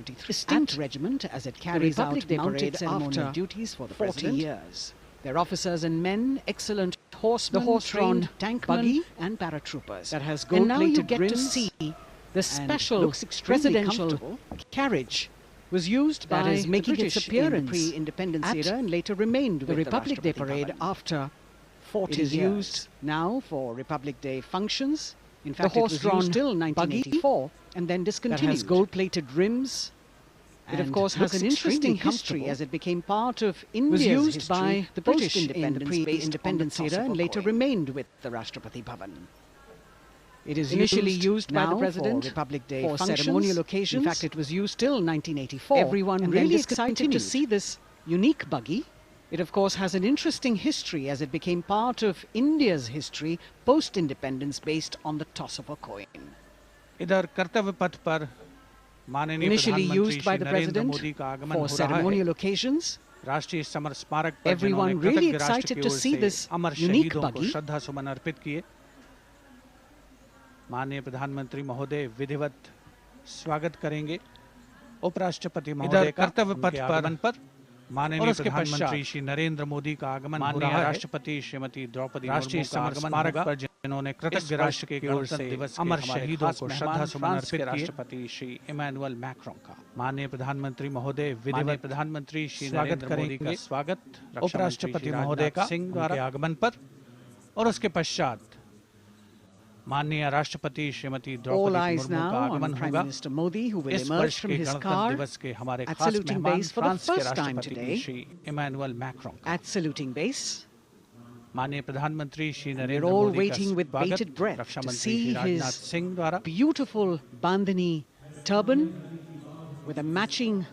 distinct regiment as it carries out mounted ceremonial duties for the 40 years. Their officers and men, excellent horsemen, the horse-drawn tank buggy and paratroopers that has gold-plated rims to see the special presidential carriage was used by making its appearance in the pre-independence era and later remained with the Republic Day parade after 40 years. It is used now for Republic Day functions. In fact, the horse-drawn till 1984 and then discontinued. That has gold-plated rims. It of course has an interesting history as it became part of India's was used by the British in the pre-independence era and later remained with the Rashtrapati Bhavan. It is initially used by the President for Republic Day for ceremonial occasions. In fact, it was used till 1984. Everyone really excited to see this unique buggy. It of course has an interesting history as it became part of India's history post-independence based on the toss of a coin. इधर कर्तव्य पथ पर माननीय Initially used by the President for ceremonial occasions. राष्ट्रीय summer स्मारक पर Everyone really excited to see this unique buggy. श्रद्धा सुमन अर्पित किए। माननीय प्रधानमंत्री महोदय विधिवत स्वागत करेंगे। उपराष्ट्रपति महोदय कर्तव्य पथ पर माननीय प्रधानमंत्री श्री नरेंद्र मोदी का आगमन हो रहा है। राष्ट्रपति श्रीमती द्रौपदी राष्ट्रीय समर स्मारक पर जिन्होंने कृतज्ञ राष्ट्र के ओर से अमर शहीदों को श्रद्धा सुमन अर्पित किए। राष्ट्रपति श्री इमैनुअल मैक्रोन का माननीय प्रधानमंत्री महोदय विधिवत प्रधानमंत्री श्री नरेंद्र मोदी का स्वागत उपराष्ट्रपति महोदय का सिंह द्वारा आगमन पर और उसके पश्चात माननीय राष्ट्रपति श्रीमती द्रौपदी मुर्मू का आगमन होगा। इस वर्ष के गणतंत्र दिवस के हमारे खास मेहमान फ्रांस के राष्ट्रपति श्री इमैनुअल मैक्रोन माननीय प्रधानमंत्री श्री नरेंद्र मोदी का स्वागत रक्षा मंत्री श्री राजनाथ सिंह द्वारा beautiful bandhani turban with a matching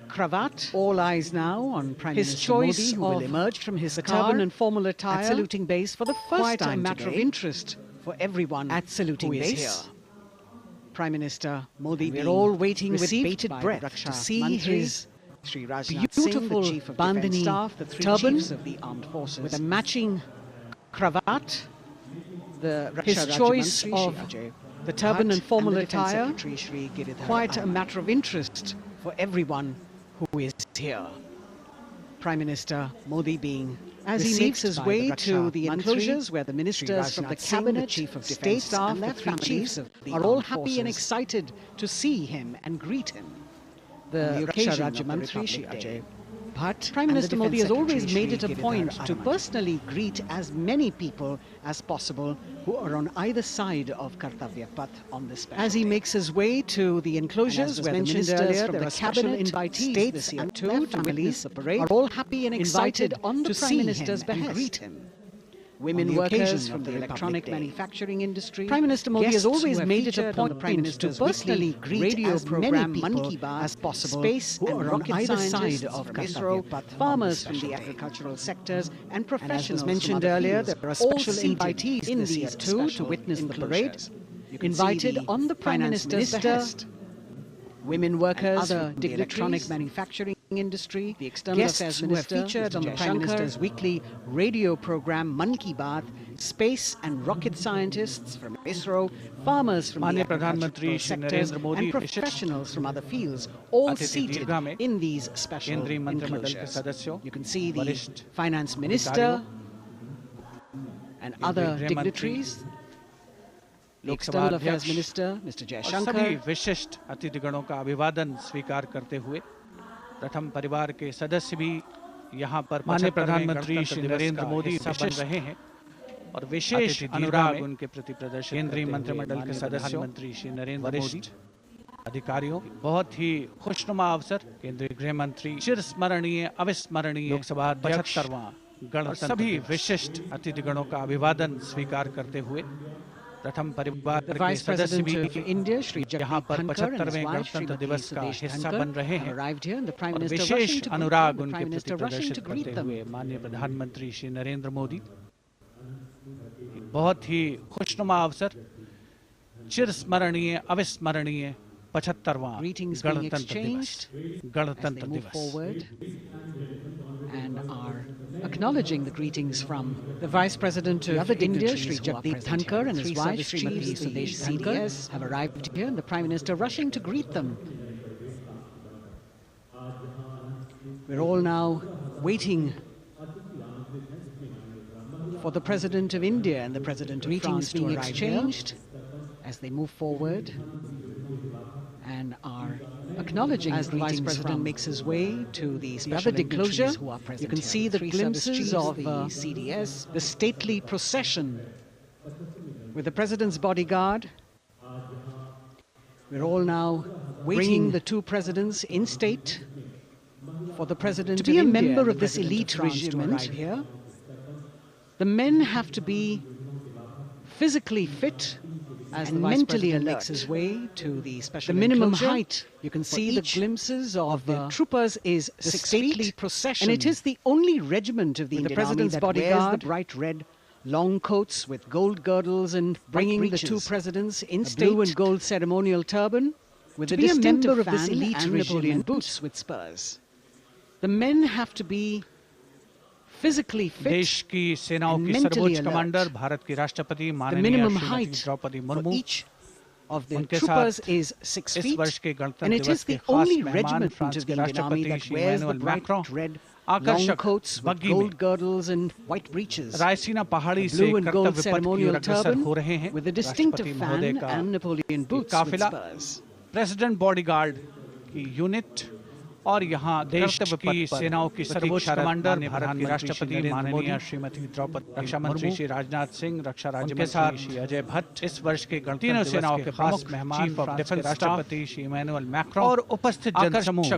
cravat. All eyes now on Prime Minister Modi, who will emerge from his turban and formal attire at saluting base for the first time. A matter of interest for everyone at saluting base. Here. Prime Minister Modi, we're all waiting with bated breath to see his beautiful bandhani turban of the armed forces with a matching cravat. His choice of the turban and formal attire, quite a matter of interest for everyone who is here. Prime Minister Modi being as he makes his way to the enclosures where the ministers from the cabinet, chief of state staff, and their families are all happy and excited to see him and greet him. The occasion of the Republic Day. But Prime Minister Modi has always made it a point to personally greet as many people as possible who are on either side of Kartavya Path on this special As he makes his way to the enclosures where the ministers from the cabinet, states and their families are all happy and excited to see him and greet him. Women workers from the electronic manufacturing industry. Prime Minister Modi has always made it a point to personally greet as many people as possible space who are on either side of ISRO, farmers from the agricultural sectors and professionals. As was mentioned earlier, there are special invitees in these too to witness the parade. Invited on the Prime Minister's behest. Women workers from the electronic manufacturing industry, the external affairs minister, featured on the Prime Minister's weekly radio program Mann Ki Baat, space and rocket scientists from ISRO, farmers from the agricultural sectors and professionals from other fields, all seated in these special enclosures. You can see the finance minister and other dignitaries. The External Affairs Minister, Mr. Jaishankar, सभी विशिष्ट अतिथिगणों का अभिवादन स्वीकार करते हुए प्रथम परिवार के सदस्य भी यहाँ पर माननीय प्रधानमंत्री श्री नरेंद्र मोदी बन रहे हैं और विशेष अनुराग उनके प्रति प्रदर्शित केंद्रीय मंत्रिमंडल के सदस्यों मंत्री श्री नरेंद्र मोदी अधिकारियों बहुत ही खुशनुमा अवसर केंद्रीय गृह मंत्री चिरस्मरणीय अविस्मरणीय लोकसभा 75वां गणतंत्र सभी विशिष्ट अतिथिगणों का अभिवादन स्वीकार करते हुए प्रथम परिवार के सदस्य भी यहाँ पर 75वें गणतंत्र दिवस का हिस्सा बन रहे हैं और विशेष अनुराग उनके प्रति प्रदर्शित करते हुए माननीय प्रधानमंत्री श्री नरेंद्र मोदी बहुत ही खुशनुमा अवसर चिरस्मरणीय अविस्मरणीय 75वां गणतंत्र दिवस and are acknowledging the greetings from the Vice President of India, Shri Jagdeep Dhankar, and his wife, Srimati Sudesh Dhankar, have arrived here, and the Prime Minister rushing to greet them We're all now waiting for the President of India and the President of France being exchanged as they move forward and are acknowledging as the Vice President makes his way to the special enclosure. You can see the glimpses of the CDS, the stately procession with the President's bodyguard. We're all now waiting the two presidents in state for the President to be a member of this elite regiment here. The men have to be physically fit as and mentally alert. Makes his way to the special the minimum height. You can see the glimpses of the troopers is the 6 stately feet. Procession, and it is the only regiment of the Indian President's bodyguard wears the bright red long coats with gold girdles and bringing the two presidents in state, blue and gold ceremonial turban with a distinctive fan of this elite and Napoleon boots with spurs. The men have to be physically fit देश की सेनाओं की सर्वोच्च commander Bharat की राष्ट्रपति माननीय श्रीमती द्रौपदी मुर्मू उनके साथ इस वर्ष के गणतंत्र दिवस के खास मेहमान फ्रांस के राष्ट्रपति श्री इमैनुअल मैक्रों आकर्षक बग्गी में रायसीना पहाड़ी से कर्तव्य पथ की ओर अग्रसर हो रहे हैं। राष्ट्रपति महोदय का काफिला प्रेसिडेंट बॉडीगार्ड की यूनिट और यहाँ देश की सेनाओं की सर्वोच्च कमांडर भारत के राष्ट्रपति माननीय श्रीमती द्रौपदी रक्षा मंत्री श्री राजनाथ सिंह, रक्षा राज्य मंत्री श्री अजय भट्ट, इस वर्ष के तीनों सेनाओं के खास मेहमान डिफेंस राष्ट्रपति श्री इमैनुअल मैक्रों और उपस्थित जनसमूह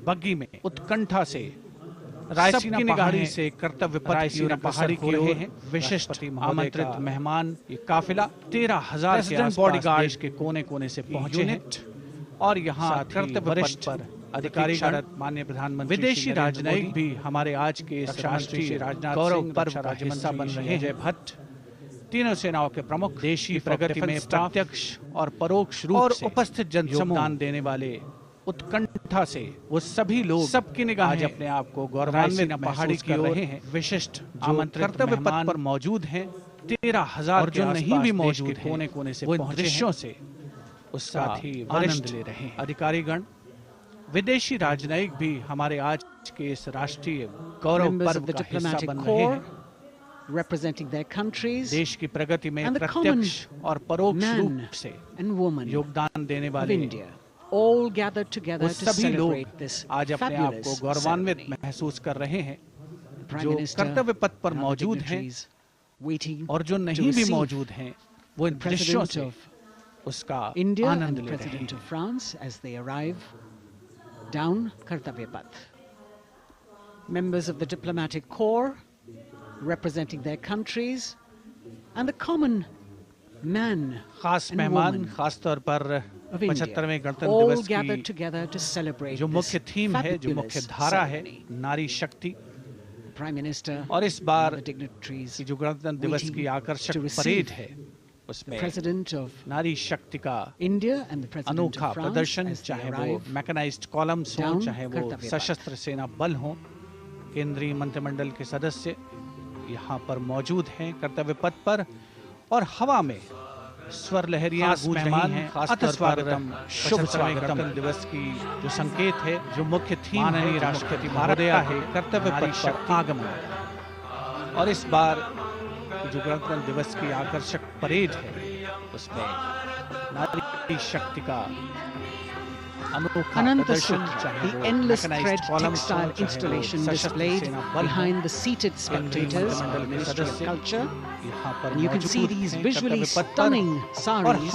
बग्गी में उत्कंठा से रायसीना पहाड़ी से कर्तव्य पथ पहाड़ी की ओर हैं। विशिष्ट आमंत्रित मेहमान ये काफिला 13,000 के बॉडीगार्ड के कोने कोने से पहुंचे हैं और यहाँ कर्तव्य पथ पर अधिकारी माननीय प्रधानमंत्री विदेशी राजनयिक भी हमारे आज के राष्ट्रीय राजनाथ गौरव पर्व का हिस्सा बन रहे हैं। अजय भट्ट तीनों सेनाओं के प्रमुख देशी प्रगति में प्रत्यक्ष और परोक्ष रूप से उपस्थित जनसमूह देने वाले उत्कंठा से वो सभी लोग सबकी निगाह आज अपने आप को गौरवान्वित पहाड़ी की ओर रहे हैं। विशिष्ट आमंत्रित कर्तव्य पथ पर मौजूद हैं 13,000 और जो नहीं भी मौजूद हैं कोने कोने से दृश्यों से उस साथ ही आनंद ले रहे हैं। अधिकारीगण विदेशी राजनयिक भी हमारे आज के इस राष्ट्रीय गौरव पर्व का हिस्सा बन रहे हैं। representing their countries देश की प्रगति में प्रत्यक्ष और परोक्ष रूप से योगदान देने वाले India all gathered together to celebrate this आज अपने आप को गौरवान्वित महसूस कर रहे हैं। जो कर्तव्य पथ पर मौजूद हैं और जो नहीं भी मौजूद हैं वो इन दृश्यों से उसका आनंद ले रहे हैं। France as they arrive down Kartavya Path. Members of the diplomatic corps representing their countries and the common man खास मेहमान खास तौर पर 75वें गणतंत्र दिवस की जो मुख्य थीम है, जो मुख्य धारा है, नारी शक्ति, और इस बार की जो गणतंत्र दिवस की आकर्षक परेड है उसमें नारी शक्ति का अनोखा प्रदर्शन, चाहे वो मैकेनाइज्ड कॉलम्स हो, चाहे वो सशस्त्र सेना बल हो, केंद्रीय मंत्रिमंडल के सदस्य यहाँ पर मौजूद हैं कर्तव्य पथ पर और हवा में स्वर लहरियां गूंज रही हैं। खासतौर पर शुभ स्वागतम दिवस की जो संकेत है, जो मुख्य थीम माननीय राष्ट्रपति महोदय है कर्तव्य पथ पर आगमन, और इस बार जो गणतंत्र दिवस की आकर्षक परेड है उसमें नारी शक्ति का the endless thread textile installation displayed behind the seated spectators of the Ministry of Culture. And you can see these visually stunning saris,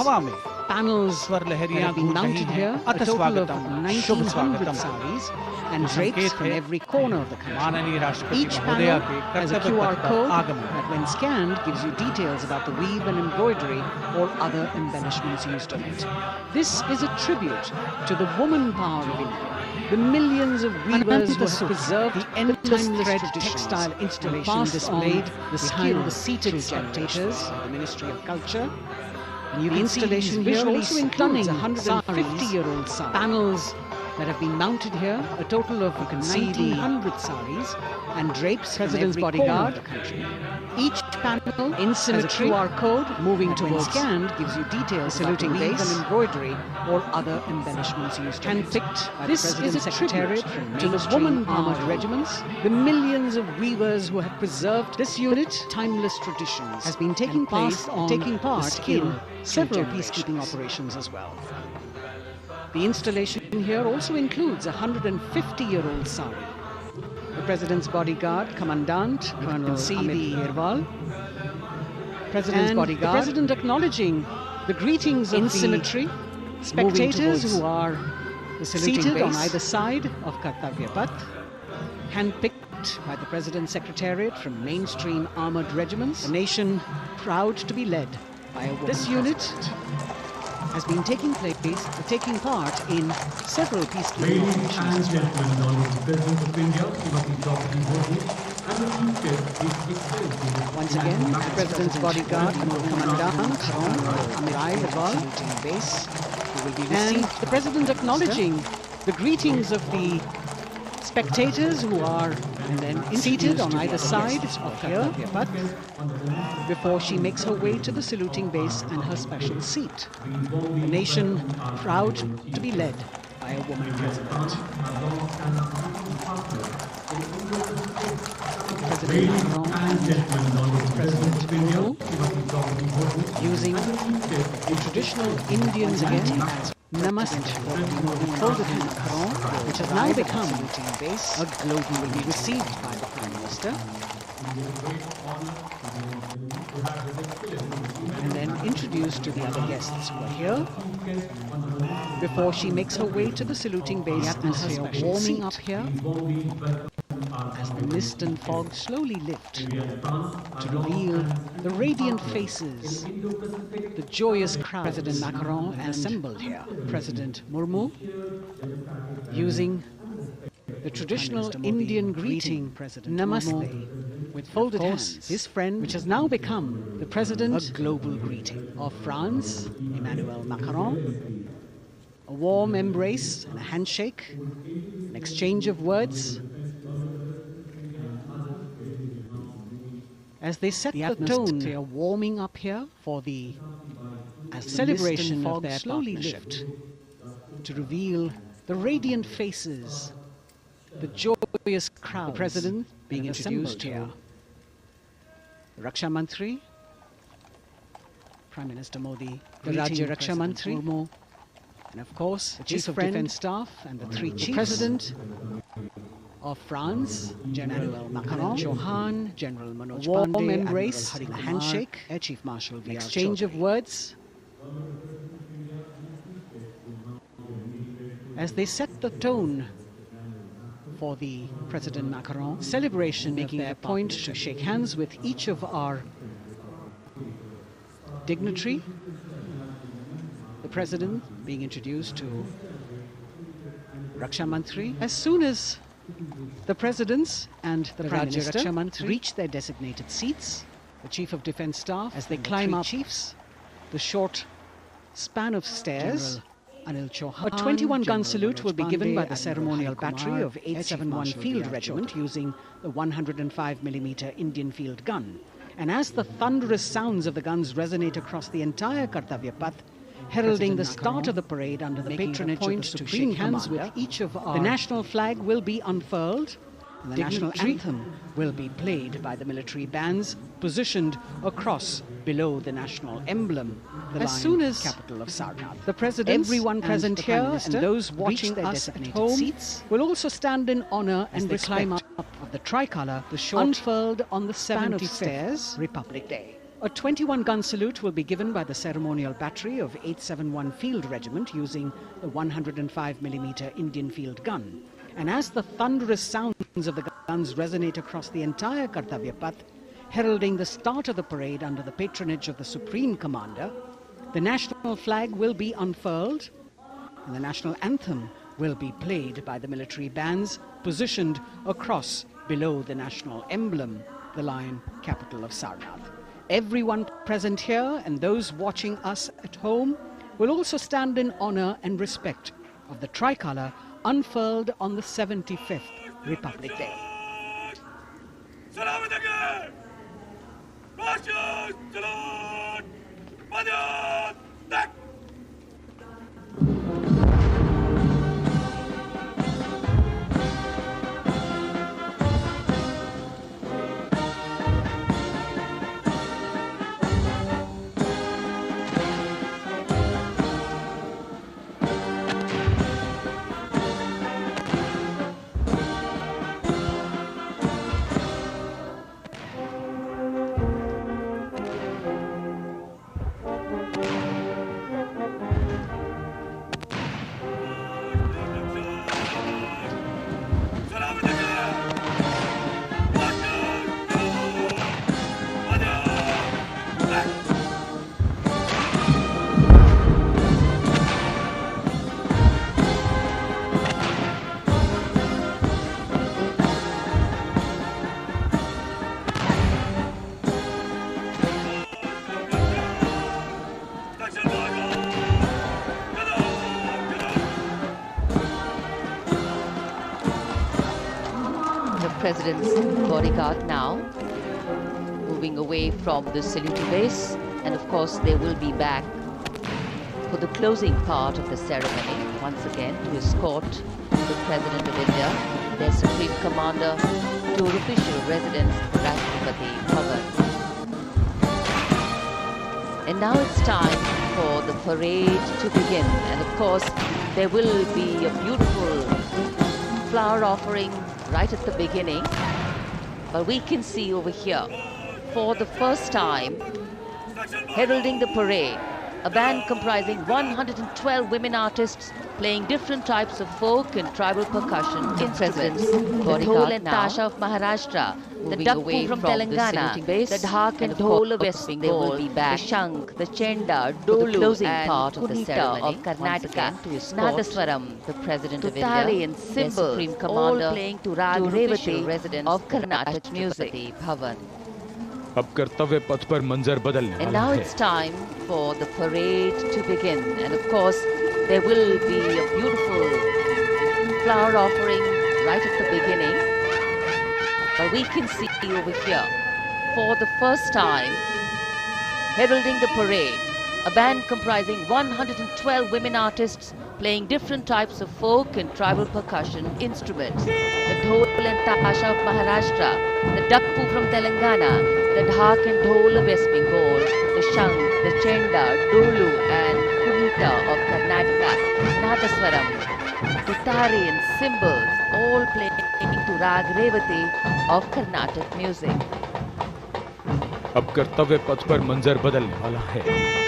panels that have been mounted here, a total of 1,900 saris and drapes from every corner of the country. Each panel has a QR code that when scanned gives you details about the weave and embroidery or other embellishments used on it. This is a tribute to the woman power of India. The millions of weavers who have preserved the endless thread textile installation displayed behind the seated spectators of the Ministry of Culture. And you can installation here also includes 150-year-old panels that have been mounted here. A total of, you can see, 1,900 saris and drapes. President's bodyguard. Of the country. Each panel in symmetry has a QR code moving towards scanned gives you details saluting base and embroidery or other embellishments used. Handpicked by the President's Secretariat to the woman armored regiments. The millions of weavers who have preserved this unit, timeless traditions, has been taking part in several peacekeeping operations as well. The installation here also includes a 150-year-old sari. The President's bodyguard, Commandant Colonel Amit Irwal. President's bodyguard. The President acknowledging the greetings in symmetry. Spectators who are seated on either side of Kartavya Path, handpicked by the President's Secretariat from mainstream armored regiments. A nation proud to be led by a woman. This unit has been taking part in several peacekeeping operations. Ladies and gentlemen, Honourable President of India, Srimati Draupadi Murmu, and the future is extended. Once again, the President's bodyguard, Commandant Amit Irwal, base, who will be received. And the President acknowledging the greetings of the spectators who are seated on either side of Kartavya Path before she makes her way to the saluting base and her special seat. A nation proud to be led by a woman president. President Macron and President Murmu using the traditional Indians again as Namaste, folded in Macron, which has now become a global, will be received by the Prime Minister and then introduced to the other guests who are here before she makes her way to the saluting base. The atmosphere warming up here as the mist and fog slowly lift to reveal the radiant faces, the joyous crowd. President Macron assembled here. President Murmu using the traditional Indian greeting, President Namaste, with folded hands, his friend, which has now become the President, a global greeting of France, Emmanuel Macron, a warm embrace and a handshake, an exchange of words, as they set the tone. They are warming up here for the celebration of their slowly lift to reveal the radiant faces, the joyous crowd. The President being introduced here. The Raksha Mantri, Prime Minister Modi, the Rajya Raksha Mantri, Murmu, and of course the Chief of Defence Staff and the three chiefs. The President of France, General Macron, Chauhan, General Manoj Pandey, warm embrace, a handshake, Air Chief Marshal V.R. exchange of words as they set the tone for the President Macron celebration, making their point to shake hands with each of our dignitary. The President being introduced to Raksha Mantri. As soon as the Presidents and the Prime Minister reach their designated seats, the Chief of Defence Staff, as they climb up the short span of stairs, Anil Chauhan, a 21-gun salute will be given by the ceremonial battery of 871 Field Regiment using the 105mm Indian field gun. And as the thunderous sounds of the guns resonate across the entire Kartavya Path, heralding the start of the parade under the patronage of the Supreme Commander, with each of our, the national flag will be unfurled, and the national anthem will be played by the military bands positioned across below the national emblem, the as soon as capital of Sarnath. The President, everyone present here, and those watching us at home seats will also stand in honour and climb up of the tricolour, the short unfurled on the 70 stairs, Republic Day. A 21-gun salute will be given by the ceremonial battery of 871 Field Regiment using the 105mm Indian field gun. And as the thunderous sounds of the guns resonate across the entire Kartavya Path, heralding the start of the parade under the patronage of the Supreme Commander, the national flag will be unfurled and the national anthem will be played by the military bands positioned across below the national emblem, the lion capital of Sarnath. Everyone present here and those watching us at home will also stand in honour and respect of the tricolour unfurled on the 75th Republic Day. President's bodyguard now moving away from the saluting base, and of course they will be back for the closing part of the ceremony once again to escort the President of India, their Supreme Commander, to official residence, Rashtrapati Bhavan. And now it's time for the parade to begin, and of course there will be a beautiful flower offering right at the beginning, but we can see over here, for the first time, heralding the parade, a band comprising 112 women artists playing different types of folk and tribal percussion instruments. The dhol and tasha of Maharashtra, the dakpu from Telangana, the dhak and dhol of West Bengal, the shank, the chenda, dolu and kunita of Karnataka, Nadaswaram, the President of India, and cymbals, all playing to Rag Revati, resident of Karnataka music. Bhavan. अब कर्तव्य पथ पर मंजर बदलने वाला है. And now it's time for the parade to begin, and of course there will be a beautiful flower offering right at the beginning, but we can see over here, for the first time, heralding the parade, a band comprising 112 women artists playing different types of folk and tribal percussion instruments. The dhol and tasha of Maharashtra, the dakpu from Telangana, the dhak and dhol of West Bengal, the shank, the chenda, dolu and kunita of Karnataka, Nadaswaram, tutari and cymbals, all playing to Rag Revati of Carnatic music. अब कर्तव्य पथ पर मंजर बदलने वाला है.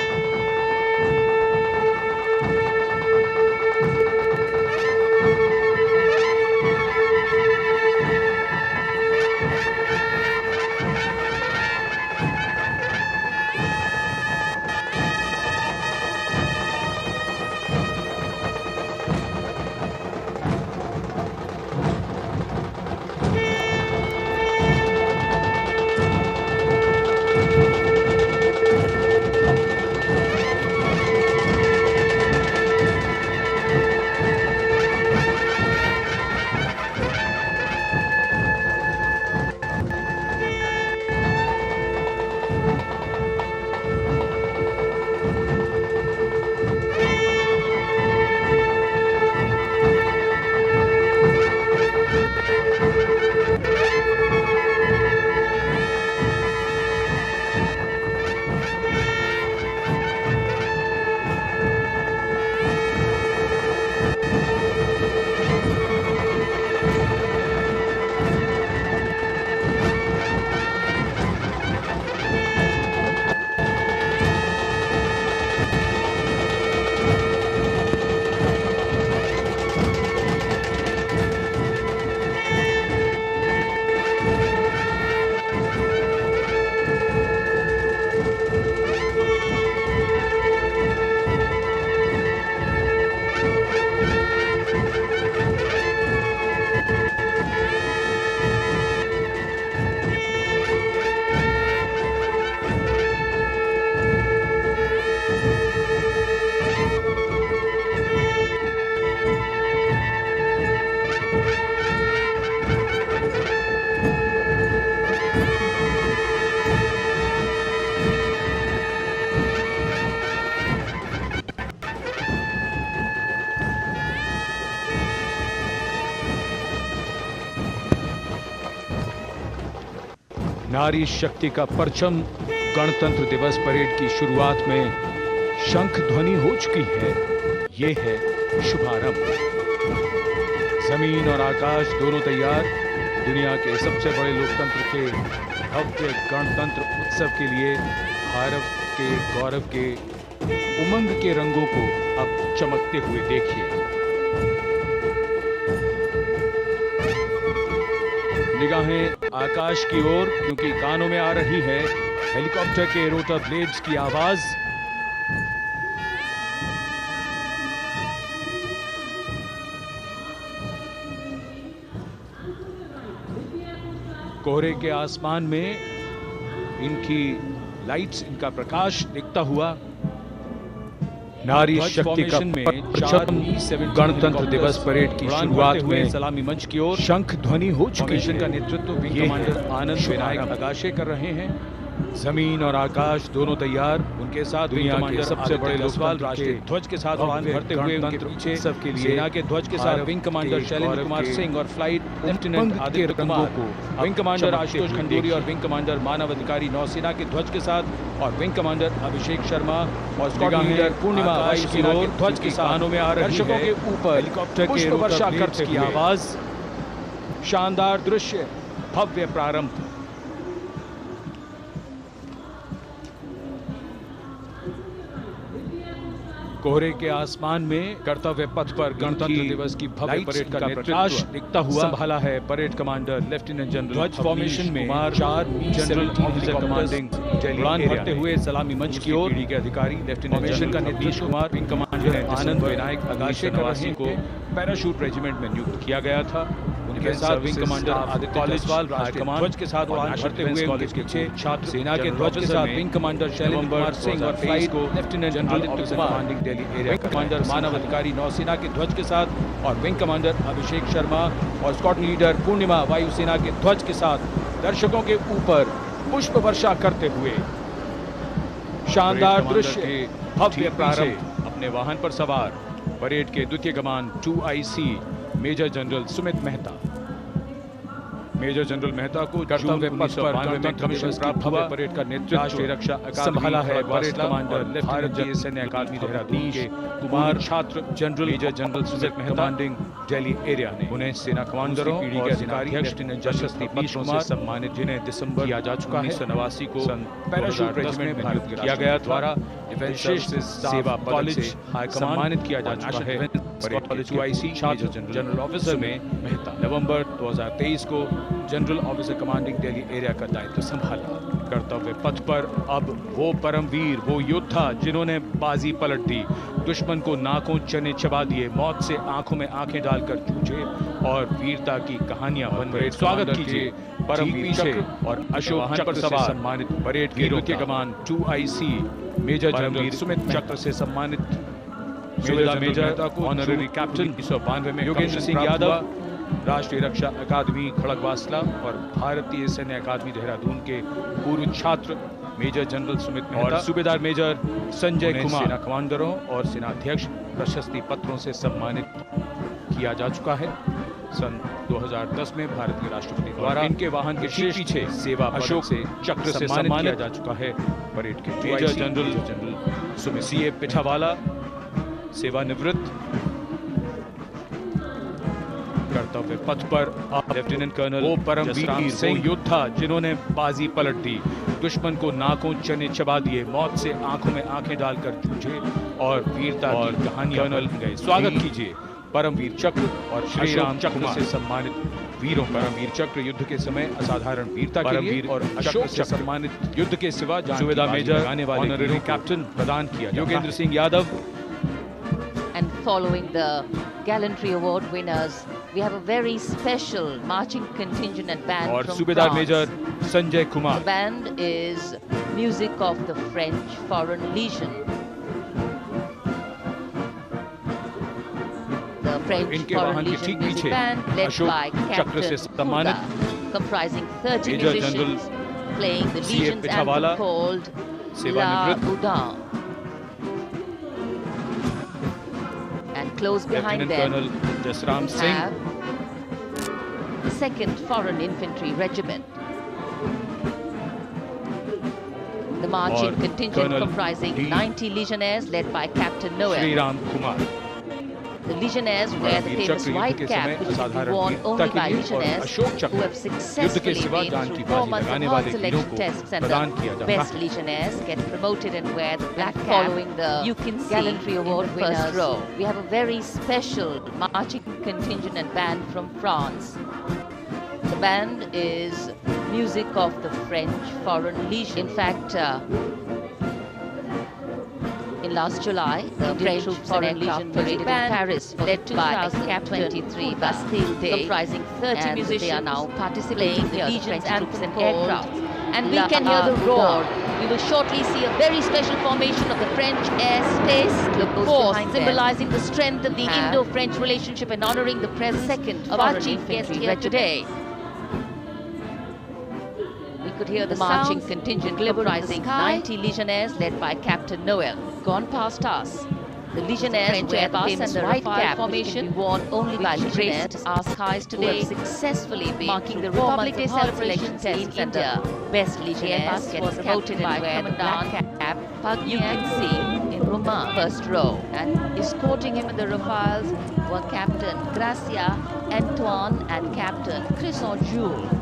नारी शक्ति का परचम गणतंत्र दिवस परेड की शुरुआत में शंख ध्वनि हो चुकी है। ये है शुभारंभ। जमीन और आकाश दोनों तैयार दुनिया के सबसे बड़े लोकतंत्र के भव्य गणतंत्र उत्सव के लिए भारत के गौरव के उमंग के रंगों को अब चमकते हुए देखिए। निगाहें आकाश की ओर, क्योंकि कानों में आ रही है हेलीकॉप्टर के रोटर ब्लेड्स की आवाज। कोहरे के आसमान में इनकी लाइट्स, इनका प्रकाश दिखता हुआ नारी शक्ति का परचम गणतंत्र दिवस परेड की शुरुआत में सलामी मंच की ओर शंख ध्वनि हो चुकी है। का नेतृत्व विंग कमांडर आनंद विनायक अगाशे कर रहे हैं। जमीन और आकाश दोनों तैयार, उनके साथ दुनिया के सबसे बड़े लोकपाल राष्ट्रीय ध्वज के साथ उड़ान भरते हुए उनके पीछे सबके लिए सेना के ध्वज के साथ विंग कमांडर शैलेंद्र कुमार सिंह और फ्लाइट लेफ्टिनेंट आदित्य कुमार को, विंग कमांडर आशुतोष खंडूरी और विंग कमांडर मानव अधिकारी नौसेना के ध्वज के साथ और विंग कमांडर अभिषेक शर्मा और स्क्वाड लीडर पूर्णिमा वायुसेना के ध्वज के साथ कानों में आ रही है के ऊपर हेलीकॉप्टर के वर्षा करते की आवाज। शानदार दृश्य, भव्य प्रारंभ। कोहरे के आसमान में कर्तव्य पथ पर गणतंत्र दिवस की भव्य परेड का प्रकाश दिखता हुआ संभाला है परेड कमांडर लेफ्टिनेंट जनरल ध्वज फॉर्मेशन में 4 जनरल ऑफिसर कमांडिंग उड़ान भरते हुए सलामी मंच की ओर के अधिकारी लेफ्टिनेंट जनरल का नीतीश कुमार, विंग कमांडर आनंद विनायक अगाशे निवासी को पैराशूट रेजिमेंट में नियुक्त किया गया था। उनके साथ विंग कमांडर आदित्य जायसवाल राष्ट्रीय ध्वज के साथ उड़ान भरते हुए कॉलेज के पीछे छात्र सेना के ध्वज के साथ विंग कमांडर शैलेंद्र कुमार सिंह और फ्लाइट को lieutenant general Aditya commanding Delhi area wing commander Manav अधिकारी नौसेना के ध्वज के साथ और विंग कमांडर अभिषेक शर्मा और स्क्वाड लीडर पूर्णिमा वायुसेना के ध्वज के साथ दर्शकों के ऊपर पुष्प वर्षा करते हुए शानदार दृश्य, भव्य प्रारंभ। अपने वाहन पर सवार परेड के द्वितीय कमान 2IC major general Sumit Mehta. Major general Mehta को कर्तव्य पथ पर गणतंत्र दिवस प्राप्त हुआ। परेड का नेतृत्व राष्ट्रीय रक्षा संभाला है परेड कमांडर भारतीय सैन्य अकादमी देहरादून के कुमार छात्र general major general Sumit Mehta commanding Delhi area ने। उन्हें सेना कमांडरों और अधिकारी लेफ्टिनेंट जनरल पत्रों से सम्मानित, जिन्हें दिसंबर किया जा चुका है 1989 को पैराशूट रेजिमेंट में भारत किया गया द्वारा विशेष सेवा कॉलेज सम्मानित किया जा चुका है। परेड कॉलेज 2IC छात्र जनरल ऑफिसर में मेहता नवंबर 2023 को general officer commanding Delhi area का दायित्व संभाला। कर्तव्य पथ पर अब वो परमवीर, वो योद्धा जिन्होंने बाजी पलट दी, दुश्मन को नाकों चने चबा दिए, मौत से आंखों में आंखें डालकर जूझे और वीरता की कहानियां बन गए। स्वागत कीजिए परमवीर चक्र और अशोक चक्र से सम्मानित परेड की द्वितीय कमान 2IC मेजर जनरल सुमित चक्र से सम्मानित सुबेदार मेजर ऑनररी कैप्टन 1992 में योगेंद्र सिंह यादव, राष्ट्रीय रक्षा अकादमी खड़गवासला और भारतीय सैन्य अकादमी देहरादून के पूर्व छात्र मेजर जनरल सुमित मेहता और सूबेदार मेजर संजय कुमार सेना कमांडरों और सेनाध्यक्ष प्रशस्ति पत्रों से सम्मानित किया जा चुका है। सन 2010 में भारत के राष्ट्रपति द्वारा इनके वाहन के पीछे सेवा अशोक से चक्र से सम्मानित किया जा चुका है। परेड के major general Sumit CA Pithawala सेवानिवृत्त। कर्तव्य पथ पर लेफ्टिनेंट कर्नल वो परमवीर, वो योद्धा जिन्होंने बाजी पलट दी, दुश्मन को नाकों चने चबा दिए, मौत से आंखों में आंखें डालकर जूझे और वीरता की कहानियां बन गए। स्वागत कीजिए परमवीर चक्र और श्री राम चक्र से सम्मानित वीरों। परमवीर चक्र युद्ध के समय असाधारण वीरता के लिए और अशोक से सम्मानित युद्ध के सिवा सुबेदार मेजर ऑनररी कैप्टन प्रदान किया Yogendra Singh Yadav. And following the Gallantry Award winners, we have a very special marching contingent and band और from Subedar France. Major Sanjay Kumar. The band is music of the French Foreign Legion. The French इनके Foreign वाहन के Legion ठीक music पीछे band led Ashok by चक्र से Captain सम्मानित Huda, comprising 30 major musicians playing the CA Legion's Pithawala, anthem called La सेवानिवृत्त। Boudin. And close behind lieutenant them colonel Jasram we Singh, have the 2nd Foreign Infantry Regiment. The marching और contingent colonel comprising D 90 legionnaires led by Captain Noel. Shriram Kumar The legionnaires wear the Param Vir famous Chakra युद्ध white के cap समय which can be असाधारण worn वीरता only के by लिए और legionnaires Ashok who चक्र have युद्ध के successfully सिवा been जान की through 4 बाजी months of लगाने hard वाले वीरों selection को tests, and प्रदान किया the जाता best है। legionnaires get promoted and wear the black cap. Following the You can see Gallantry in Award the first winners. row. We have a very special marching contingent and band from France. The band is music of the French Foreign Legion. In fact, in last July, the French Foreign Legion paraded in Paris, led by Captain Bastille Day, comprising 30 musicians. They are now participating in the Legion's anthem and aircraft. And we can hear the roar. We will shortly see a very special formation of the French airspace, the force symbolizing the strength of the Indo-French relationship and honoring the presence of our chief guest here today. We could hear the marching contingent comprising 90 legionnaires led by Captain Noel. Gone past us. The legionnaires wear the famous white cap formation worn only by legionnaires our skies today, who have successfully been marking the Republic Day celebrations in India. Best legionnaires get promoted and wear the black cap. You can see in Romain, first row, and escorting him in the Rafales were Captain Gracia, Antoine, and Captain Crisson Jules.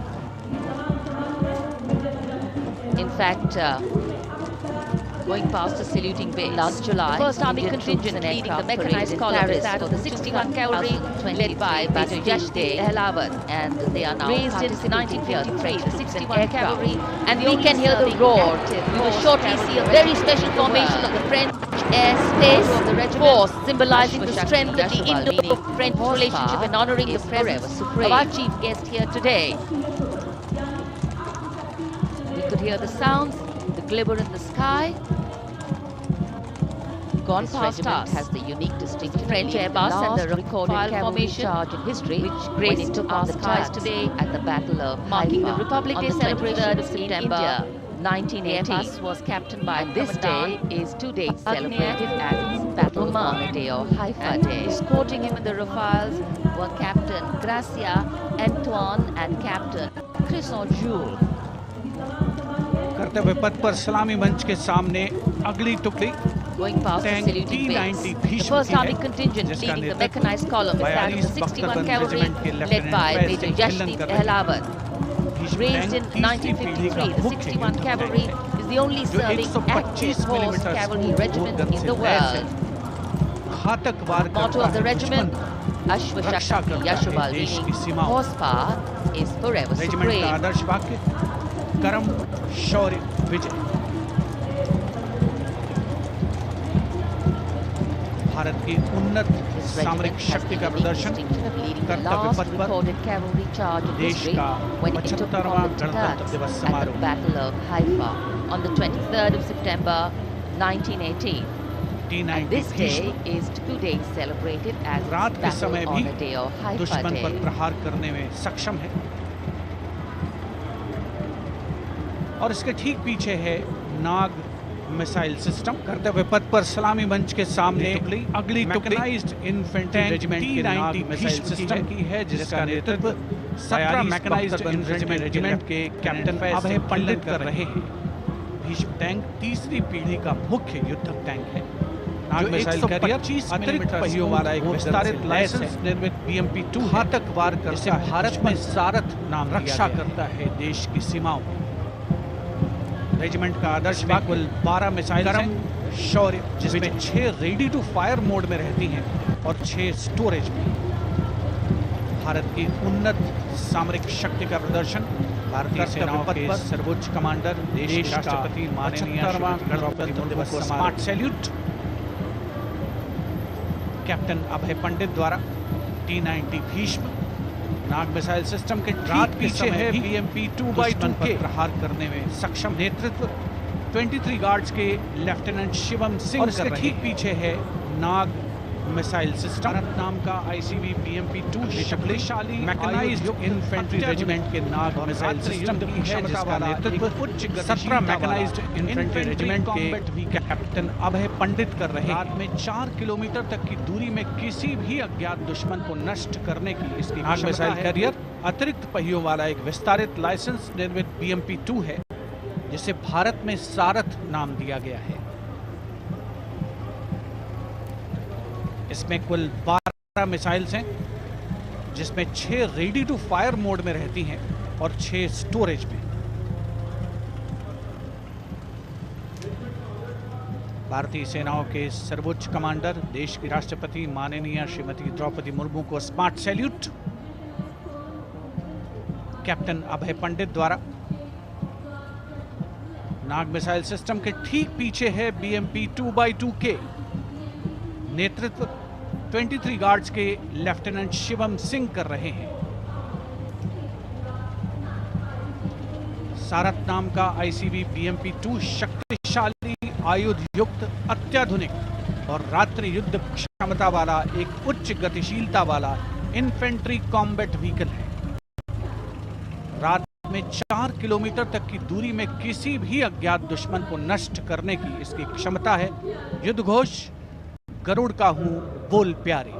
In fact, going past the saluting base. Last July, the 1st Army contingent leading the mechanized column is that of the 61 Cavalry, led by Major Yashde Ehlavat, and they are now raised in 1953, the 61 Cavalry, and we can hear the roar. We will shortly see a very special formation of the French airspace force, symbolizing the strength of the Indo-French relationship and honoring the presence of our chief guest here today. We could hear the sounds, the glimmer in the sky. Gone past us has the unique distinction French Airbus and the recorded formation charge in history, which graced our skies today at the Battle of marking the Republic Day celebration of September 1980. Airbus was captained by this day is today celebrated as Battle on Day or Haifa Day. Escorting him in the Rafales were Captain Gracia, Antoine, and Captain Crisson Jules. कर्तव्य पथ पर सलामी मंच के सामने अगली टुकड़ी Going past the saluting base, the 1st Army contingent leading the mechanized column is that of the 61 Cavalry, led by Major Yashdeep Ehlavat. Raised in 1953, the 61 Cavalry is the only serving active horse cavalry regiment in the world. Motto of the regiment, Ashwa Shakti Yashobal, meaning horsepower is forever supreme. कर्म शौर्य विजय। भारत की उन्नत सामरिक शक्ति का प्रदर्शन कर्तव्य पथ पर देश का 75वां गणतंत्र दिवस समारोह Battle of Haifa on the 23rd of September 1918. And this day is today celebrated as रात के समय Battle भी on a Day or Haifa दुश्मन पर Day. प्रहार करने में सक्षम है और इसके ठीक पीछे है नाग मिसाइल सिस्टम। कर्तव्य पथ पर सलामी मंच के सामने अगली मैकेनाइज्ड इन्फेंट्री रेजिमेंट के नाग मिसाइल सिस्टम की है, जिसका नेतृत्व 17 मैकेनाइज्ड इन्फेंट्री रेजिमेंट के कैप्टन अभय पंडित कर रहे हैं। भीष्म टैंक तीसरी पीढ़ी का मुख्य युद्धक टैंक है। नाग मिसाइल कैरियर अतिरिक्त पहियों वाला एक विस्तारित लाइसेंस निर्मित BMP-2 घातक वार करके भारत में सारथ नाम रक्षा करता है देश की सीमाओं। रेजिमेंट का आदर्श कुल 12 मिसाइल शौर्य, जिसमें 6 रेडी टू फायर मोड में रहती हैं और 6 स्टोरेज में। भारत की उन्नत सामरिक शक्ति का प्रदर्शन भारतीय सेनाओं के सर्वोच्च कमांडर देश के राष्ट्रपति माननीय गणतंत्र दिवस स्मार्ट सैल्यूट कैप्टन अभय पंडित द्वारा T-90 भीष्म नाग मिसाइल सिस्टम के रात पीछे है BMP-2x2 के प्रहार करने में सक्षम। नेतृत्व 23 गार्ड्स के लेफ्टिनेंट शिवम सिंह और इसके ठीक पीछे है नाग मिसाइल सिस्टम नाम का ICV BMP-2 शक्तिशाली मैकेनाइज्ड इन्फेंट्री रेजिमेंट के नाग मिसाइल सिस्टम की है, जिसका नेतृत्व 17 मैकेनाइज्ड इन्फेंट्री रेजिमेंट के कैप्टन अभय पंडित कर रहे हैं। रात में 4 किलोमीटर तक की दूरी में किसी भी अज्ञात दुश्मन को नष्ट करने की इसकी नाग मिसाइल कैरियर अतिरिक्त पहियों वाला एक विस्तारित लाइसेंस निर्मित BMP-2 है, जिसे भारत में सारथ नाम दिया गया है। इसमें कुल 12 मिसाइल्स हैं, जिसमें 6 रेडी टू फायर मोड में रहती हैं और 6 स्टोरेज में। भारतीय सेनाओं के सर्वोच्च कमांडर देश की राष्ट्रपति माननीय श्रीमती द्रौपदी मुर्मू को स्मार्ट सैल्यूट कैप्टन अभय पंडित द्वारा। नाग मिसाइल सिस्टम के ठीक पीछे है BMP 2x2K। नेतृत्व 23 गार्ड्स के लेफ्टिनेंट शिवम सिंह कर रहे हैं। सारथ नाम का ICV BMP 2 शक्तिशाली आयुध युक्त अत्याधुनिक और रात्रि युद्ध क्षमता वाला एक उच्च गतिशीलता वाला इन्फेंट्री कॉम्बैट व्हीकल है। रात में 4 किलोमीटर तक की दूरी में किसी भी अज्ञात दुश्मन को नष्ट करने की इसकी क्षमता है। युद्ध घोष गरुड़ का हूं बोल प्यारे।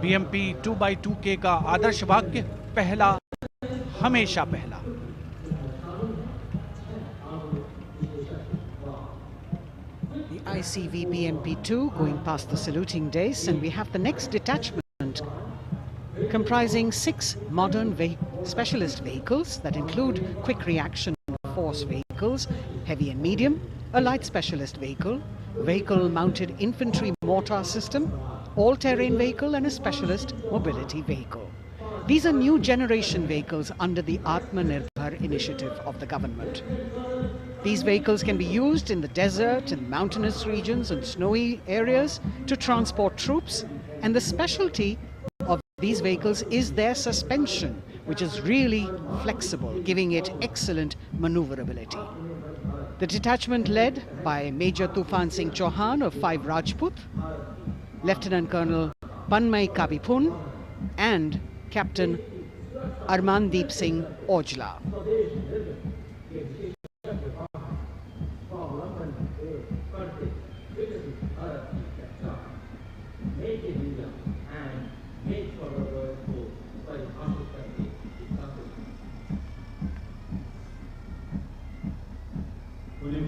BMP 2x2K का आदर्श वाक्य पहला हमेशा पहला। The ICV BMP 2 going past the saluting days, and we have the next detachment comprising 6 modern specialist vehicles that include quick reaction force vehicles, heavy and medium, a light specialist vehicle, vehicle mounted infantry mortar system, all-terrain vehicle and a specialist mobility vehicle. These are new generation vehicles under the Atmanirbhar initiative of the government. These vehicles can be used in the desert, in mountainous regions and snowy areas to transport troops, and the specialty of these vehicles is their suspension, which is really flexible, giving it excellent maneuverability. The detachment led by Major Tufan Singh Chauhan of 5 Rajput, Lieutenant Colonel Panmay Kabipun and Captain Armandeep Singh Ojla.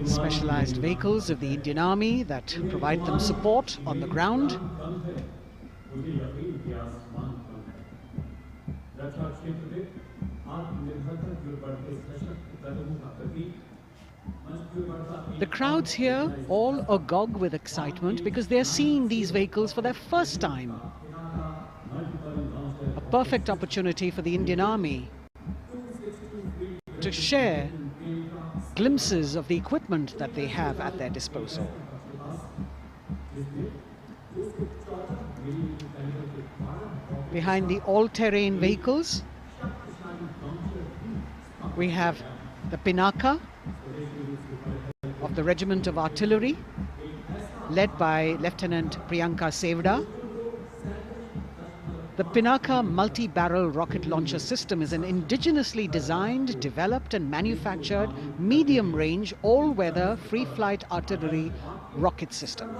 Specialized vehicles of the Indian Army that provide them support on the ground. The crowds here all agog with excitement because they're seeing these vehicles for their first time. A perfect opportunity for the Indian Army to share glimpses of the equipment that they have at their disposal. Behind the all-terrain vehicles, we have the Pinaka of the Regiment of Artillery, led by Lieutenant Priyanka Sevda. The Pinaka multi-barrel rocket launcher system is an indigenously designed, developed and manufactured medium-range, all-weather, free-flight artillery rocket system.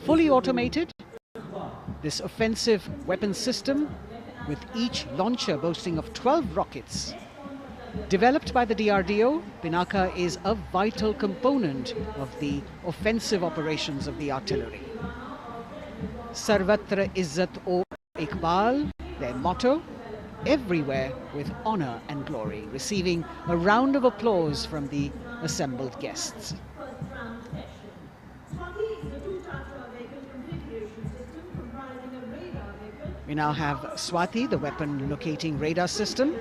Fully automated, this offensive weapon system, with each launcher boasting of 12 rockets, developed by the DRDO, Pinaka is a vital component of the offensive operations of the artillery. Sarvatra Izzat-o Iqbal, their motto, everywhere with honor and glory, receiving a round of applause from the assembled guests. We now have Swati, the weapon locating radar system,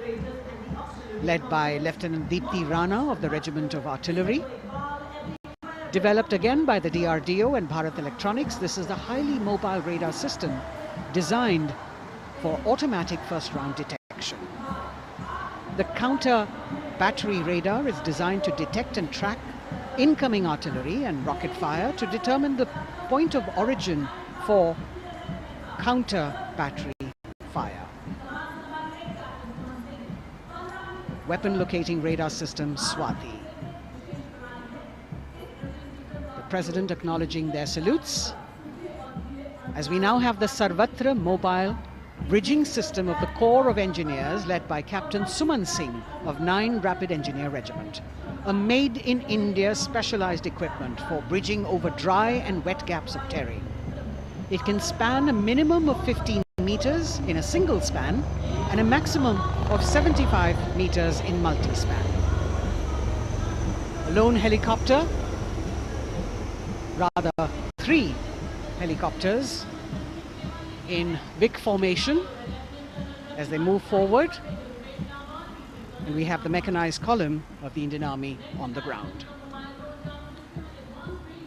led by Lieutenant Deepthi Rana of the Regiment of Artillery. Developed again by the DRDO and Bharat Electronics, this is a highly mobile radar system designed for automatic first-round detection. The counter battery radar is designed to detect and track incoming artillery and rocket fire to determine the point of origin for counter battery fire. Weapon locating radar system Swati. The President acknowledging their salutes, as we now have the Sarvatra mobile bridging system of the Corps of Engineers led by Captain Suman Singh of 9 Rapid Engineer Regiment. A made-in-India specialized equipment for bridging over dry and wet gaps of terrain. It can span a minimum of 15 meters in a single span and a maximum of 75 meters in multi-span. A lone helicopter, rather 3 helicopters in Vic formation as they move forward, and we have the mechanized column of the Indian Army on the ground.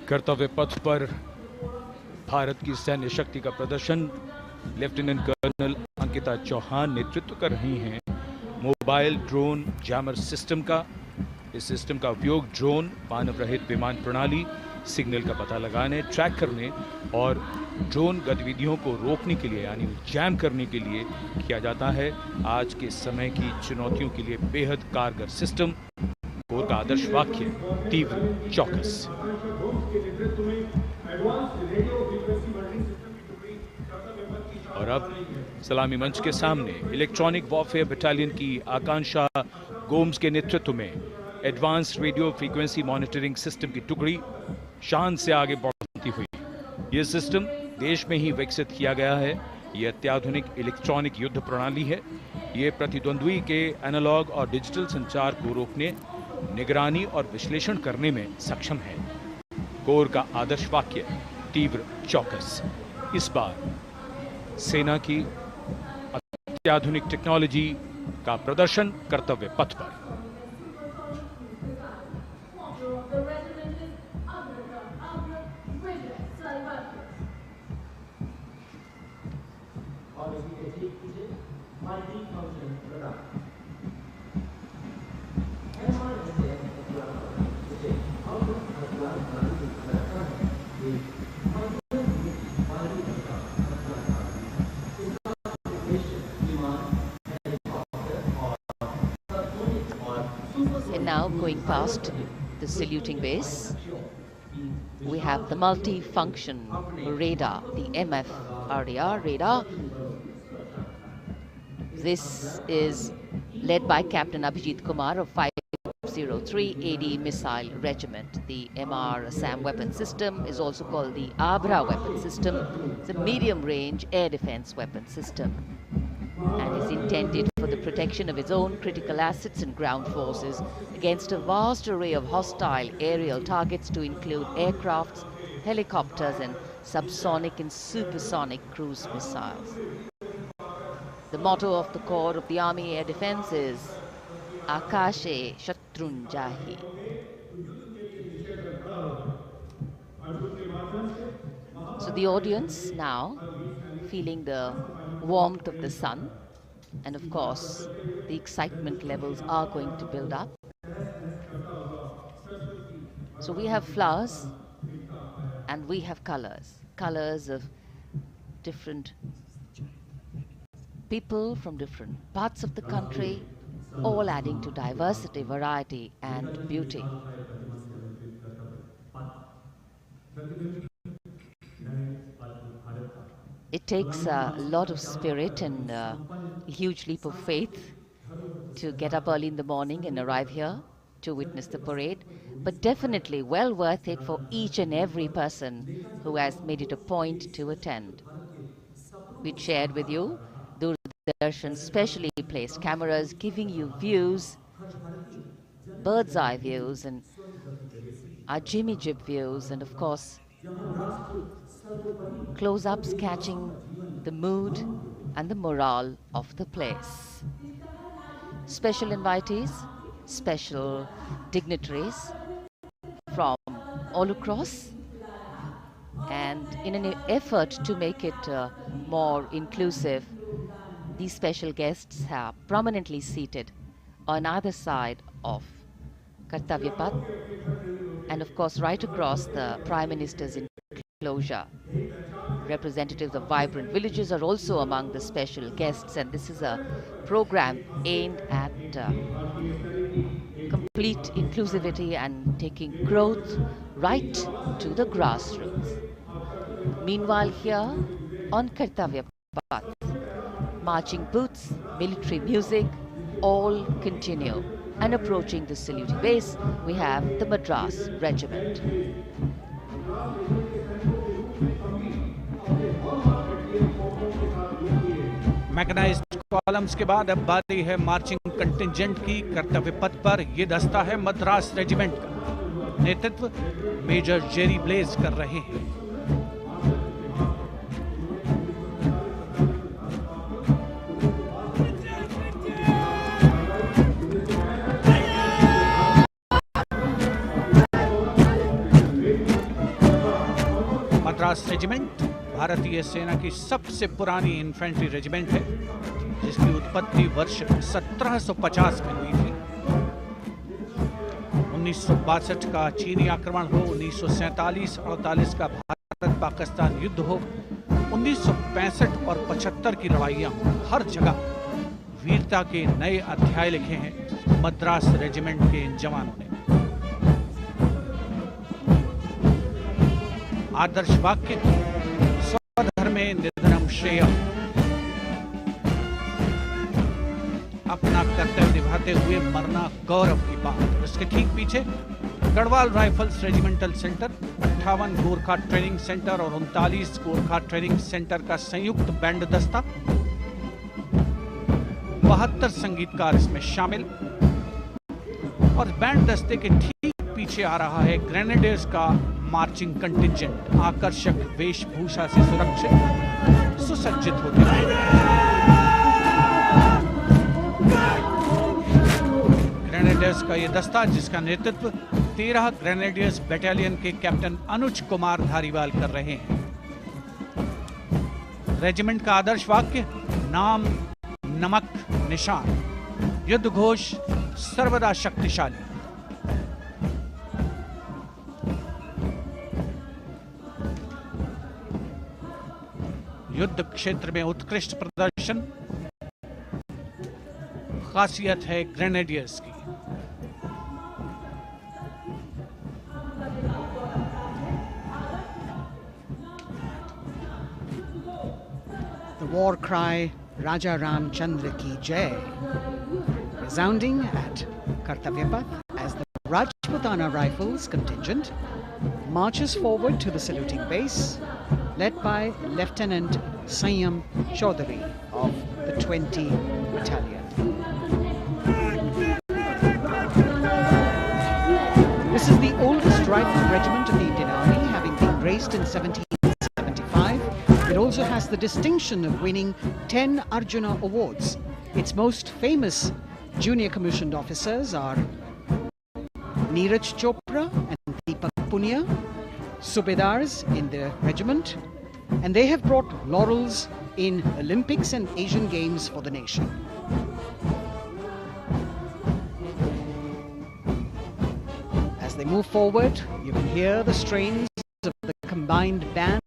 कर्तव्य पथ पर भारत की सैन्य शक्ति का प्रदर्शन lieutenant colonel Ankita Chauhan नेतृत्व कर रही हैं। मोबाइल ड्रोन जैमर सिस्टम का, इस सिस्टम का उपयोग ड्रोन, मानव रहित विमान प्रणाली, सिग्नल का पता लगाने, ट्रैक करने और ड्रोन गतिविधियों को रोकने के लिए यानी जैम करने के लिए किया जाता है। आज के समय की चुनौतियों के लिए बेहद कारगर सिस्टम। कोर का आदर्श वाक्य तीव्र चौकस। और अब सलामी मंच के सामने इलेक्ट्रॉनिक वॉरफेयर बटालियन की आकांक्षा गोम्स के नेतृत्व में advance radio frequency monitoring system की टुकड़ी शान से आगे बढ़ती हुई। यह सिस्टम देश में ही विकसित किया गया है। यह अत्याधुनिक इलेक्ट्रॉनिक युद्ध प्रणाली है। यह प्रतिद्वंद्वी के एनालॉग और डिजिटल संचार को रोकने, निगरानी और विश्लेषण करने में सक्षम है। कोर का आदर्श वाक्य तीव्र चौकस। इस बार सेना की अत्याधुनिक टेक्नोलॉजी का प्रदर्शन कर्तव्य पथ पर। Now going past the saluting base, we have the multi-function radar, the MF-RDR radar. This is led by Captain Abhijit Kumar of 503 AD Missile Regiment. The MR SAM weapon system is also called the Abra weapon system. It's a medium-range air defense weapon system and is intended for the protection of its own critical assets and ground forces against a vast array of hostile aerial targets to include aircrafts, helicopters and subsonic and supersonic cruise missiles. The motto of the Corps of the Army Air Defense is Akashe Shatrunjahi. So the audience now feeling the warmth of the sun, and of course the excitement levels are going to build up. So we have flowers and we have colors of different people from different parts of the country, all adding to diversity, variety and beauty. It takes a lot of spirit and a huge leap of faith to get up early in the morning and arrive here to witness the parade, but definitely well worth it for each and every person who has made it a point to attend. We shared with you Doordarshan specially placed cameras giving you views, bird's eye views and our Jimmy Jib views, and of course close-ups catching the mood and the morale of the place. Special invitees, special dignitaries from all across, and in an effort to make it more inclusive, these special guests are prominently seated on either side of Kartavya Path, and of course right across the Prime Minister's enclosure. Representatives of vibrant villages are also among the special guests, and this is a program aimed at complete inclusivity and taking growth right to the grassroots. Meanwhile, here on Kartavya Path, marching boots, military music, all continue. And approaching the saluting base, we have the Madras Regiment. Mechanised columns के बाद अब बारी है marching contingent की। कर्तव्य पथ पर ये दस्ता है मद्रास रेजिमेंट का। नेतृत्व मेजर जेरी ब्लेज कर रहे हैं। मद्रास रेजिमेंट भारतीय सेना की सबसे पुरानी इन्फेंट्री रेजिमेंट है, जिसकी उत्पत्ति वर्ष 1750 में हुई थी। 1962 का चीनी आक्रमण हो, 1947-48 का भारत पाकिस्तान युद्ध हो, 1965 और 75 की लड़ाइयां हो, हर जगह वीरता के नए अध्याय लिखे हैं मद्रास रेजिमेंट के इन जवानों ने। आदर्श वाक्य स्वधर्मे निधनम श्रेयः। अपना कर्तव्य निभाते हुए मरना गौरव की बात। इसके ठीक पीछे Garhwal rifles regimental centre, 58 Gorkha training centre और 39 गोरखा ट्रेनिंग सेंटर का संयुक्त बैंड दस्ता। 72 संगीतकार इसमें शामिल। और बैंड दस्ते के ठीक पीछे आ रहा है ग्रेनेडियर्स का मार्चिंग कंटिंजेंट, आकर्षक वेशभूषा से सुरक्षित सुसज्जित होते हुए। ग्रेनेडियर्स का यह दस्ता, जिसका नेतृत्व 13 ग्रेनेडियर्स बटालियन के कैप्टन अनुज कुमार धारीवाल कर रहे हैं। रेजिमेंट का आदर्श वाक्य नाम नमक निशान, युद्ध घोष सर्वदा शक्तिशाली। युद्ध क्षेत्र में उत्कृष्ट प्रदर्शन खासियत है ग्रेनेडियर्स की। The war cry Raja Ramchandra Ki Jai, resounding at Kartavya Path as the Rajputana Rifles contingent marches forward to the saluting base, led by Lieutenant Sanyam Chaudhary of the 20 Battalion. This is the oldest rifle regiment of the Indian Army, having been raised in 1775. It also has the distinction of winning 10 Arjuna Awards. Its most famous junior commissioned officers are Neeraj Chopra and Deepak Punia, Subedars in the regiment, and they have brought laurels in Olympics and Asian Games for the nation. As they move forward, you can hear the strains of the combined band.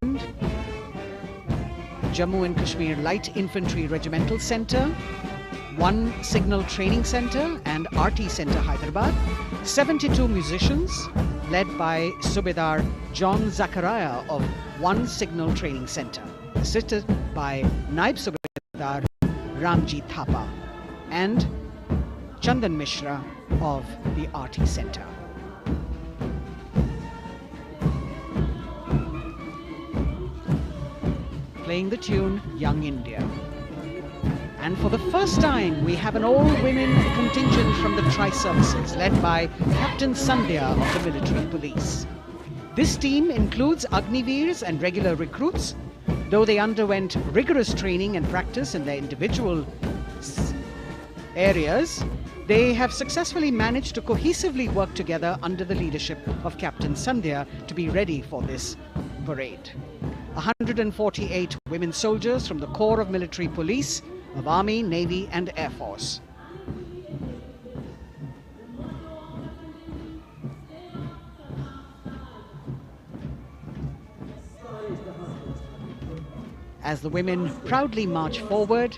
Jammu and Kashmir Light Infantry Regimental Centre, 1 Signal Training Centre and RT Centre Hyderabad, 72 musicians led by Subedar John Zachariah of 1 Signal Training Centre, assisted by Naib Subedar Ramji Thapa and Chandan Mishra of the RT Centre. Playing the tune Young India. And for the first time, we have an all-women contingent from the Tri-Services, led by Captain Sandhya of the Military Police. This team includes Agniveers and regular recruits. Though they underwent rigorous training and practice in their individual areas, they have successfully managed to cohesively work together under the leadership of Captain Sandhya to be ready for this parade. 148 women soldiers from the Corps of Military Police, of Army, Navy and Air Force. As the women proudly march forward,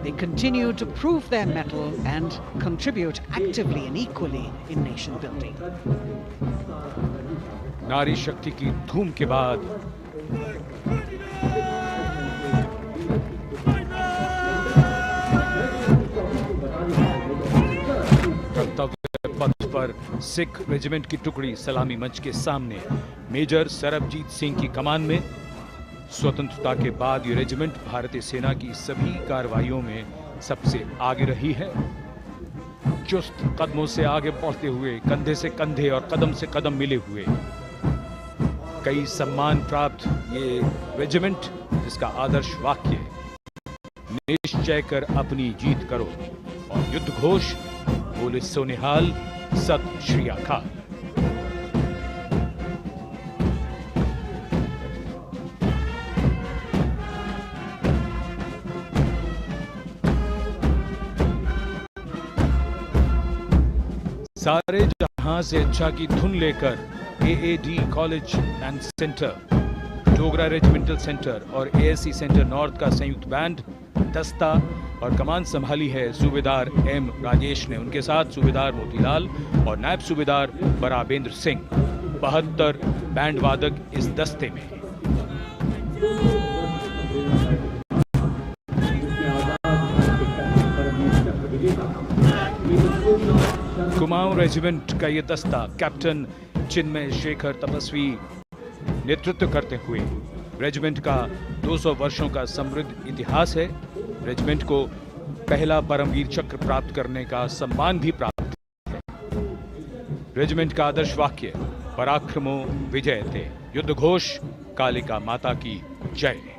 they continue to prove their mettle and contribute actively and equally in nation building. नारी शक्ति की धूम के बाद पथ पर Sikh regiment की टुकड़ी सलामी मंच के सामने मेजर सरबजीत सिंह की कमान में। स्वतंत्रता के बाद ये रेजिमेंट भारतीय सेना की सभी कार्रवाइयों में सबसे आगे रही है। चुस्त कदमों से आगे बढ़ते हुए, कंधे से कंधे और कदम से कदम मिले हुए, कई सम्मान प्राप्त ये रेजिमेंट, जिसका आदर्श वाक्य निश्चय कर अपनी जीत करो और युद्ध घोष बोले सोनिहाल सत श्री अकाल। सारे जहां से अच्छा की धुन लेकर AAD college and centre, Dogra regimental centre और ASC सेंटर नॉर्थ का संयुक्त बैंड, दस्ता और कमान संभाली है सूबेदार M राजेश ने। उनके साथ सूबेदार मोतीलाल और नायब सूबेदार बराबेंद्र सिंह। 72 बैंड वादक इस दस्ते में। कुमाऊं रेजिमेंट का ये दस्ता कैप्टन चिन्मय शेखर तपस्वी नेतृत्व करते हुए, रेजिमेंट का 200 वर्षों का समृद्ध इतिहास है। रेजिमेंट को पहला परमवीर चक्र प्राप्त करने का सम्मान भी प्राप्त है। रेजिमेंट का आदर्श वाक्य पराक्रमो विजयते, युद्ध घोष कालिका माता की जय।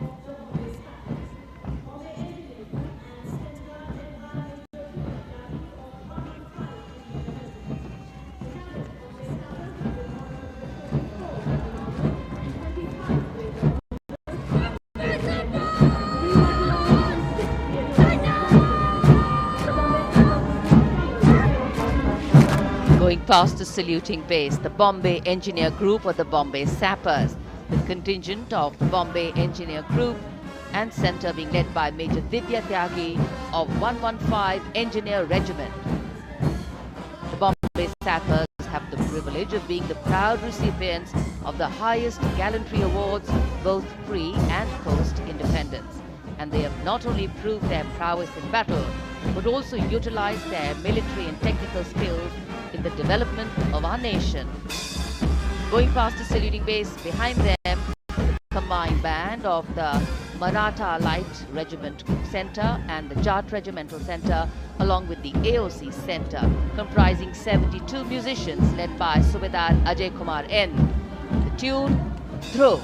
Going past the saluting base, the Bombay Engineer Group or the Bombay Sappers, the contingent of the Bombay Engineer Group and Centre being led by Major Divya Tyagi of 115 Engineer Regiment. The Bombay Sappers have the privilege of being the proud recipients of the highest gallantry awards, both pre and post independence. And they have not only proved their prowess in battle, but also utilized their military and technical skills in the development of our nation. Going past the saluting base, behind them, the combined band of the Maratha Light Regiment Centre and the Jat Regimental Centre, along with the AOC Centre, comprising 72 musicians led by Subedar Ajay Kumar N. The tune, Dhruv.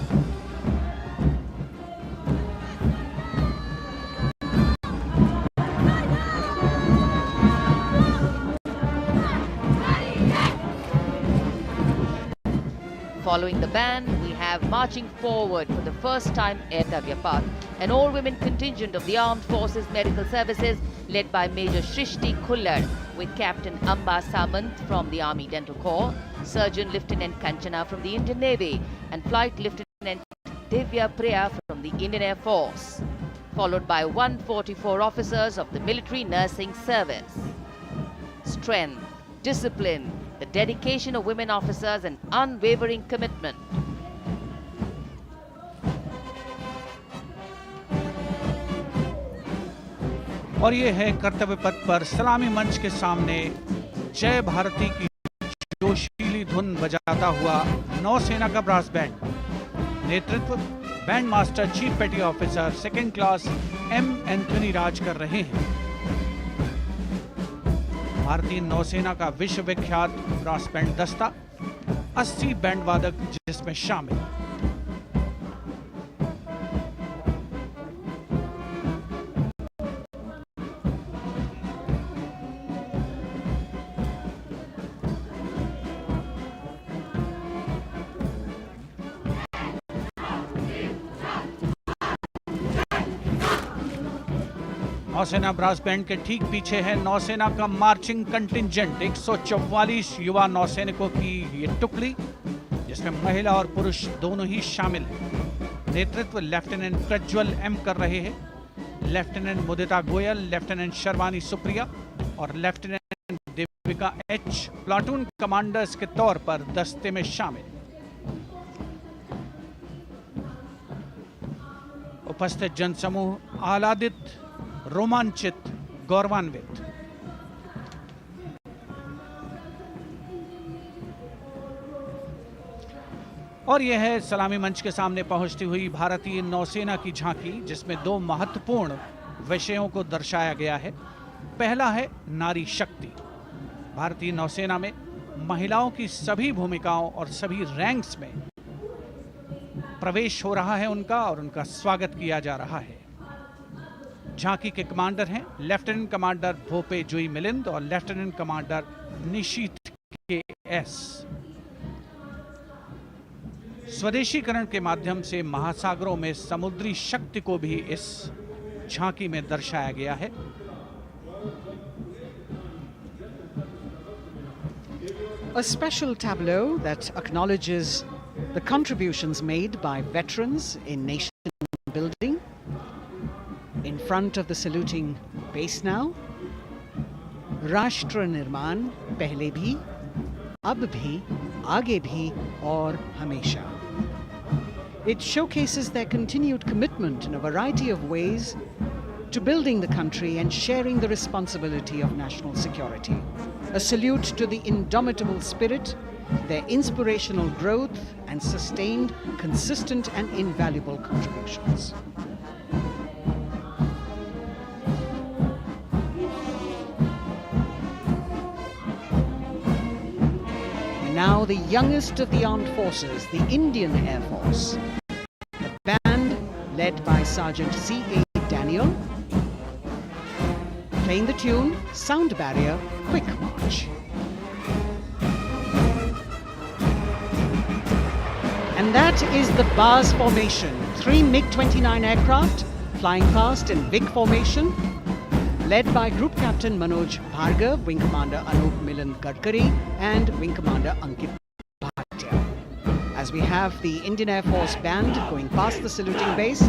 Following the band, we have marching forward for the first time Etavya Path, an all-women contingent of the Armed Forces Medical Services led by Major Shrishti Khullar with Captain Amba Samant from the Army Dental Corps, Surgeon Lieutenant Kanchana from the Indian Navy and Flight Lieutenant Divya Priya from the Indian Air Force, followed by 144 officers of the Military Nursing Service. Strength, discipline, the dedication of women officers and unwavering commitment. और ये है कर्तव्य पथ पर सलामी मंच के सामने जय भारती की जोशीली धुन बजाता हुआ नौसेना का ब्रास बैंड। नेतृत्व band master chief petty officer second class M Anthony Raj कर रहे हैं। भारतीय नौसेना का विश्व विख्यात ब्रास बैंड दस्ता, 80 बैंड वादक जिसमें शामिल। नौसेना ब्रास बैंड के ठीक पीछे है नौसेना का मार्चिंग कंटिंजेंट, 144 युवा नौसैनिकों की ये टुकड़ी, जिसमें महिला और पुरुष दोनों ही शामिल हैं। नेतृत्व लेफ्टिनेंट प्रज्वल M कर रहे हैं, लेफ्टिनेंट मुदिता गोयल, लेफ्टिनेंट शर्वानी सुप्रिया और lieutenant Devika H platoon commanders के तौर पर दस्ते में शामिल। उपस्थित जनसमूह आह्लादित, रोमांचित, गौरवान्वित। और यह है सलामी मंच के सामने पहुंचती हुई भारतीय नौसेना की झांकी, जिसमें दो महत्वपूर्ण विषयों को दर्शाया गया है। पहला है नारी शक्ति। भारतीय नौसेना में महिलाओं की सभी भूमिकाओं और सभी रैंक्स में प्रवेश हो रहा है उनका, और उनका स्वागत किया जा रहा है। झांकी के कमांडर हैं लेफ्टिनेंट कमांडर भोपे जुई मिलिंद और लेफ्टिनेंट कमांडर निशीथ के एस। स्वदेशीकरण के माध्यम से महासागरों में समुद्री शक्ति को भी इस झांकी में दर्शाया गया है। A special tableau that acknowledges the contributions made by veterans in nation building. In front of the saluting base now, राष्ट्र निर्माण पहले भी, अब भी, आगे भी और हमेशा. It showcases their continued commitment in a variety of ways to building the country and sharing the responsibility of national security. A salute to the indomitable spirit, their inspirational growth and sustained, consistent and invaluable contributions. And now the youngest of the armed forces, the Indian Air Force. The band led by Sergeant C.A. Daniel, playing the tune Sound Barrier Quick March. And that is the BARS formation, 3 MiG-29 aircraft flying past in big formation, led by Group Captain Manoj Bhargav, Wing Commander Anup Milind Gadkari and Wing Commander Ankit Bhatia. As we have the Indian Air Force band going past the saluting base,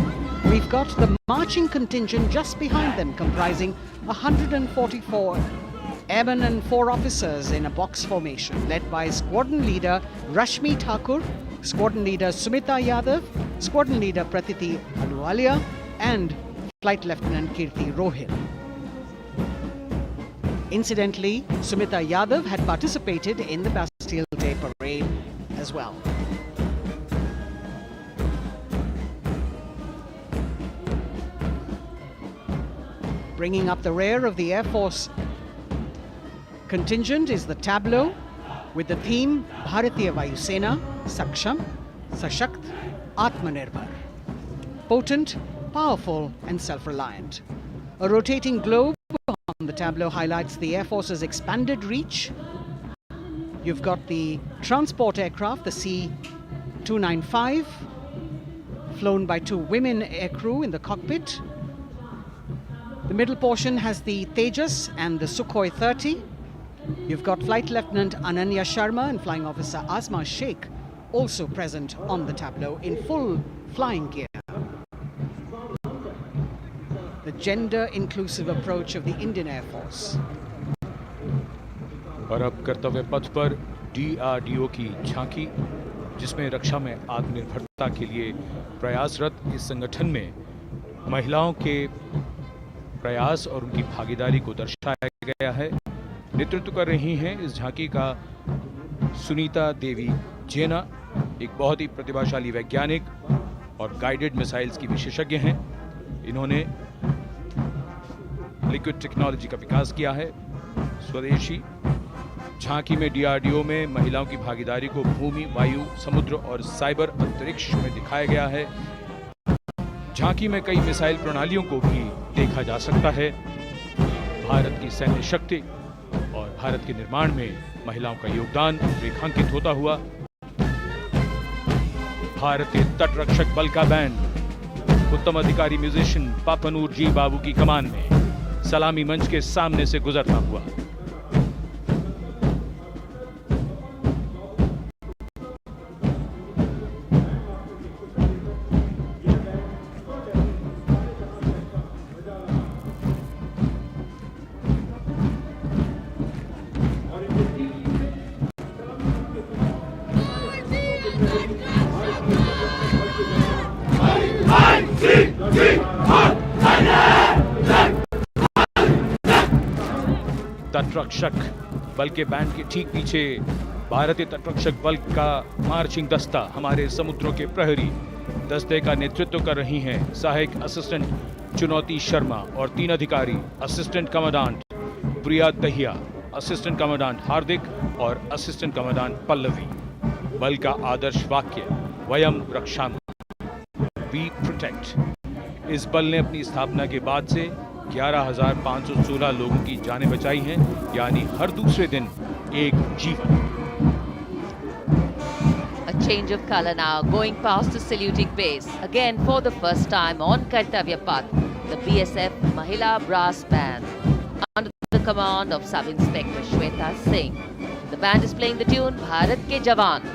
we've got the marching contingent just behind them, comprising 144 airmen and 4 officers in a box formation, led by Squadron Leader Rashmi Thakur, Squadron Leader Sumita Yadav, Squadron Leader Pratiti Aluwalia, and Flight Lieutenant Kirti Rohil. Incidentally, Sumita Yadav had participated in the Bastille Day Parade as well. Bringing up the rear of the Air Force contingent is the tableau with the theme Bharatiya Vayu Sena, Saksham, Sashakt, Atmanirbhar. Potent, powerful and self-reliant. A rotating globe on the tableau highlights the Air Force's expanded reach. You've got the transport aircraft, the C-295, flown by 2 women aircrew in the cockpit. The middle portion has the Tejas and the Sukhoi 30. You've got Flight Lieutenant Ananya Sharma and Flying Officer Asma Sheikh also present on the tableau in full flying gear. The gender-inclusive approach of the Indian Air Force. और अब कर्तव्य पथ पर DRDO की झांकी, जिसमें रक्षा में आत्मनिर्भरता के लिए प्रयासरत इस संगठन में महिलाओं के प्रयास और उनकी भागीदारी को दर्शाया गया है। नेतृत्व कर रही हैं इस झांकी का सुनीता देवी जेना, एक बहुत ही प्रतिभाशाली वैज्ञानिक और गाइडेड मिसाइल्स की विशेषज्ञ हैं। इन्होंने लिक्विड टेक्नोलॉजी का विकास किया है। स्वदेशी झांकी में DRDO में महिलाओं की भागीदारी को भूमि, वायु, समुद्र और साइबर अंतरिक्ष में दिखाया गया है। झांकी में कई मिसाइल प्रणालियों को भी देखा जा सकता है। भारत की सैन्य शक्ति और भारत के निर्माण में महिलाओं का योगदान रेखांकित होता हुआ भारतीय तटरक्षक बल का बैंड उत्तम अधिकारी म्यूजिशियन पापनूर जी बाबू की कमान में सलामी मंच के सामने से गुजरता हुआ। तटरक्षक बल के बैंड के ठीक पीछे भारतीय तटरक्षक बल का मार्चिंग दस्ता हमारे समुद्रों के प्रहरी दस्ते का नेतृत्व कर रही हैं सहायक असिस्टेंट चुनौती शर्मा और 3 अधिकारी असिस्टेंट कमांडेंट प्रिया दहिया, असिस्टेंट कमांडेंट हार्दिक और असिस्टेंट कमांडेंट पल्लवी। बल का आदर्श वाक्य वयम रक्षामः, वी प्रोटेक्ट। इस बल ने अपनी स्थापना के बाद से 11,516 लोगों की जानें बचाई हैं, यानी हर दूसरे दिन एक जीवन। A change of color now, going past the saluting base. Again, for the first time on Kartavya Path, the BSF Mahila Brass Band, under the command of Sub-Inspector Shweta Singh. The band is playing the tune Bharat Ke Jawan.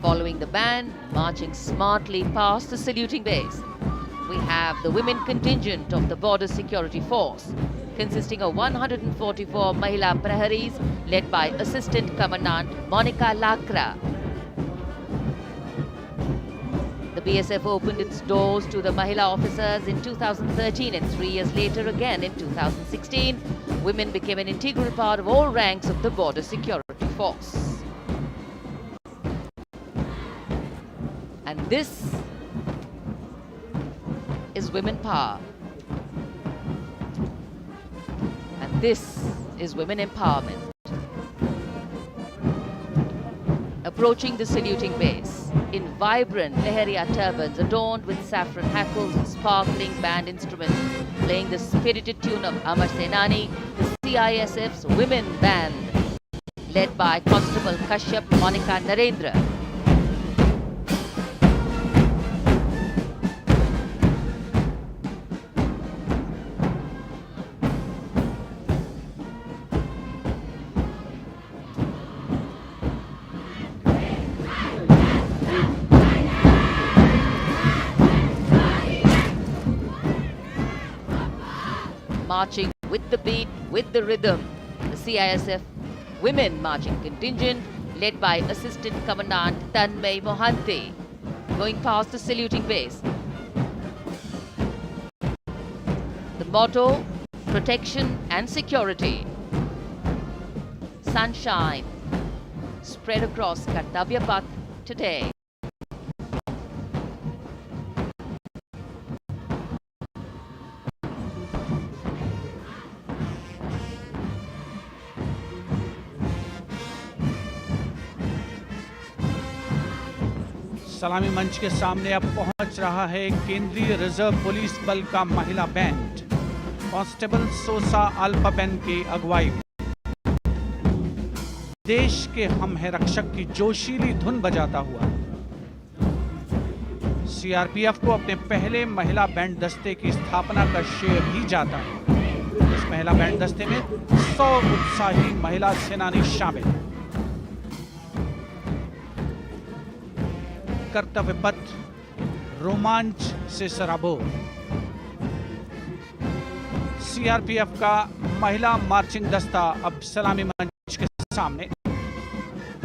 Following the band, marching smartly past the saluting base, we have the women contingent of the Border Security Force, consisting of 144 Mahila Praharis, led by Assistant Commandant Monica Lakra. The BSF opened its doors to the Mahila officers in 2013, and 3 years later again in 2016, women became an integral part of all ranks of the Border Security Force. And this is women power. And this is women empowerment. Approaching the saluting base in vibrant Lehariya turbans adorned with saffron hackles and sparkling band instruments, playing the spirited tune of Amar Senani, the CISF's women band, led by Constable Kashyap Monica Narendra. Marching with the beat, with the rhythm, the CISF Women Marching Contingent, led by Assistant Commandant Tanmay Mohanty, going past the saluting base. The motto, protection and security. Sunshine spread across Kartavya Path today. सलामी मंच के सामने अब पहुंच रहा है केंद्रीय reserve police बल का महिला बैंड, कांस्टेबल सोसा अल्पाबेन की अगुवाई में। देश के हम है रक्षक की जोशीली धुन बजाता हुआ सीआरपीएफ को अपने पहले महिला बैंड दस्ते की स्थापना का श्रेय भी जाता है। इस महिला बैंड दस्ते में 100 उत्साही महिला सेनानी शामिल हैं। कर्तव्य पथ रोमांच से सराबोर। सीआरपीएफ का महिला मार्चिंग दस्ता अब सलामी मंच के सामने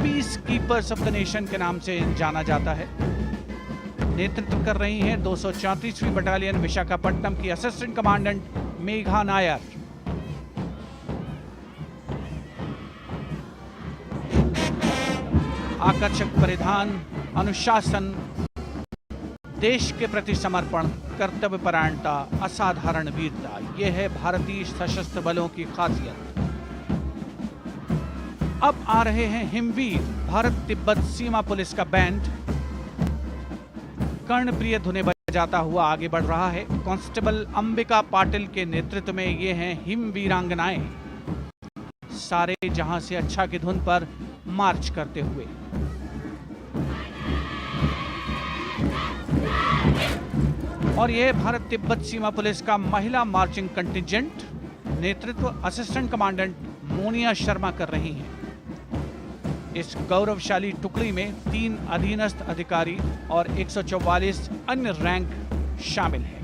peace keepers of the nation के नाम से जाना जाता है। नेतृत्व कर रही हैं 234वीं बटालियन विशाखापट्टनम की असिस्टेंट कमांडेंट मेघा नायर। आकर्षक परिधान, अनुशासन, देश के प्रति समर्पण, कर्तव्य परायणता, असाधारण वीरता, यह है भारतीय सशस्त्र बलों की खासियत। अब आ रहे हैं हिमवीर भारत तिब्बत सीमा पुलिस का बैंड, कर्णप्रिय धुनें बजाता हुआ आगे बढ़ रहा है। कांस्टेबल अंबिका पाटिल के नेतृत्व में ये हैं हिमवीरांगनाएं, सारे जहां से अच्छा की धुन पर मार्च करते हुए। और यह भारत तिब्बत सीमा पुलिस का महिला मार्चिंग कंटिजेंट, नेतृत्व असिस्टेंट कमांडेंट मोनिया शर्मा कर रही हैं। इस गौरवशाली टुकड़ी में 3 अधीनस्थ अधिकारी और 144 अन्य रैंक शामिल है।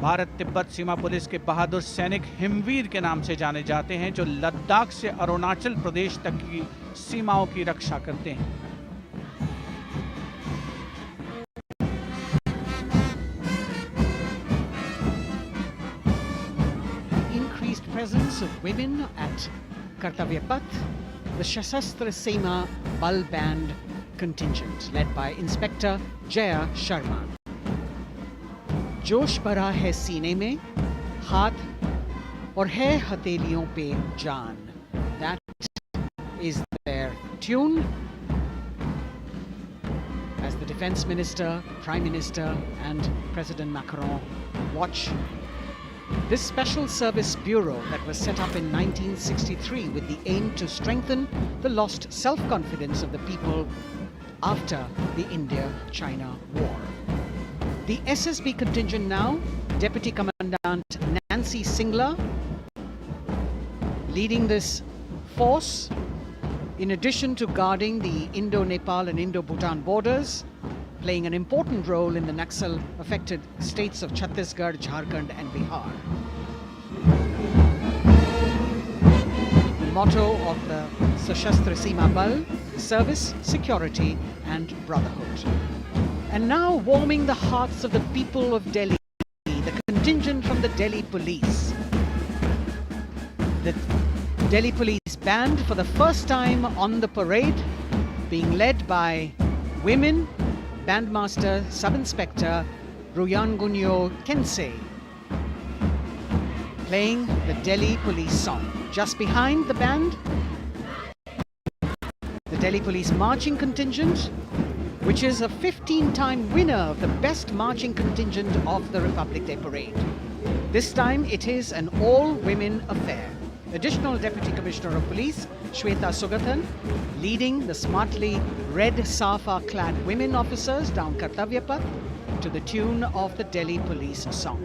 भारत तिब्बत सीमा पुलिस के बहादुर सैनिक हिमवीर के नाम से जाने जाते हैं, जो लद्दाख से अरुणाचल प्रदेश तक की सीमाओं की रक्षा करते हैं। Increased presence of women at Kartavya Path, the Sashastra Seema Bal Band contingent, led by Inspector Jaya Sharma. जोश भरा है सीने में, हाथ और है हथेलियों पे जान. That is their tune. As the Defense Minister, Prime Minister and President Macron watch this Special Service Bureau that was set up in 1963 with the aim to strengthen the lost self-confidence of the people after the India-China War. The SSB contingent now, Deputy Commandant Nancy Singla, leading this force, in addition to guarding the Indo-Nepal and Indo-Bhutan borders, playing an important role in the Naxal-affected states of Chhattisgarh, Jharkhand and Bihar. The motto of the Sashastra Seema Bal, service, security and brotherhood. And now warming the hearts of the people of Delhi, the contingent from the Delhi Police. The Delhi Police Band for the first time on the parade, being led by women, Bandmaster Sub-Inspector Ruyangunyo Kensei, playing the Delhi Police song. Just behind the band, the Delhi Police Marching Contingent, which is a 15-time winner of the best marching contingent of the Republic Day Parade. This time it is an all-women affair. Additional Deputy Commissioner of Police, Shweta Sugathan, leading the smartly red safa-clad women officers down Kartavya Path to the tune of the Delhi Police song.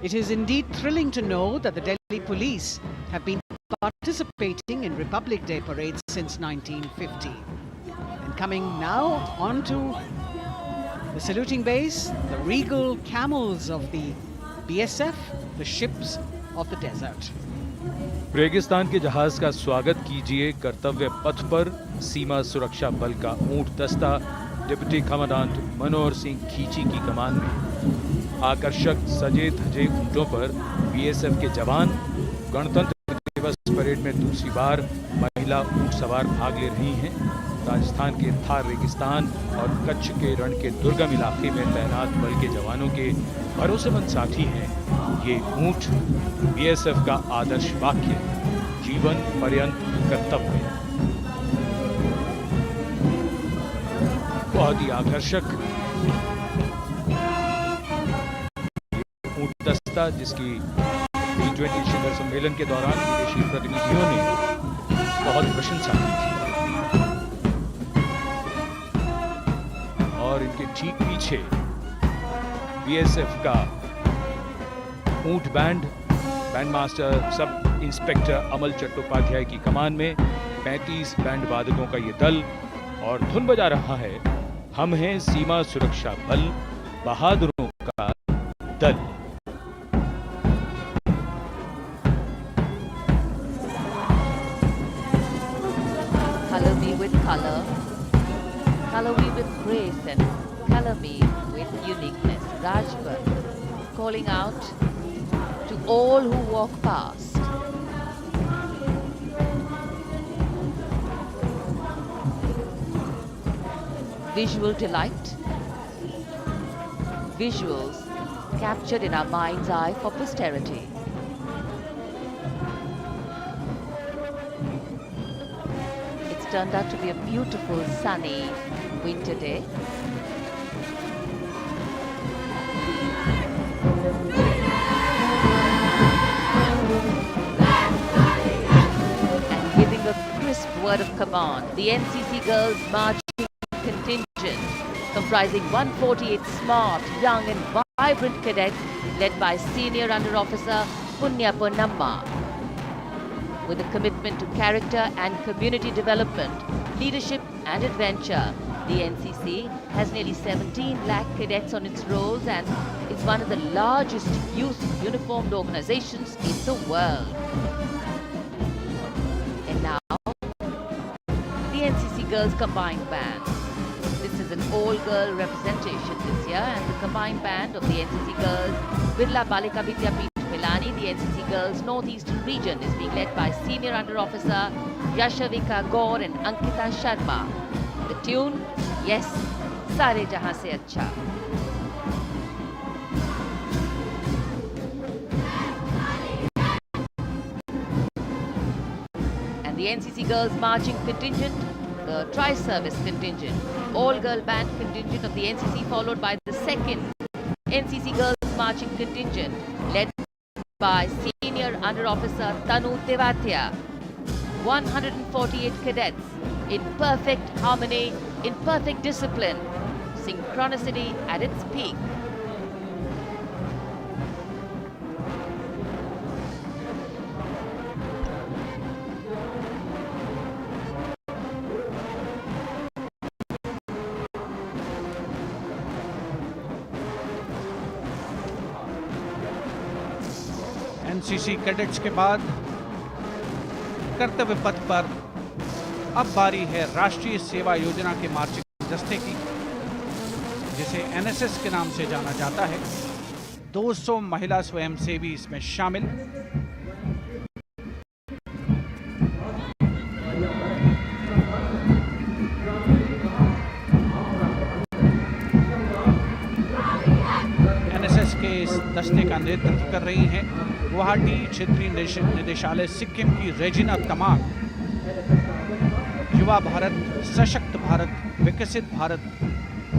It is indeed thrilling to know that the Delhi Police have been participating in Republic Day parades since 1950. And coming now onto the saluting base, the regal camels of the BSF, the ships of the desert. रेगिस्तान के जहाज का स्वागत कीजिए कर्तव्य पथ पर सीमा सुरक्षा बल का ऊंट दस्ता डिप्टी कमांडेंट मनोहर सिंह खींची की कमान में। आकर्षक सजे धजे ऊंटों पर बीएसएफ के जवान गणतंत्र दिवस परेड में दूसरी बार महिला ऊंट सवार भाग ले रही हैं। राजस्थान के थार रेगिस्तान और कच्छ के रण के दुर्गम इलाके में तैनात बल के जवानों के भरोसेमंद साथी हैं। ये ऊंट बीएसएफ का आदर्श वाक्य, जीवन पर्यंत कर्तव्य। बहुत ही आकर्षक ऊंट दस्ता, जिसकी G20 शिखर सम्मेलन के दौरान विदेशी प्रतिनिधियों ने बहुत प्रशंसा की थी। और इनके ठीक पीछे बीएसएफ का ऊंट band, band master sub inspector Amal Chattopadhyay की कमान में 35 बैंड वादकों का ये दल, और धुन बजा रहा है हम हैं सीमा सुरक्षा बल, बहादुरों का दल। Color me with color, color me with grace, and color me with uniqueness. Rajpath calling out to all who walk past. Visual delight, visuals captured in our mind's eye for posterity. It's turned out to be a beautiful sunny winter day. And giving a crisp word of command, the NCC Girls Marching Contingent, comprising 148 smart, young and vibrant cadets, led by Senior Under Officer Punya Purnamma. With a commitment to character and community development, leadership and adventure, the NCC has nearly 17 lakh cadets on its rolls and is one of the largest youth uniformed organizations in the world. And now, the NCC Girls Combined Band. This is an all-girl representation this year, and the combined band of the NCC Girls Birla Balika Vidyapeeth Milani, the NCC Girls Northeastern region, is being led by Senior Under Officer Yashavika Gaur and Ankita Sharma. The tune, yes, Sare Jahan Se Acha. And the NCC Girls Marching Contingent, the Tri-Service Contingent, all-girl band contingent of the NCC, followed by the second NCC Girls Marching Contingent, led by Senior Under Officer Tanu Tewatia. 148 cadets in perfect harmony, in perfect discipline, synchronicity at its peak. NCC cadets के बाद कर्तव्य पथ पर अब बारी है राष्ट्रीय सेवा योजना के मार्चिंग दस्ते की, जिसे एनएसएस के नाम से जाना जाता है। 200 महिला स्वयंसेवी इसमें शामिल। एनएसएस के इस दस्ते का नेतृत्व कर रही हैं गुवाहाटी क्षेत्रीय निदेशालय सिक्किम की रेजिना तमांग। युवा भारत, सशक्त भारत, विकसित भारत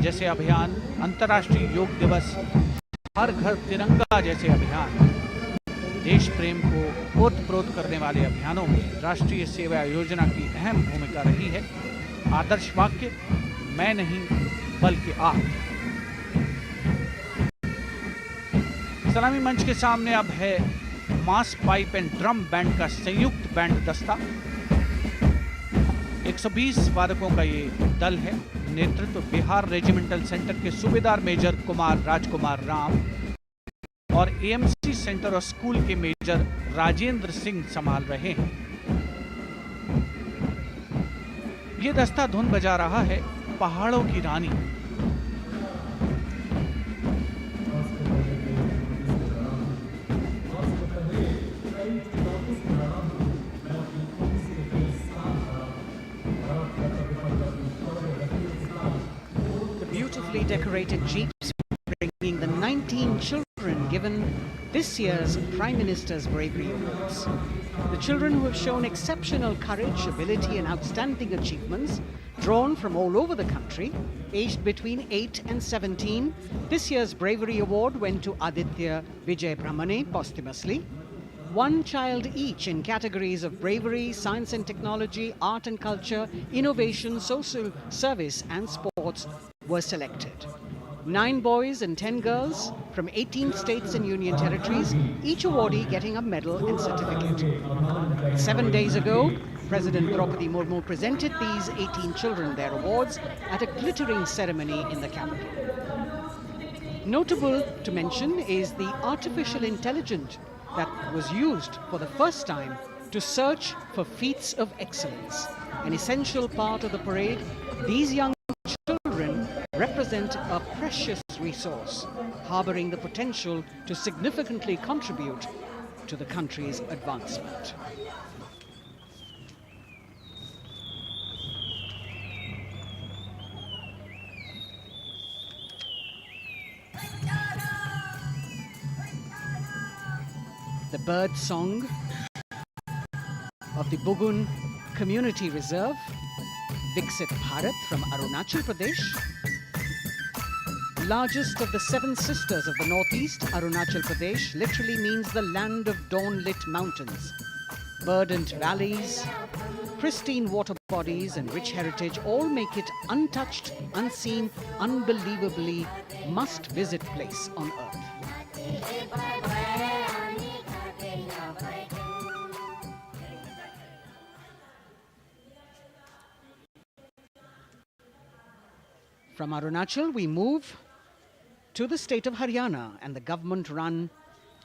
जैसे अभियान, अंतर्राष्ट्रीय योग दिवस, हर घर तिरंगा जैसे अभियान, देश प्रेम को ओतप्रोत करने वाले अभियानों में राष्ट्रीय सेवा योजना की अहम भूमिका रही है। आदर्श वाक्य, मैं नहीं बल्कि आप। सलामी मंच के सामने अब है मास पाइप एंड ड्रम बैंड का संयुक्त बैंड दस्ता। 120 वादकों का ये दल है। नेतृत्व बिहार रेजिमेंटल सेंटर के सूबेदार मेजर कुमार राजकुमार राम और एएमसी सेंटर और स्कूल के मेजर राजेंद्र सिंह संभाल रहे हैं। ये दस्ता धुन बजा रहा है पहाड़ों की रानी। Decorated jeeps bringing the 19 children given this year's Prime Minister's Bravery Awards. The children who have shown exceptional courage, ability and outstanding achievements, drawn from all over the country, aged between 8 and 17. This year's Bravery Award went to Aditya Vijay Brahmane posthumously. One child each in categories of bravery, science and technology, art and culture, innovation, social service and sports were selected. 9 boys and 10 girls from 18 states and union territories, each awardee getting a medal and certificate. 7 days ago, President Draupadi Murmu presented these 18 children their awards at a glittering ceremony in the capital. Notable to mention is the artificial intelligence that was used for the first time to search for feats of excellence. An essential part of the parade, these young children represent a precious resource, harboring the potential to significantly contribute to the country's advancement. The bird song of the Bugun Community Reserve, Viksit Bharat from Arunachal Pradesh. Largest of the 7 sisters of the Northeast, Arunachal Pradesh literally means the land of dawn-lit mountains. Verdant valleys, pristine water bodies and rich heritage all make it untouched, unseen, unbelievably must-visit place on earth. From Arunachal, we move to the state of Haryana and the government-run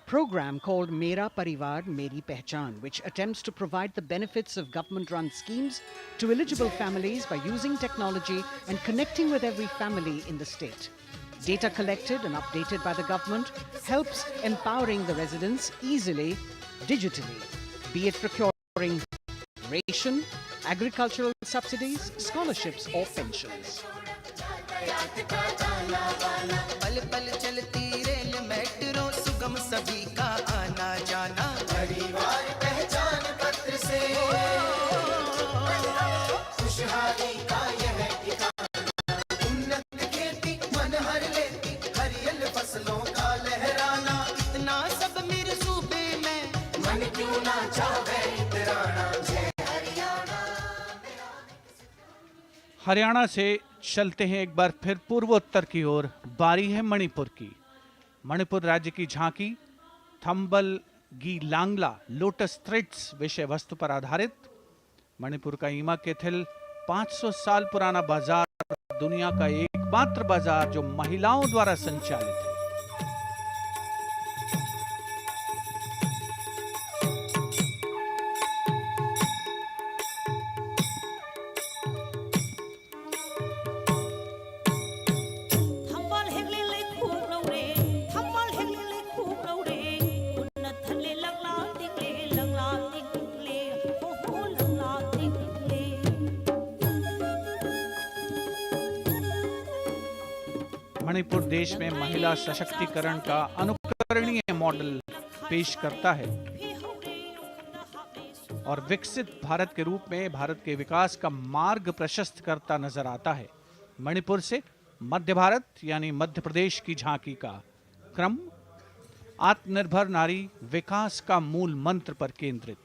program called Mera Parivar Meri Pehchan, which attempts to provide the benefits of government-run schemes to eligible families by using technology and connecting with every family in the state. Data collected and updated by the government helps empowering the residents easily, digitally, be it procuring ration, agricultural subsidies, scholarships or pensions. पल पल चलती rail metro सुगम सभी का आना जाना परिवार पहचान पत्र से खुशहाली का यह ठिकाना उन्नत खेती मन हर लेती हरियल फसलों का लहराना इतना सब मेरे सूबे में मन क्यों ना चाहे इतराना जय हरियाणा। हरियाणा से चलते हैं एक बार फिर पूर्वोत्तर की ओर। बारी है मणिपुर की। मणिपुर राज्य की झांकी थंबल गी लांगला लोटस थ्रेड्स विषय वस्तु पर आधारित। मणिपुर का ईमा केथिल 500 साल पुराना बाजार, दुनिया का एकमात्र बाजार जो महिलाओं द्वारा संचालित है। मणिपुर देश में महिला सशक्तिकरण का अनुकरणीय मॉडल पेश करता है और विकसित भारत के रूप में भारत के विकास का मार्ग प्रशस्त करता नजर आता है। मणिपुर से मध्य भारत यानी मध्य प्रदेश की झांकी का क्रम आत्मनिर्भर नारी विकास का मूल मंत्र पर केंद्रित।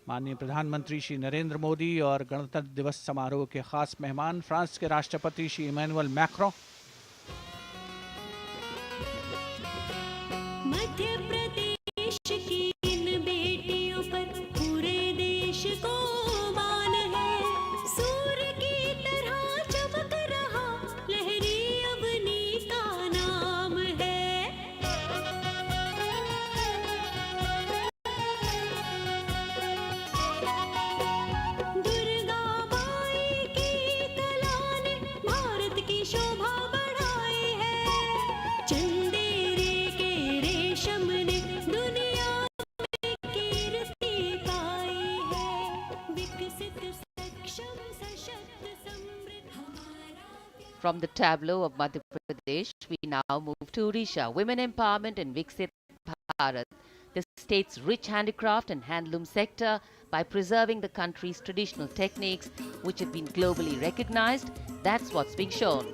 माननीय प्रधानमंत्री श्री नरेंद्र मोदी और गणतंत्र दिवस समारोह के खास मेहमान फ्रांस के राष्ट्रपति श्री इमैनुअल मैक्रों, मध्य प्रदेश की इन बेटियों पर पूरे देश को मान है। सूर्य की तरह चमक रहा लहरी अवनी का नाम है। दुर्गा माई की कला ने भारत की शोभा बढ़ाई है। चंदेरे के रेशम ने दुनिया में कीर्ति पाई है। विकसित सक्षम सशक्त समृद्ध हमारा From the tableau of Madhya Pradesh, we now move to Odisha. Women empowerment and Viksit Bharat, the state's rich handicraft and handloom sector, by preserving the country's traditional techniques, which have been globally recognized. That's what's being shown.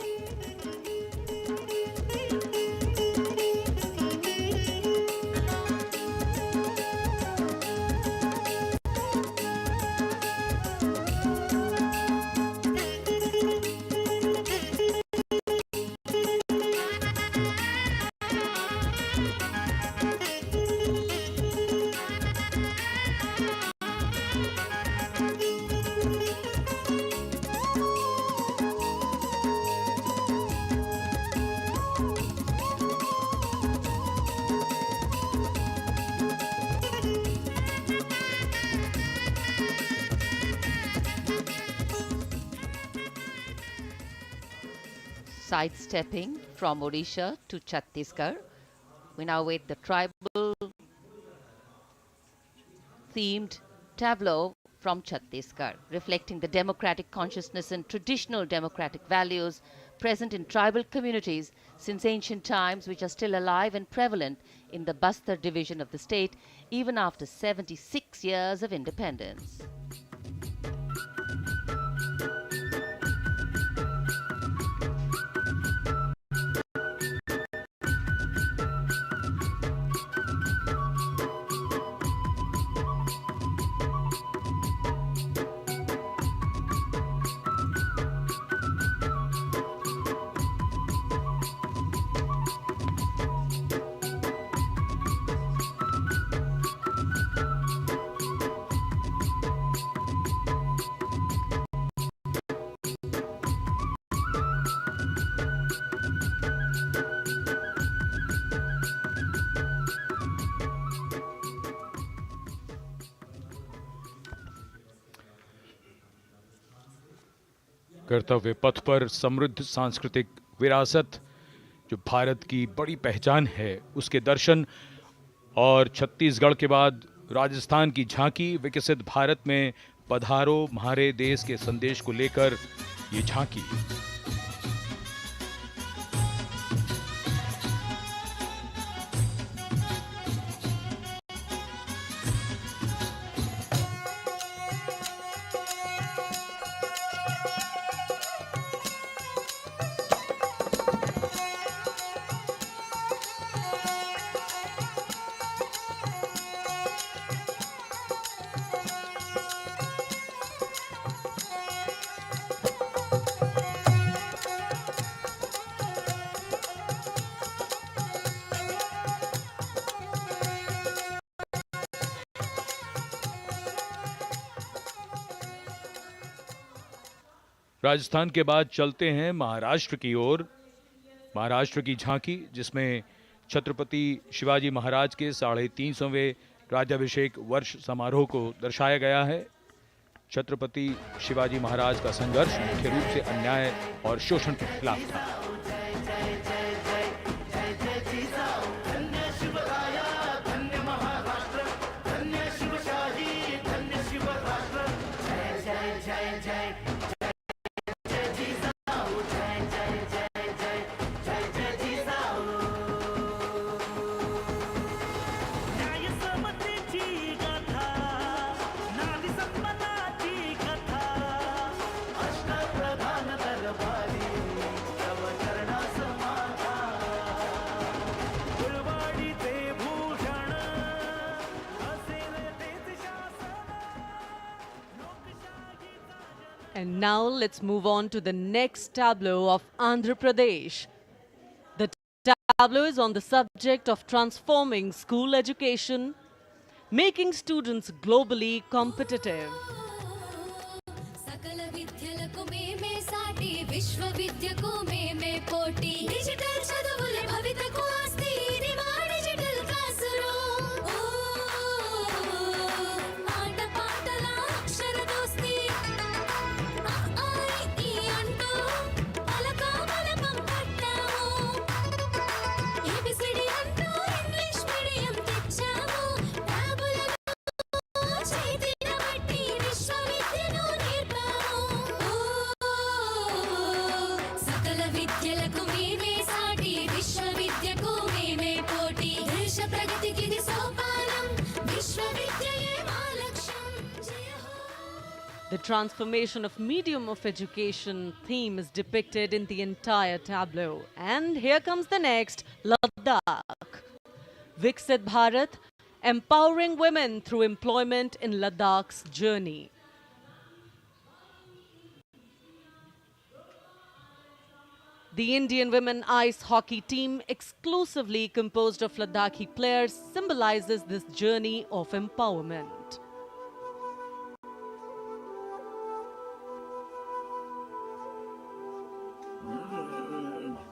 Sidestepping from Odisha to Chhattisgarh, we now wait the tribal themed tableau from Chhattisgarh, reflecting the democratic consciousness and traditional democratic values present in tribal communities since ancient times, which are still alive and prevalent in the Bastar division of the state even after 76 years of independence. कर्तव्य पथ पर समृद्ध सांस्कृतिक विरासत जो भारत की बड़ी पहचान है उसके दर्शन, और छत्तीसगढ़ के बाद राजस्थान की झांकी विकसित भारत में पधारो म्हारे देश के संदेश को लेकर ये झांकी। राजस्थान के बाद चलते हैं महाराष्ट्र की ओर। महाराष्ट्र की झांकी जिसमें छत्रपति शिवाजी महाराज के 350वें राज्याभिषेक वर्ष समारोह को दर्शाया गया है। छत्रपति शिवाजी महाराज का संघर्ष मुख्य रूप से अन्याय और शोषण के खिलाफ था। And now let's move on to the next tableau of Andhra Pradesh. The tableau is on the subject of transforming school education, making students globally competitive. सकल विद्यలకు మేమే సాటి విశ్వవిద్యకు మేమే పోటీ డిజిటల్ చదువుల భవితకు ఆస్తి ఇది మా డిజిటల్ క్లాస్ రూమ్ ఆట పాటల అక్షర దోస్తి ఈ అంటూ పలక బలపం పట్టాము ఏబిసిడి అంటూ ఇంగ్లీష్ మీడియం తెచ్చాము ట్యాబులను చేతిన బట్టి విశ్వవిద్యను నేర్పాము సకల విద్యలకు మేమే సాటి విశ్వవిద్యకు మేమే పోటీ దేశ ప్రగతికి ఇది సోపానం విశ్వవిద్యయే మా లక్ష్యం జయ హో. The transformation of medium of education theme is depicted in the entire tableau. And here comes the next, Ladakh. Viksit Bharat, empowering women through employment in Ladakh's journey. The Indian women ice hockey team, exclusively composed of Ladakhi players, symbolizes this journey of empowerment.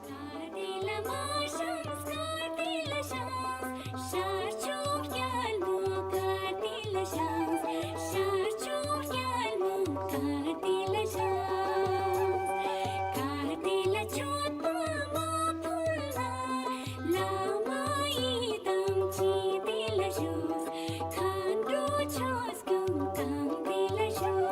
Kartila marshals, kartila shams, sharchuk yalmu, kartila shams, sharchuk yalmu, kartila shams, kartila chotma mapulna, lama idam chidila shoes, khandro chos gum kamdila shoes.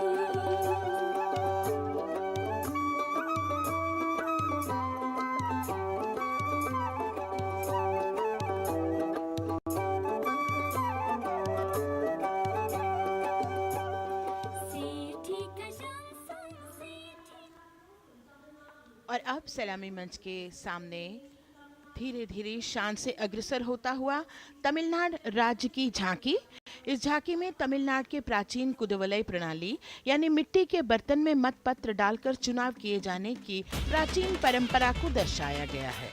और अब सलामी मंच के सामने धीरे धीरे शान से अग्रसर होता हुआ तमिलनाडु राज्य की झांकी। इस झांकी में तमिलनाडु के प्राचीन कुदवलय प्रणाली यानी मिट्टी के बर्तन में मतपत्र डालकर चुनाव किए जाने की प्राचीन परंपरा को दर्शाया गया है।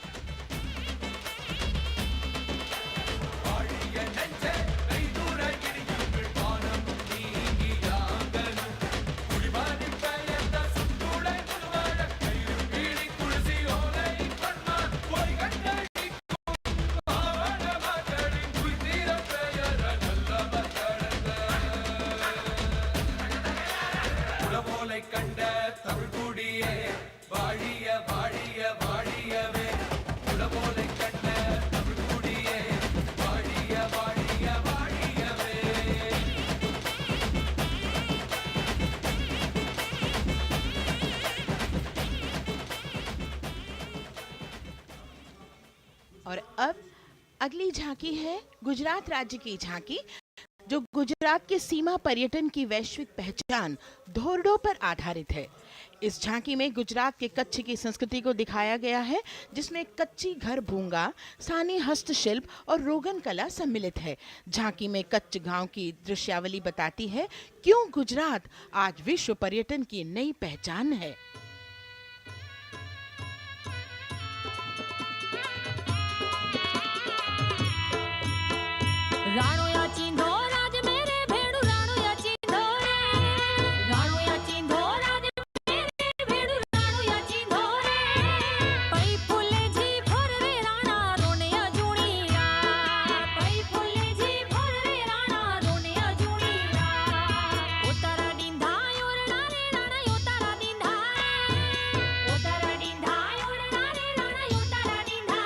கண்ட தமிழ் குடியே और अब अगली झांकी है गुजरात राज्य की झांकी, जो गुजरात के सीमा पर्यटन की वैश्विक पहचान धोरडो पर आधारित है। इस झांकी में गुजरात के कच्छ की संस्कृति को दिखाया गया है, जिसमें कच्ची घर भूंगा, स्थानीय हस्तशिल्प और रोगन कला सम्मिलित है। झांकी में कच्छ गांव की दृश्यावली बताती है क्यों गुजरात आज विश्व पर्यटन की नई पहचान है। राणो या चिंधो राज मेरे भेड़ू राणो या चिंधो रे राणो या चिंधो राज मेरे भेड़ू राणो या चिंधो रे पई फुले जी भर रे राणा रोने अजूणी रात पई फुले जी भर रे राणा रोने अजूणी रात उतारा डिंधा योरणा रे राणा उतारा डिंधा उतारा डिंधा योरणा रे राणा उतारा डिंधा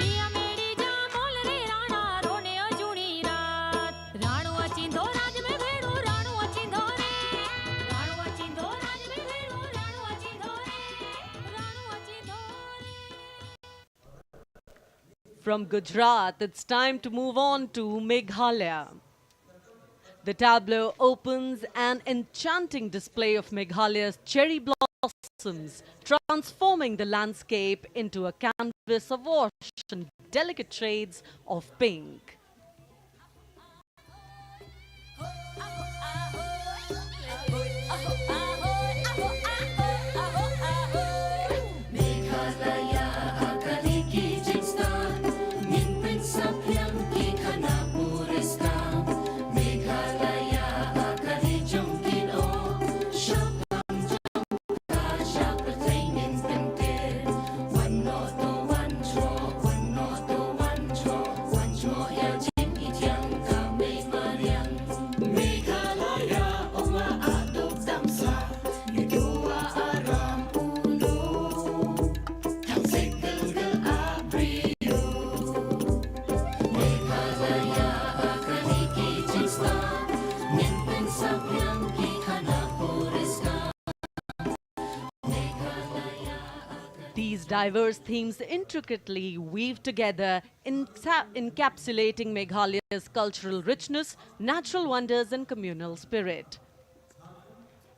दिया मेरी जा बोल रे राणा रोने अजूणी रात राणो अचिंधो राज में भेड़ो राणो अचिंधो रे राणो अचिंधो राज में भेड़ो राणो अचिंधो रे राणो अचिंधो रे। From Gujarat, it's time to move on to Meghalaya. The tableau opens an enchanting display of Meghalaya's cherry blossoms, transforming the landscape into a canvas awash in delicate shades of pink. These diverse themes intricately weave together, encapsulating Meghalaya's cultural richness, natural wonders, and communal spirit.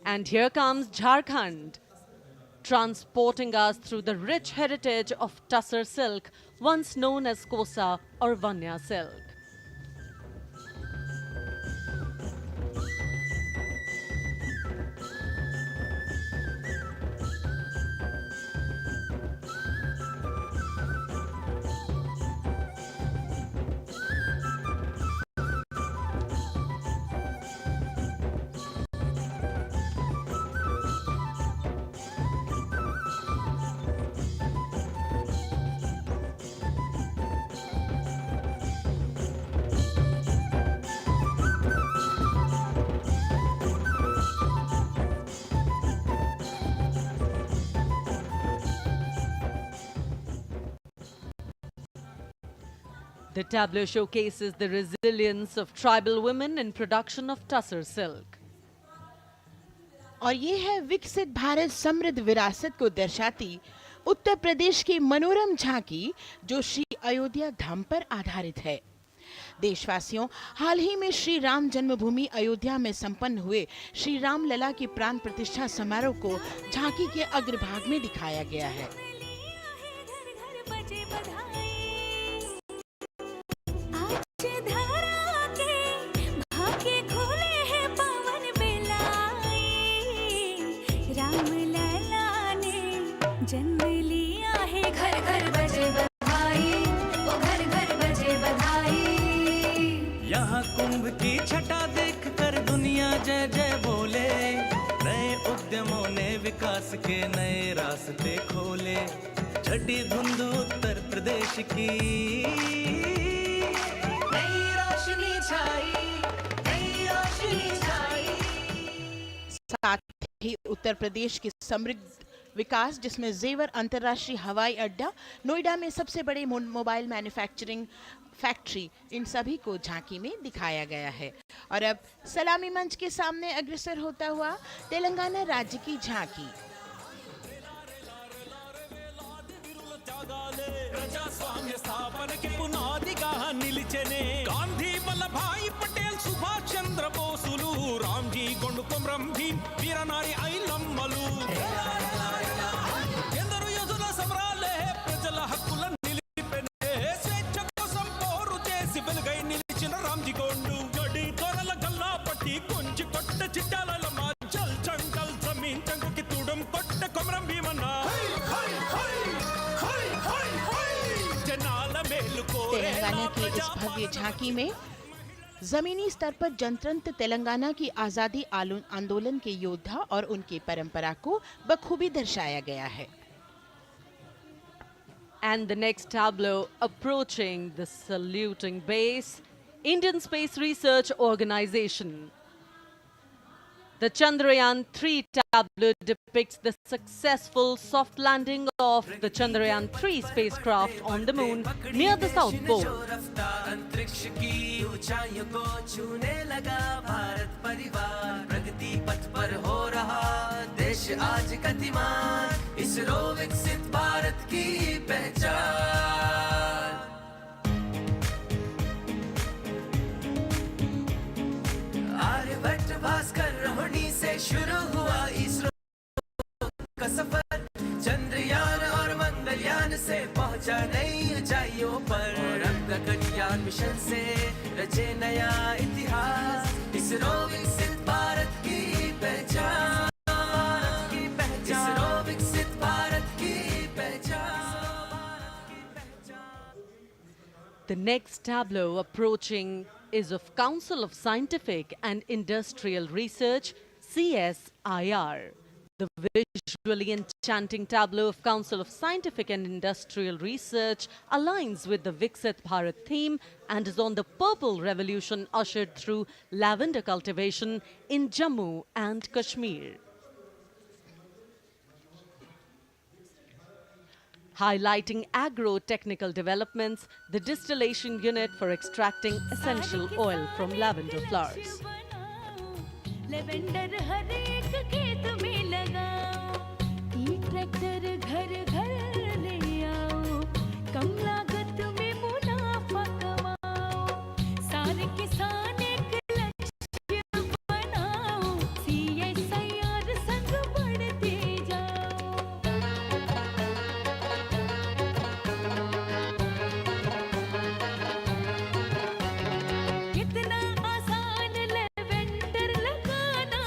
And here comes Jharkhand, transporting us through the rich heritage of Tussar silk, once known as Kosa or Vanya silk. The tableau showcases the resilience of tribal women in production of Tussar silk. और ये है विकसित भारत समृद्ध विरासत को दर्शाती उत्तर प्रदेश की मनोरम झांकी, जो श्री अयोध्या धाम पर आधारित है। देशवासियों, हाल ही में श्री राम जन्मभूमि अयोध्या में संपन्न हुए श्री राम लला की प्राण प्रतिष्ठा समारोह को झांकी के अग्रभाग में दिखाया गया है। जन्म लिया है, घर घर बजे बधाई, ओ घर घर बजे बधाई। यहाँ कुंभ की छटा देख कर दुनिया जय जय बोले, नए उद्यमों ने विकास के नए रास्ते खोले। छठी धुंध उत्तर प्रदेश की नई रोशनी छाई, नई रोशनी छाई। साथ ही उत्तर प्रदेश की समृद्ध विकास, जिसमें जेवर अंतर्राष्ट्रीय हवाई अड्डा, नोएडा में सबसे बड़े मोबाइल मैन्युफैक्चरिंग फैक्ट्री, इन सभी को झांकी में दिखाया गया है। और अब सलामी मंच के सामने अग्रसर होता हुआ तेलंगाना राज्य की झांकी। స్థాపనకి పునాదిగా నిలిచెనే గాంధీ వల్లభాయ్ పటేల్ సుభాష్ చంద్ర బోసులు రామ్జీ గొండు కొమరం భీం వీరనారి ఐలమ్మలు ఎందరో యోధుల సమరాలే ప్రజల హక్కుల నిలిపెనే స్వేచ్ఛ కోసం పోరు చేసి వెలుగై నిలిచిన రామ్జీ గొండు గడి కొరల గల్లా పట్టి కొంచి కొట్ట చిట్టాల మాంచల్ చంకల్ జమీన్ చంకుకి తూడం కొట్ట కొమరం భీమన్న तेलंगाना की इस भव्य झांकी में जमीनी स्तर पर जनतंत्र तेलंगाना की आजादी आंदोलन के योद्धा और उनकी परंपरा को बखूबी दर्शाया गया है. And the next tableau approaching the saluting base, Indian Space Research Organization. The Chandrayaan-3 tableau depicts the successful soft landing of the Chandrayaan-3 spacecraft on the moon near the South Pole. अंतरिक्ष की ऊंचाइयों को छूने लगा भारत परिवार प्रगति पथ पर हो रहा देश आज गतिमान इसरो विकसित भारत की पहचान आर्यभट्ट भास्कर रोहिणी से शुरू हुआ इसरो का सफर चंद्रयान और मंगलयान से पहुंचा नई ऊंचाइयों पर गगनयान मिशन से रचे नया इतिहास इसरो विकसित भारत की पहचान इसरो विकसित भारत की पहचान. The next tableau approaching is of Council of Scientific and Industrial Research, CSIR. The visually enchanting tableau of Council of Scientific and Industrial Research aligns with the Viksit Bharat theme and is on the purple revolution ushered through lavender cultivation in Jammu and Kashmir. Highlighting agro-technical developments, the distillation unit for extracting essential oil from lavender flowers. Lavender हर एक खेत में लगाओ ई tractor घर घर ले आओ कम लागत में मुनाफा कमाओ सारे किसान एक लक्ष्य बनाओ CSIR संग बढ़ते जाओ. कितना आसान लेवेंडर लगाना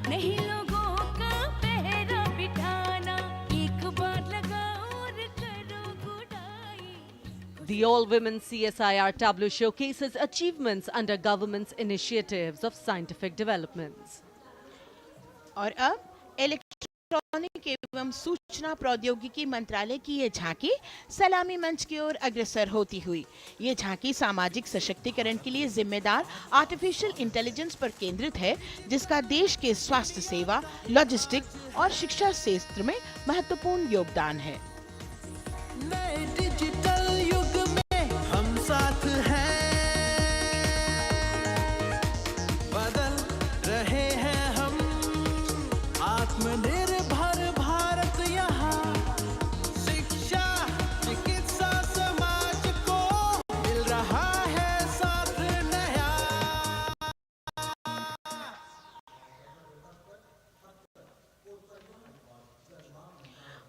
नहीं लोगों का पहरा बिठाना एक बार लगाओ और करो गुडाई. The all-women CSIR tableau showcases achievements under government's initiatives of scientific developments. और अब इलेक्ट्रॉनिक एवं सूचना प्रौद्योगिकी मंत्रालय की ये झांकी सलामी मंच की ओर अग्रसर होती हुई. ये झांकी सामाजिक सशक्तिकरण के लिए जिम्मेदार आर्टिफिशियल इंटेलिजेंस पर केंद्रित है, जिसका देश के स्वास्थ्य सेवा, लॉजिस्टिक और शिक्षा क्षेत्र में महत्वपूर्ण योगदान है. नए डिजिटल युग में हम साथ हैं बदल रहे हैं हम आत्मनिर्भर भारत यहाँ शिक्षा चिकित्सा समाज को मिल रहा है साथ नया.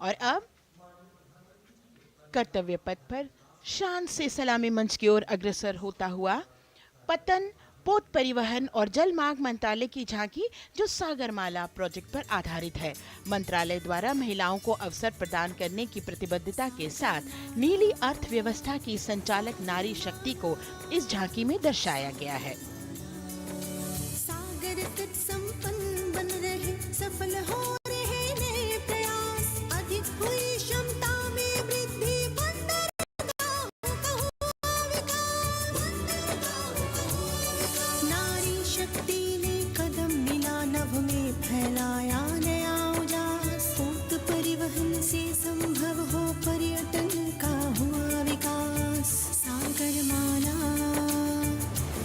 और अब कर्तव्य पथ पर शान से सलामी मंच की ओर अग्रसर होता हुआ पतन, पोत परिवहन और जल मार्ग मंत्रालय की झांकी जो सागरमाला प्रोजेक्ट पर आधारित है. मंत्रालय द्वारा महिलाओं को अवसर प्रदान करने की प्रतिबद्धता के साथ नीली अर्थव्यवस्था की संचालक नारी शक्ति को इस झांकी में दर्शाया गया है. सागर तट संपन्न बन रहे सफल हो रहे नए प्रयास अधिक हुई क्षमता में वृद्धि बंदरगाहों का हुआ विकास नारी शक्ति ने कदम मिला नभ में फैलाया नया उजास पोत परिवहन से संभव हो पर्यटन का हुआ विकास Sagarmala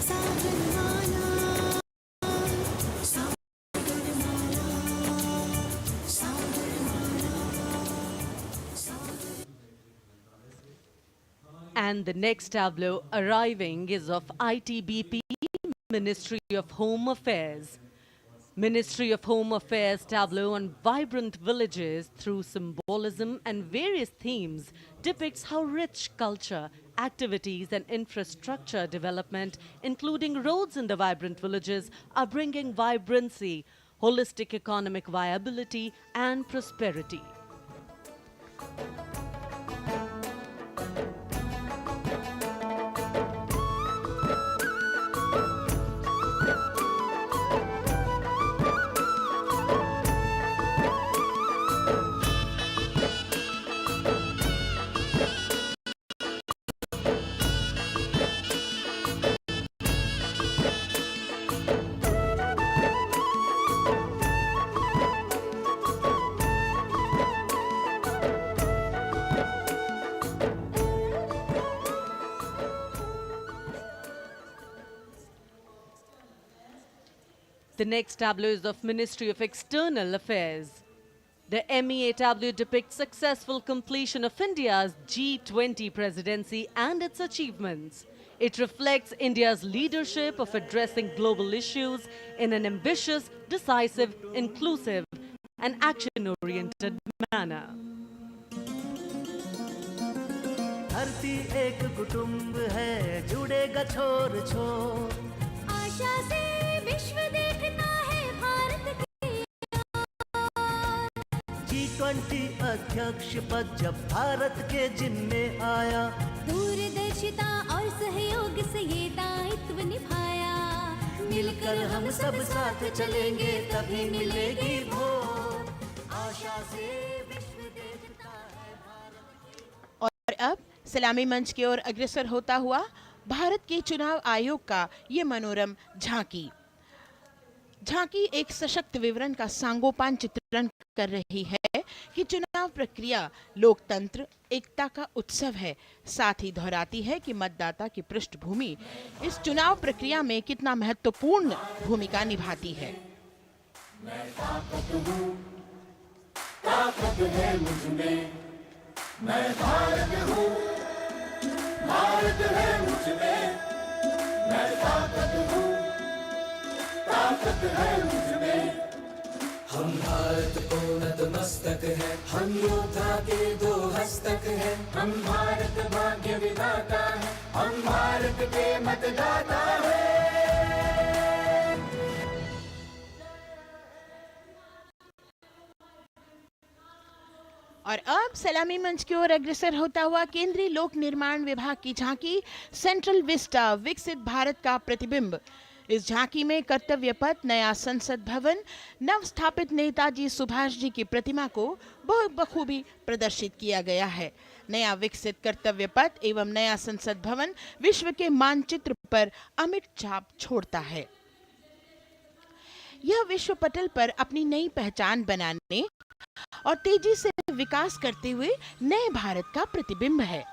Sagarmala And the next tableau arriving is of ITBP, Ministry of Home Affairs. Ministry of Home Affairs tableau on vibrant villages through symbolism and various themes depicts how rich culture, activities and infrastructure development, including roads in the vibrant villages, are bringing vibrancy, holistic economic viability and prosperity. The next tableau is of Ministry of External Affairs. The MEA tableau depicts successful completion of India's G20 presidency and its achievements. It reflects India's leadership of addressing global issues in an ambitious, decisive, inclusive and action-oriented manner. धरती एक कुटुंब है जुड़ेगा छोर छोर आशा से विश्व देखता है भारत की G20 अध्यक्ष पद जब भारत के जिम्मे आया दूरदर्शिता और सहयोग से ये दायित्व निभाया मिलकर हम सब साथ चलेंगे तभी मिलेगी भोर आशा से विश्व देखता है भारत। और अब सलामी मंच की ओर अग्रसर होता हुआ भारत के चुनाव आयोग का ये मनोरम झांकी एक सशक्त विवरण का सांगोपान चित्रण कर रही है कि चुनाव प्रक्रिया लोकतंत्र एकता का उत्सव है। साथ ही दोहराती है कि मतदाता की पृष्ठभूमि इस चुनाव प्रक्रिया में कितना महत्वपूर्ण भूमिका निभाती है। मैं ताकत है मुझमें, मैं भारत हूँ, भारत है मुझमें, मैं ताकत हूँ, ताकत है मुझमें। हम भारत को नतमस्तक है, हम योद्धा के दो हस्तक है, हम भारत भाग्य विधाता है, हम भारत के मतदाता है। और अब सलामी मंच की ओर अग्रसर होता हुआ केंद्रीय लोक निर्माण विभाग की झांकी सेंट्रल विस्टा विकसित भारत का प्रतिबिंब। इस झांकी में कर्तव्य पथ, नया संसद भवन, नव स्थापित नेताजी सुभाष जी की प्रतिमा को बहुत बखूबी प्रदर्शित किया गया है। नया विकसित कर्तव्य पथ एवं नया संसद भवन विश्व के मानचित्र पर अमिट छाप छोड़ता है। यह विश्व पटल पर अपनी नई पहचान बनाने और तेजी से विकास करते हुए नए भारत का प्रतिबिंब है।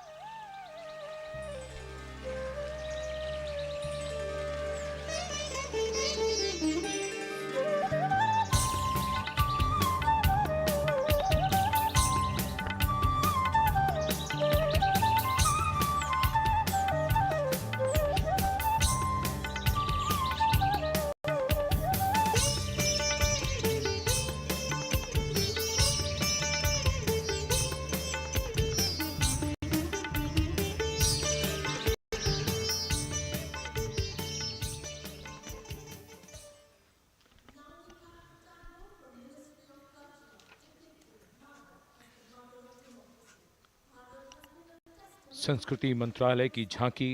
संस्कृति मंत्रालय की झांकी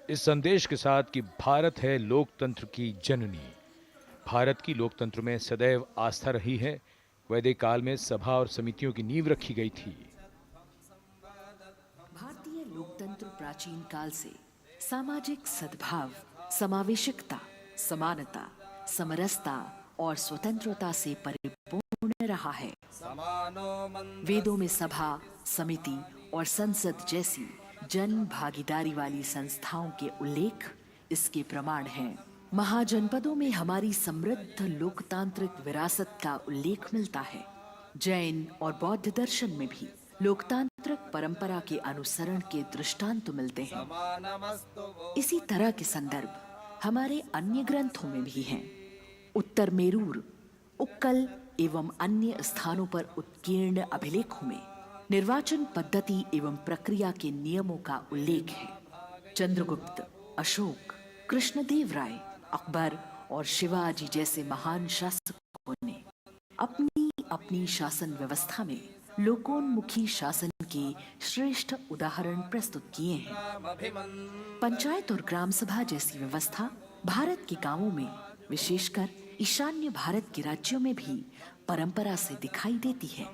इस संदेश के साथ कि भारत है लोकतंत्र की जननी। भारत की लोकतंत्र में सदैव आस्था रही है। वैदिक काल में सभा और समितियों की नींव रखी गई थी। भारतीय लोकतंत्र प्राचीन काल से सामाजिक सद्भाव, समावेशकता, समानता, समरसता और स्वतंत्रता से परिपूर्ण रहा है। वेदों में सभा, समिति और संसद जैसी जन भागीदारी वाली संस्थाओं के उल्लेख इसके प्रमाण हैं। महाजनपदों में हमारी समृद्ध लोकतांत्रिक विरासत का उल्लेख मिलता है। जैन और बौद्ध दर्शन में भी लोकतांत्रिक परंपरा के अनुसरण के दृष्टांत मिलते हैं। इसी तरह के संदर्भ हमारे अन्य ग्रंथों में भी हैं। उत्तर मेरूर, उक्कल एवं अन्य स्थानों पर उत्कीर्ण अभिलेखों में निर्वाचन पद्धति एवं प्रक्रिया के नियमों का उल्लेख है। चंद्रगुप्त, अशोक, कृष्णदेव राय, अकबर और शिवाजी जैसे महान शासकों ने अपनी अपनी शासन व्यवस्था में लोकोन्मुखी शासन के श्रेष्ठ उदाहरण प्रस्तुत किए हैं। पंचायत और ग्राम सभा जैसी व्यवस्था भारत के गांवों में, विशेषकर ईशान्य भारत के राज्यों में भी परंपरा से दिखाई देती है।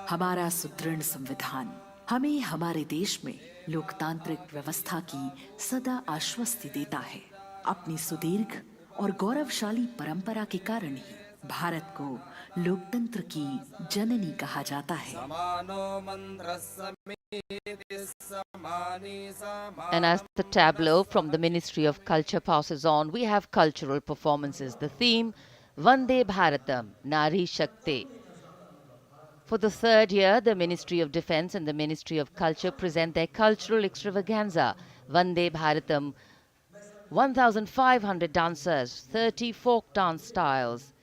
हमारा सुदृढ़ संविधान हमें हमारे देश में लोकतांत्रिक व्यवस्था की सदा आश्वस्ति देता है। अपनी सुदीर्घ और गौरवशाली परंपरा के कारण ही भारत को लोकतंत्र की जननी कहा जाता है। And as the tableau from the Ministry of Culture passes on, we have cultural performances. The theme, Vande Bharatam, Nari Shakti. For the third year, the Ministry of Defence and the Ministry of Culture present their cultural extravaganza, Vande Bharatam. 1,500 dancers, 30 folk dance styles,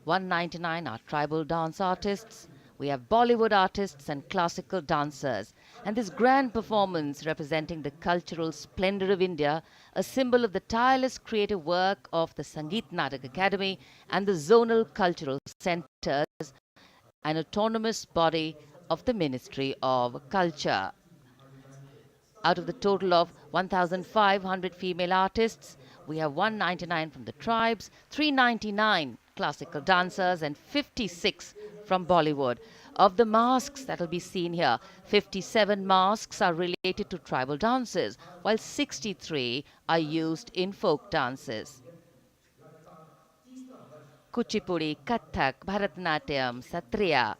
199 are tribal dance artists. We have Bollywood artists and classical dancers. And this grand performance representing the cultural splendor of India, a symbol of the tireless creative work of the Sangeet Natak Academy and the zonal cultural centers, an autonomous body of the Ministry of Culture. Out of the total of 1,500 female artists, we have 199 from the tribes, 399 classical dancers and 56 from Bollywood. Of the masks that will be seen here, 57 masks are related to tribal dances, while 63 are used in folk dances. Kuchipudi, Kathak, Bharatanatyam, Satriya,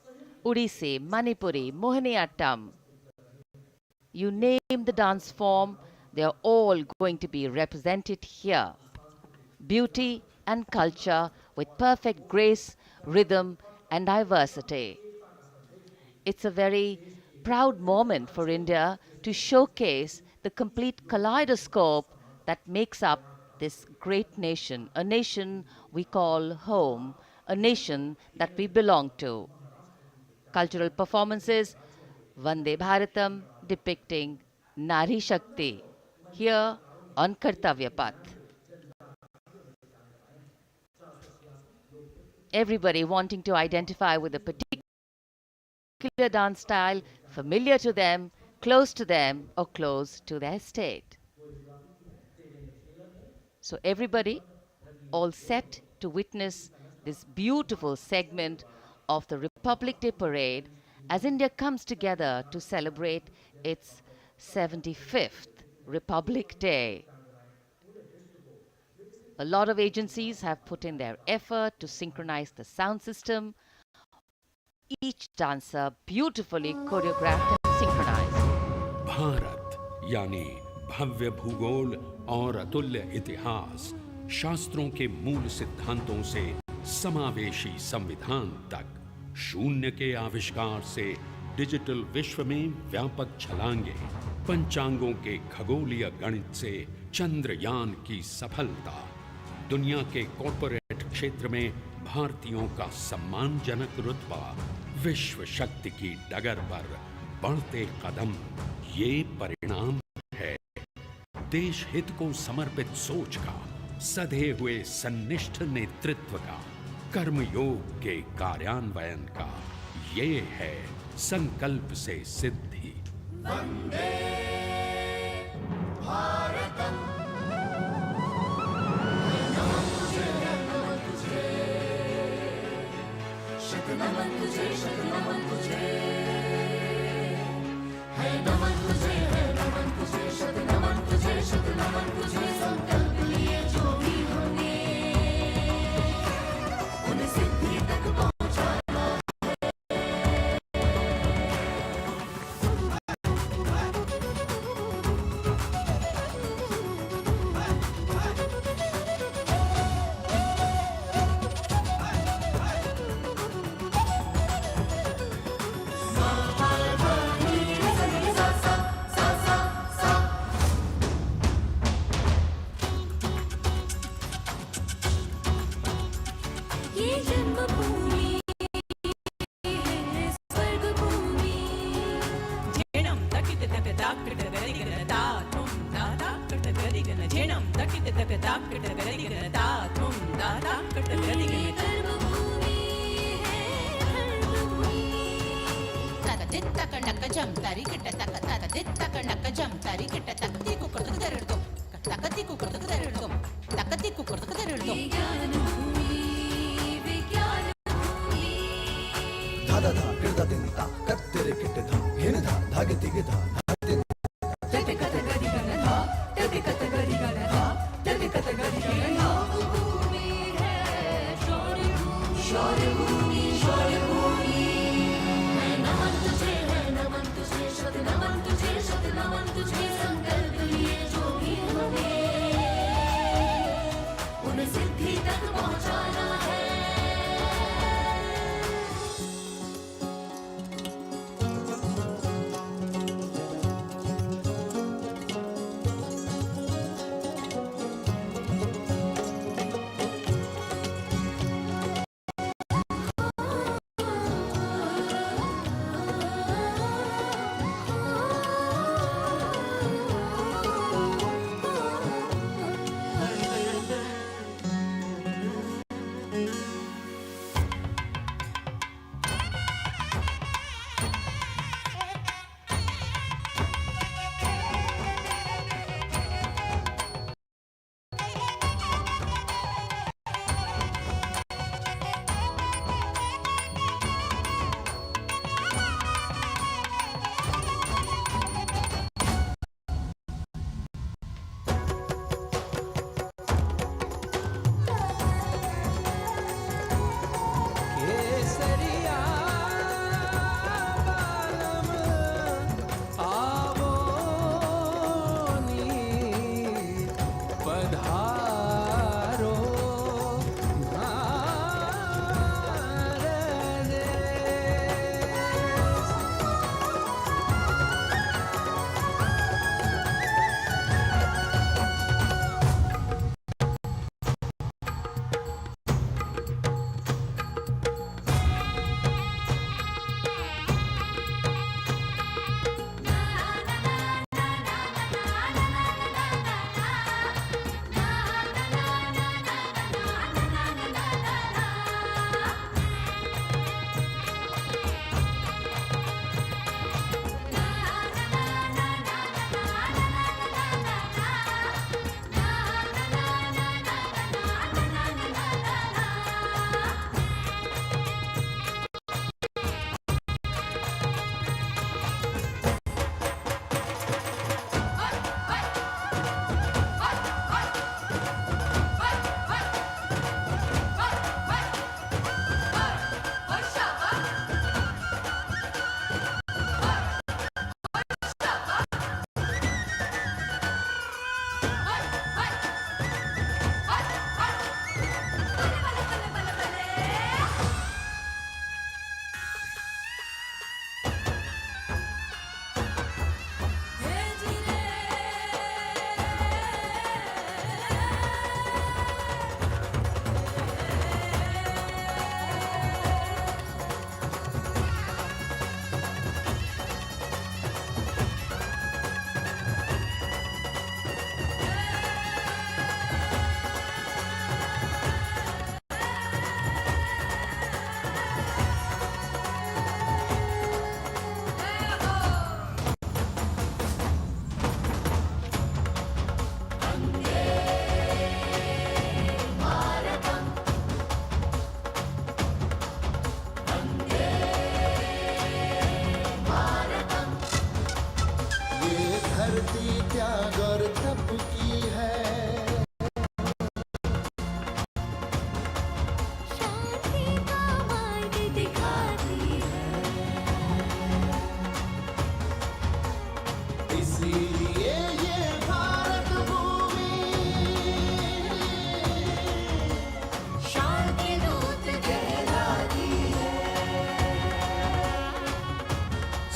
Odissi, Manipuri, Mohiniyattam. You name the dance form, they are all going to be represented here. Beauty and culture with perfect grace, rhythm and diversity. It's a very proud moment for India to showcase the complete kaleidoscope that makes up this great nation, a nation we call home, a nation that we belong to. Cultural performances, Vande Bharatam, depicting Nari Shakti, here on Kartavya Path. Everybody wanting to identify with a particular dance style, familiar to them, close to them, or close to their state. So everybody all set to witness this beautiful segment of the Republic Day Parade as India comes together to celebrate its 75th Republic Day. A lot of agencies have put in their effort to synchronize the sound system. Each dancer beautifully choreographed and synchronized. Bharat यानी भव्य भूगोल और अतुल्य इतिहास, शास्त्रों के मूल सिद्धांतों से समावेशी संविधान तक, शून्य के आविष्कार से डिजिटल विश्व में व्यापक छलांगे, पंचांगों के खगोलीय गणित से चंद्रयान की सफलता, दुनिया के कॉर्पोरेट क्षेत्र में भारतीयों का सम्मानजनक रुतबा, विश्व शक्ति की डगर पर बढ़ते कदम, ये परिणाम है देश हित को समर्पित सोच का, सधे हुए सन्निष्ठ नेतृत्व का, कर्मयोग के कार्यान्वयन का। ये है संकल्प से सिद्धि। वंदे भारतम। नमन तुझे, नमन तुझे, है नमन तुझे, है नमन तुझे, शत नमन तुझे, शत नमन तुझे। संकल्प लिए जो भी हमने उन्हें सिद्धि तक पहुंचाना धादा धा किरदा दिनता कत्तिरे किटे धा हिन धा धागे तिगे धा धाते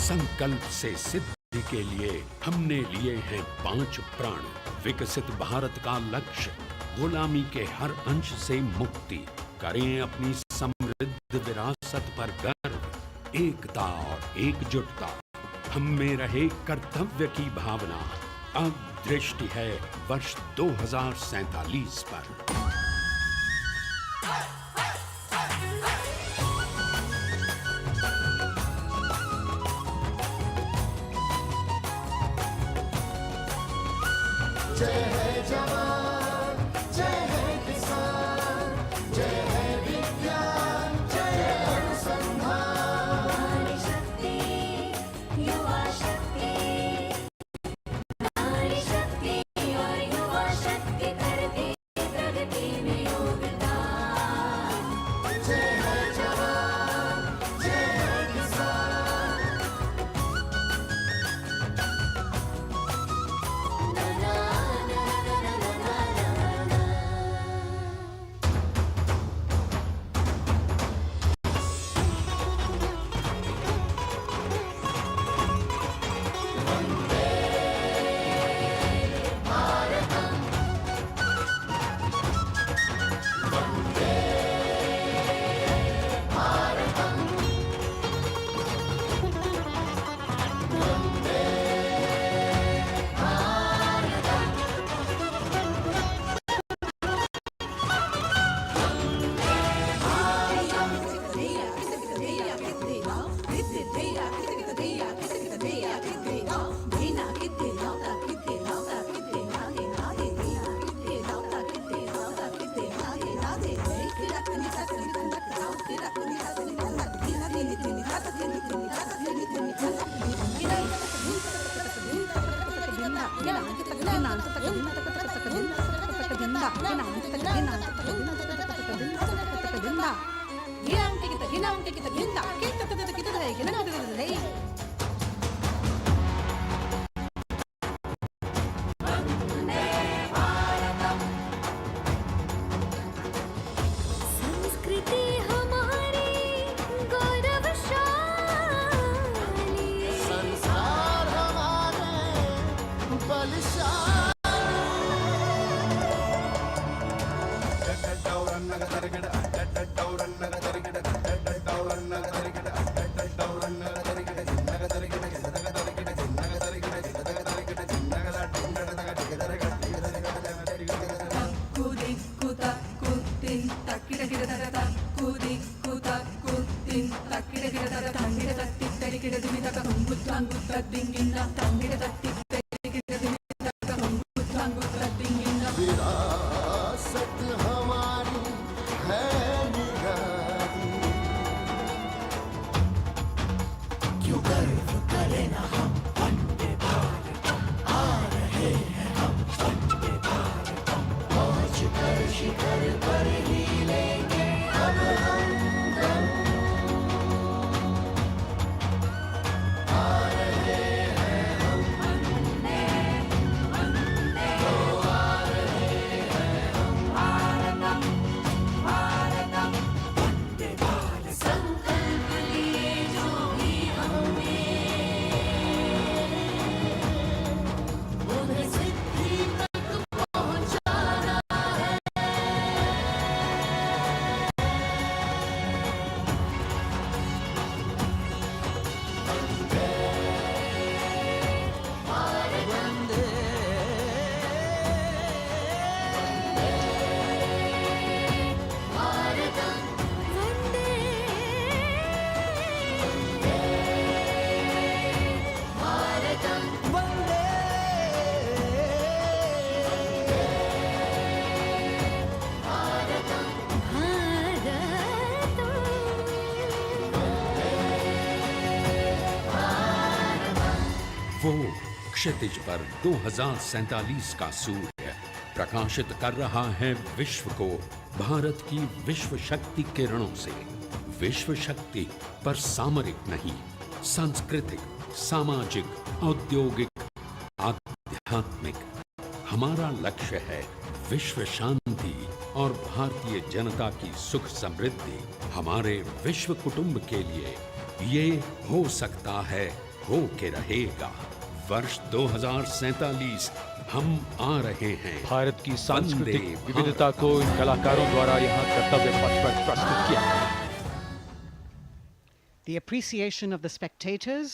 संकल्प से सिद्धि के लिए हमने लिए हैं 5 प्राण। विकसित भारत का लक्ष्य, गुलामी के हर अंश से मुक्ति। करें अपनी समृद्ध विरासत पर गर्व। एकता और एकजुटता, हम में रहे कर्तव्य की भावना। अब दृष्टि है वर्ष 2047 पर। जय है जवान, जय है किसान, जय है विज्ञान, जय है अनुसंधान। नारी शक्ति, युवा शक्ति, नारी शक्ति और युवा शक्ति करती प्रगति में योगदान। जय है जवान, जय है किसान। संस्कृति हमारी गौरवशाली, संस्कार हमारे विरासत हमारी है निराली। क्यों गर्व करें ना हम वंदे भारतम, आ रहे हैं हम वंदे भारतम। पहुंच कर शिखर पर ही लेंगे अब हम दम। आ रहे हैं हम वंदे, वंदे, तो आ रहे हैं हम भारतम, भारतम, वंदे भारत। संकल्प लिए जो भी हमने, उन्हें सिद्धि तक पहुंचाना है। वो क्षितिज पर 2047 का सूर्य प्रकाशित कर रहा है विश्व को भारत की विश्व शक्ति किरणों से। विश्व शक्ति पर सामरिक नहीं, सांस्कृतिक, सामाजिक, औद्योगिक, आध्यात्मिक। हमारा लक्ष्य है विश्व शांति और भारतीय जनता की सुख समृद्धि। हमारे विश्व कुटुंब के लिए ये हो सकता है, हो के रहेगा। वर्ष 2047 हम आ रहे हैं। भारत की सांस्कृतिक वंदे विविधता को इन कलाकारों द्वारा यहाँ कर्तव्य पथ पर प्रस्तुत किया। The appreciation of the spectators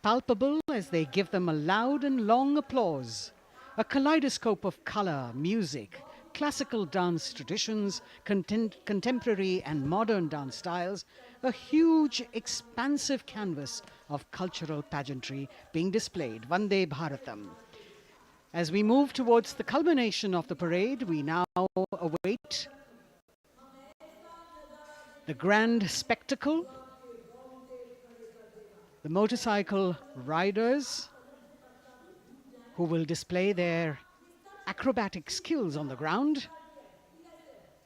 palpable as they give them a loud and long applause. A kaleidoscope of color, music, classical dance traditions, contemporary and modern dance styles, a huge, expansive canvas of cultural pageantry being displayed, Vande Bharatam. As we move towards the culmination of the parade, we now await the grand spectacle, the motorcycle riders who will display their acrobatic skills on the ground,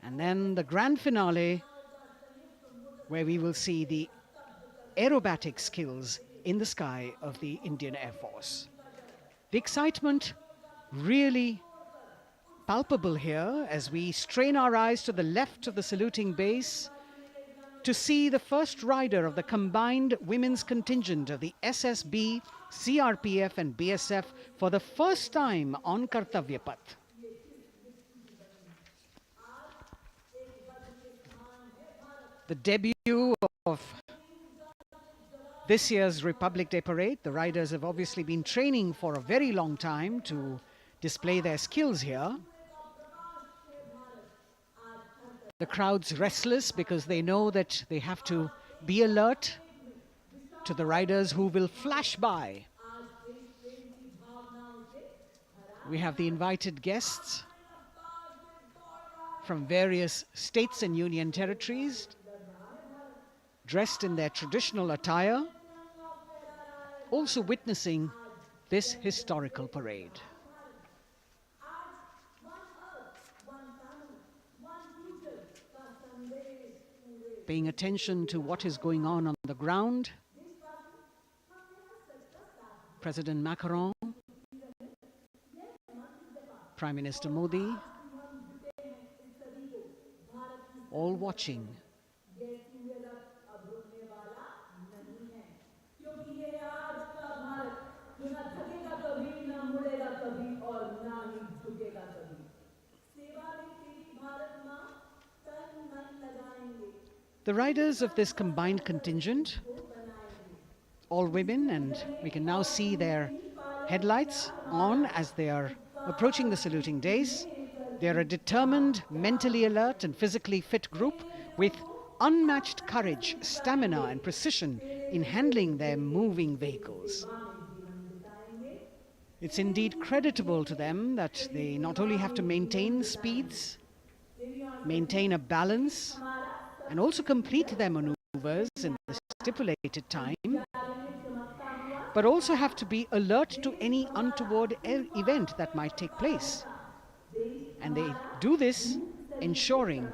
and then the grand finale where we will see the aerobatic skills in the sky of the Indian Air Force. The excitement really palpable here as we strain our eyes to the left of the saluting base to see the first rider of the combined women's contingent of the SSB, CRPF and BSF for the first time on Kartavya Path. The debut of this year's Republic Day Parade. The riders have obviously been training for a very long time to display their skills here. The crowd's restless because they know that they have to be alert to the riders who will flash by. We have the invited guests from various states and union territories, dressed in their traditional attire, also witnessing this historical parade. Paying attention to what is going on the ground, President Macron, Prime Minister Modi, all watching. The riders of this combined contingent, all women, and we can now see their headlights on as they are approaching the saluting days. They are a determined, mentally alert and physically fit group with unmatched courage, stamina and precision in handling their moving vehicles. It's indeed creditable to them that they not only have to maintain speeds, maintain a balance, and also complete their maneuvers in the stipulated time, but also have to be alert to any untoward event that might take place. And they do this ensuring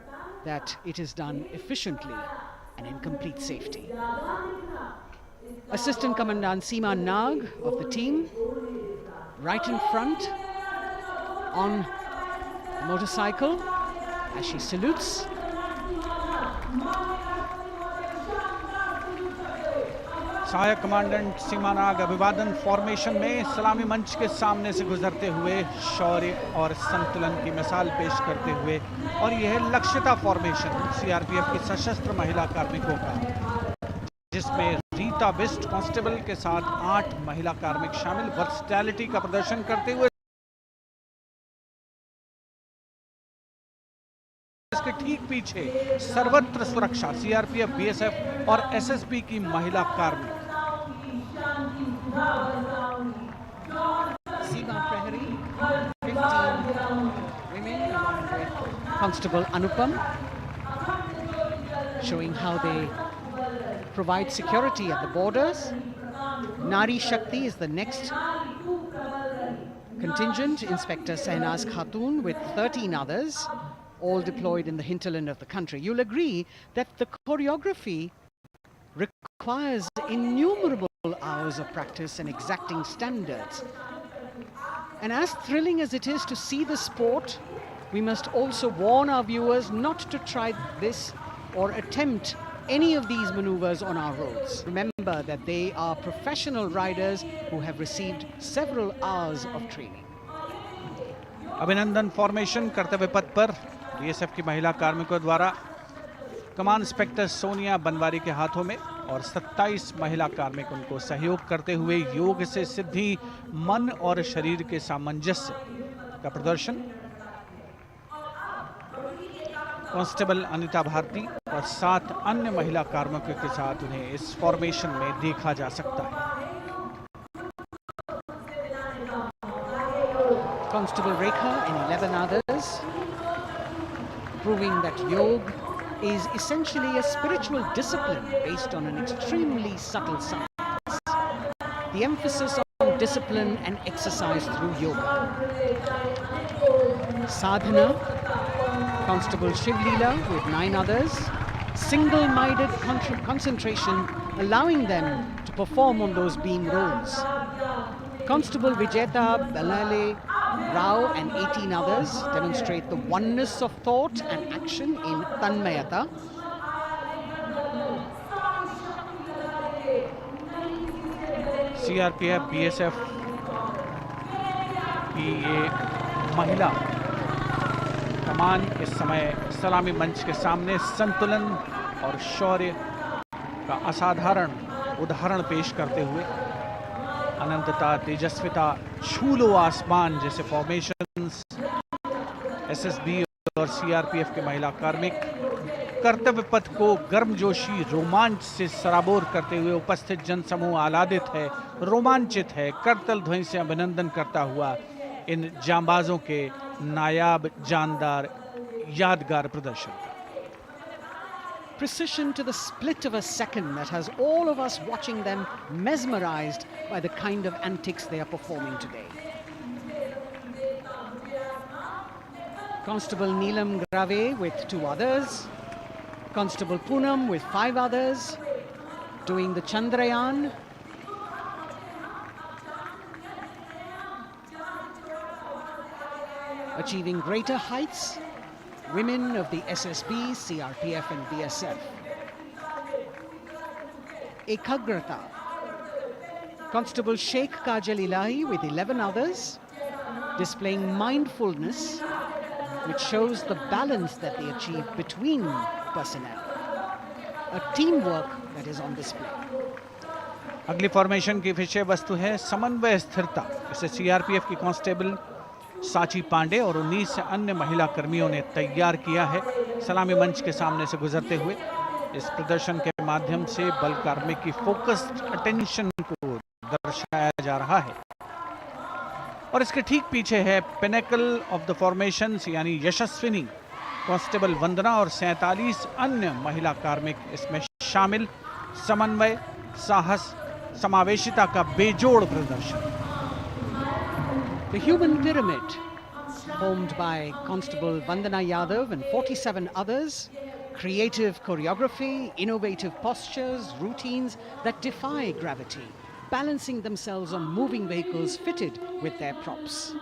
that it is done efficiently and in complete safety. Assistant Commandant Seema Nag of the team, right in front on the motorcycle as she salutes. सहायक commandant सीमा नाग अभिवादन formation में सलामी मंच के सामने से गुजरते हुए शौर्य और संतुलन की मिसाल पेश करते हुए, और यह लक्ष्यता फॉर्मेशन सीआरपीएफ की सशस्त्र महिला कार्मिकों का, जिसमें रीता बिस्ट कांस्टेबल के साथ 8 महिला कार्मिक शामिल वर्सटैलिटी का प्रदर्शन करते हुए इसके ठीक पीछे सर्वत्र सुरक्षा सीआरपीएफ, बीएसएफ और एसएसबी की महिला कार्मिक। Seema Prahari, 15 women along with Constable Anupam, showing how they provide security at the borders. Nari Shakti is the next contingent, Inspector Sehnaz Khatun with 13 others, all deployed in the hinterland of the country. You'll agree that the choreography requires innumerable hours of practice and exacting standards. And as thrilling as it is to see the sport, we must also warn our viewers not to try this or attempt any of these maneuvers on our roads. Remember that they are professional riders who have received several hours of training. अभिनंदन formation कर्तव्य पथ पर BSF की महिला कार्मिकों द्वारा कमान inspector Sonia Banwari के हाथों में और 27 महिला कार्मिक उनको सहयोग करते हुए योग से सिद्धि, मन और शरीर के सामंजस्य का प्रदर्शन। कांस्टेबल अनिता भारती और 7 अन्य महिला कार्मिकों के साथ उन्हें इस फॉर्मेशन में देखा जा सकता है। Constable Rekha and 11 others, proving that yoga is essentially a spiritual discipline based on an extremely subtle science. The emphasis on discipline and exercise through yoga. Sadhana, Constable Shiv Leela with 9 others, single-minded concentration, allowing them to perform on those beam roles. Constable Vijeta Balale Rao and 18 others demonstrate the oneness of thought and action in Tanmayata. CRPF, BSF की ये महिला कमान इस समय सलामी मंच के सामने संतुलन और शौर्य का असाधारण उदाहरण पेश करते हुए अनंतता, तेजस्विता, छू लो आसमान जैसे फॉर्मेशंस एसएसबी और सीआरपीएफ के महिला कार्मिक कर्तव्य पथ को गर्मजोशी रोमांच से सराबोर करते हुए उपस्थित जनसमूह आह्लादित है, रोमांचित है, करतल ध्वनि से अभिनंदन करता हुआ इन जांबाजों के नायाब, जानदार, यादगार प्रदर्शन। Precision to the split of a second that has all of us watching them mesmerized by the kind of antics they are performing today. Constable Neelam Grave with 2 others, Constable Poonam with 5 others, doing the Chandrayaan. Achieving greater heights, women of the SSB, CRPF and BSF. Ekagrata, Constable Sheikh Kajal Ilahi with 11 others, displaying mindfulness, which shows the balance that they achieve between personnel. A teamwork that is on display. अगली formation की विषय वस्तु है समन्वय स्थिरता। इसे CRPF की constable साची पांडे और 19 अन्य महिला कर्मियों ने तैयार किया है। सलामी मंच के सामने से गुजरते हुए इस प्रदर्शन के माध्यम से बल कार्मिक की फोकस्ड अटेंशन को दर्शाया जा रहा है और इसके ठीक पीछे है पिनेकल ऑफ द फॉर्मेशंस यानी यशस्विनी कांस्टेबल वंदना और 47 अन्य महिला कार्मिक इसमें शामिल। समन्वय, साहस, समावेशिता का बेजोड़ प्रदर्शन। The human pyramid, formed by Constable Vandana Yadav and 47 others, creative choreography, innovative postures, routines that defy gravity, balancing themselves on moving vehicles fitted with their props.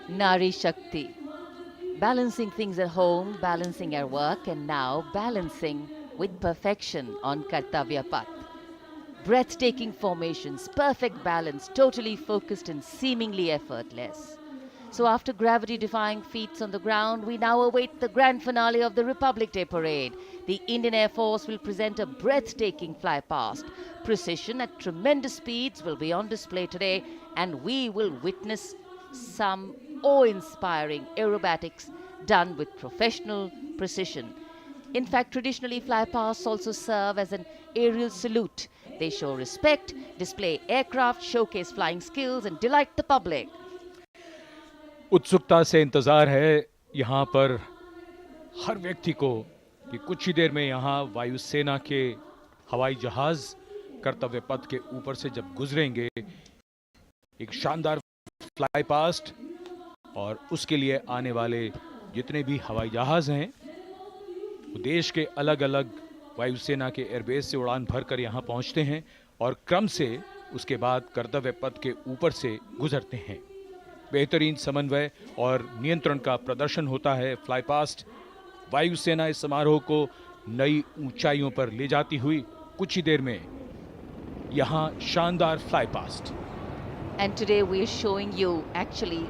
Nari Shakti, balancing things at home, balancing our work, and now balancing with perfection on Kartavya Path. Breathtaking formations, perfect balance, totally focused and seemingly effortless. So after gravity-defying feats on the ground, we now await the grand finale of the Republic Day Parade. The Indian Air Force will present a breathtaking fly past. Precision at tremendous speeds will be on display today, and we will witness some awe-inspiring aerobatics done with professional precision. In fact, traditionally, flypasts also serve as an aerial salute. They show respect, display aircraft, showcase flying skills, and delight the public. उत्सुकता से इंतजार है यहाँ पर हर व्यक्ति को कि कुछ ही देर में यहाँ वायुसेना के हवाई जहाज कर्तव्य पथ के ऊपर से जब गुजरेंगे, एक शानदार फ्लाई पास्ट और उसके लिए आने वाले जितने भी हवाई जहाज हैं वो देश के अलग अलग वायुसेना के एयरबेस से उड़ान भरकर यहाँ पहुँचते हैं और क्रम से उसके बाद कर्तव्य पथ के ऊपर से गुजरते हैं। बेहतरीन समन्वय और नियंत्रण का प्रदर्शन होता है। फ्लाई पास्ट वायुसेना इस समारोह को नई ऊंचाइयों पर ले जाती हुई कुछ ही देर में यहाँ शानदार fly past. And today we are showing you actually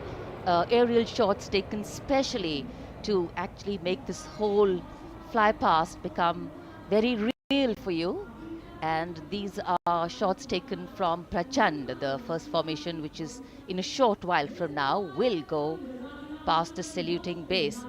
aerial shots taken specially to actually make this whole fly past become very real for you. And these are shots taken from Prachand, the first formation, which is in a short while from now will go past the saluting base.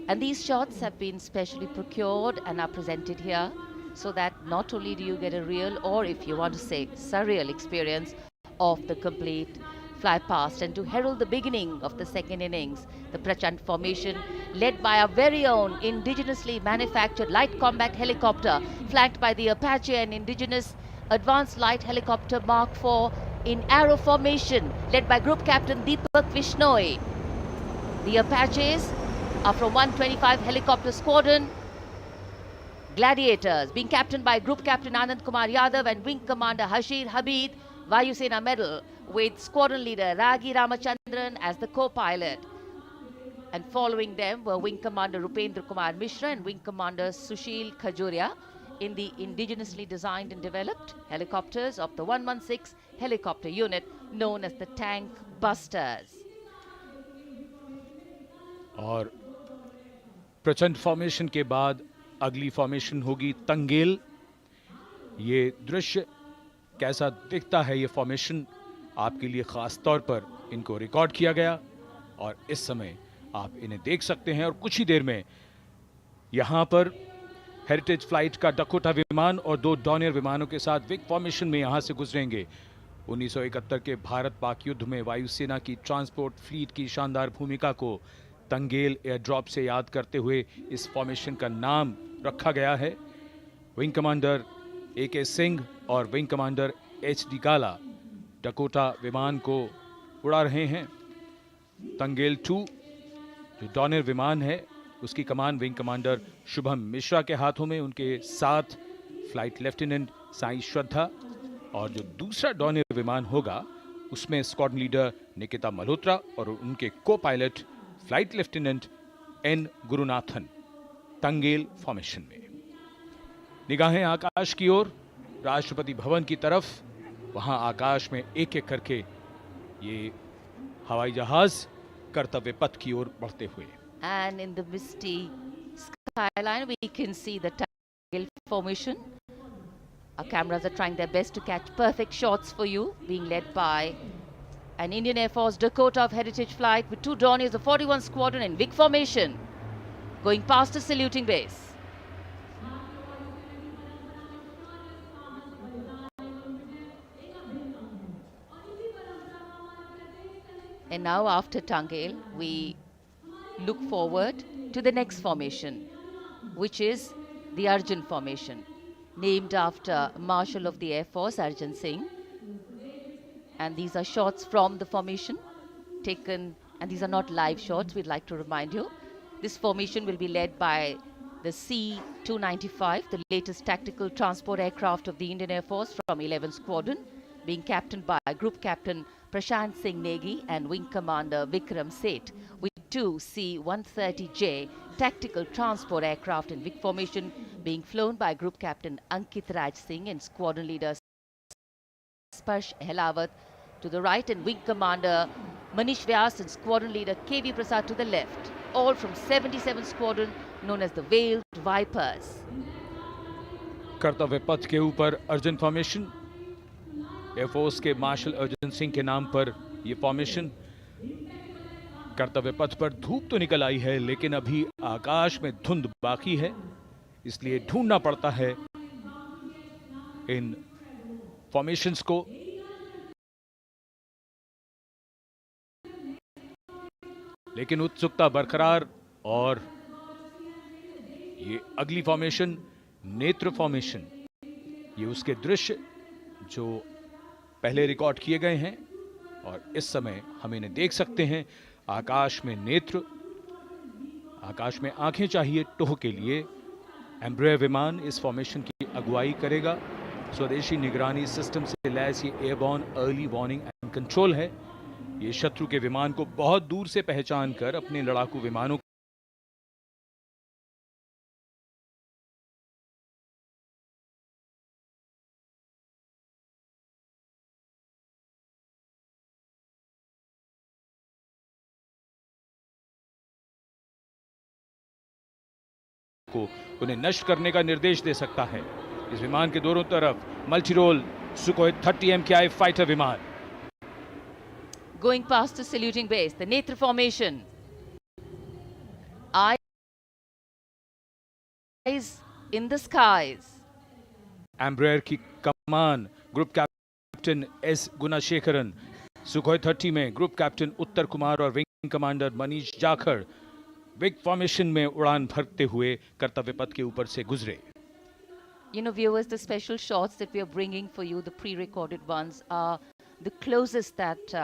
And these shots have been specially procured and are presented here so that not only do you get a real, or if you want to say surreal experience of the complete fly past, and to herald the beginning of the second innings, the Prachand formation led by our very own indigenously manufactured light combat helicopter flanked by the Apache and indigenous advanced light helicopter Mark IV in arrow formation led by Group Captain Deepak Vishnoi. The Apaches are from 125 Helicopter Squadron. Gladiators being captained by Group Captain Anand Kumar Yadav and Wing Commander Hashir Habib, Vayu Sena Medal, with Squadron Leader Ragi Ramachandran as the co-pilot. And following them were Wing Commander Rupendra Kumar Mishra and Wing Commander Sushil Khajuria in the indigenously designed and developed helicopters of the 116 helicopter unit known as the Tank Busters. और प्रचंड formation के बाद अगली formation होगी तंगेल। ये दृश्य कैसा दिखता है, ये फॉर्मेशन आपके लिए खास तौर पर इनको रिकॉर्ड किया गया और इस समय आप इन्हें देख सकते हैं। और कुछ ही देर में यहां पर हेरिटेज फ्लाइट का डकोटा विमान और 2 डॉनियर विमानों के साथ विक फॉर्मेशन में यहां से गुजरेंगे। 1971 के भारत पाक युद्ध में वायुसेना की ट्रांसपोर्ट फ्लीट की शानदार भूमिका को तंगेल एयर ड्रॉप से याद करते हुए इस फॉर्मेशन का नाम रखा गया है। विंग कमांडर AK सिंह और विंग कमांडर HD गाला डकोटा विमान को उड़ा रहे हैं। तंगेल 2 जो डॉनियर विमान है उसकी कमान विंग कमांडर शुभम मिश्रा के हाथों में, उनके साथ फ्लाइट लेफ्टिनेंट साई श्रद्धा, और जो दूसरा डॉनियर विमान होगा उसमें स्क्वाड्रन लीडर निकिता मल्होत्रा और उनके copilot flight lieutenant N Gurunathan. Tangail formation में निगाहें आकाश की ओर, राष्ट्रपति भवन की तरफ। वहां आकाश में एक एक करके ये हवाई जहाज कर्तव्य पथ की ओर बढ़ते हुए। And in the misty skyline we can see the Tangel formation. Our cameras are trying their best to catch perfect shots for you, being led by an Indian Air Force Dakota of Heritage Flight with 2 Dorniers of 41 Squadron in Vic formation, going past the saluting base. And now after Tangel, we look forward to the next formation, which is the Arjun formation, named after Marshal of the Air Force Arjun Singh. And these are shots from the formation taken, and these are not live shots, we'd like to remind you. This formation will be led by the C-295, the latest tactical transport aircraft of the Indian Air Force from 11 Squadron, being captained by Group Captain Prashant Singh Negi and Wing Commander Vikram Seth, with 2 C-130J tactical transport aircraft in Vic formation being flown by Group Captain Ankit Raj Singh and Squadron Leader Sparsh Helawat to the right, and Wing Commander Manish Vyas and Squadron Leader KV Prasad to the left, all from 77 Squadron known as the Veiled Vipers. कर्तव्य पथ के ऊपर Arjun formation, air force के martial Arjun Singh के नाम पर यह formation. कर्तव्य पथ पर धूप तो निकल आई है लेकिन अभी आकाश में धुंध बाकी है, इसलिए ढूंढना पड़ता है इन फॉर्मेशंस को। लेकिन उत्सुकता बरकरार, और ये अगली फॉर्मेशन नेत्र फॉर्मेशन, ये उसके दृश्य जो पहले रिकॉर्ड किए गए हैं और इस समय हम इन्हें देख सकते हैं। आकाश में नेत्र, आकाश में आंखें चाहिए टोह के लिए। एम्ब्रेयर विमान इस फॉर्मेशन की अगुवाई करेगा। स्वदेशी निगरानी सिस्टम से लैस ये airborne early warning and control है। ये शत्रु के विमान को बहुत दूर से पहचान कर अपने लड़ाकू विमानों को उन्हें नष्ट करने का निर्देश दे सकता है। इस विमान के दोनों तरफ multi role Sukhoi 30 MKI fighter विमान। Going past the saluting base, the Netra formation. Eyes in the skies. Embraer की कमान ग्रुप कैप्टन एस गुणाशेखरन, सुखोई 30 में ग्रुप कैप्टन उत्तर कुमार और wing commander Manish Jakhar big formation में उड़ान भरते हुए कर्तव्य पथ के ऊपर से गुजरे। You know, viewers, the special shots that we are bringing for you, the pre-recorded ones, are the closest that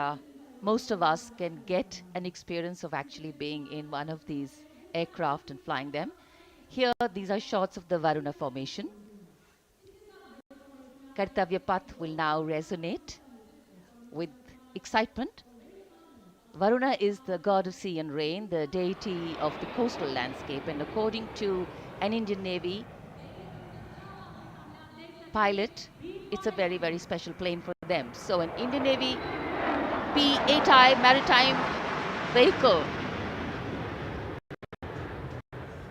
most of us can get an experience of actually being in one of these aircraft and flying them. Here, these are shots of the Varuna formation. Kartavya Path will now resonate with excitement. Varuna is the god of sea and rain, the deity of the coastal landscape, and according to an Indian Navy pilot, it's a very, very special plane for them. So an Indian Navy P-8I maritime vehicle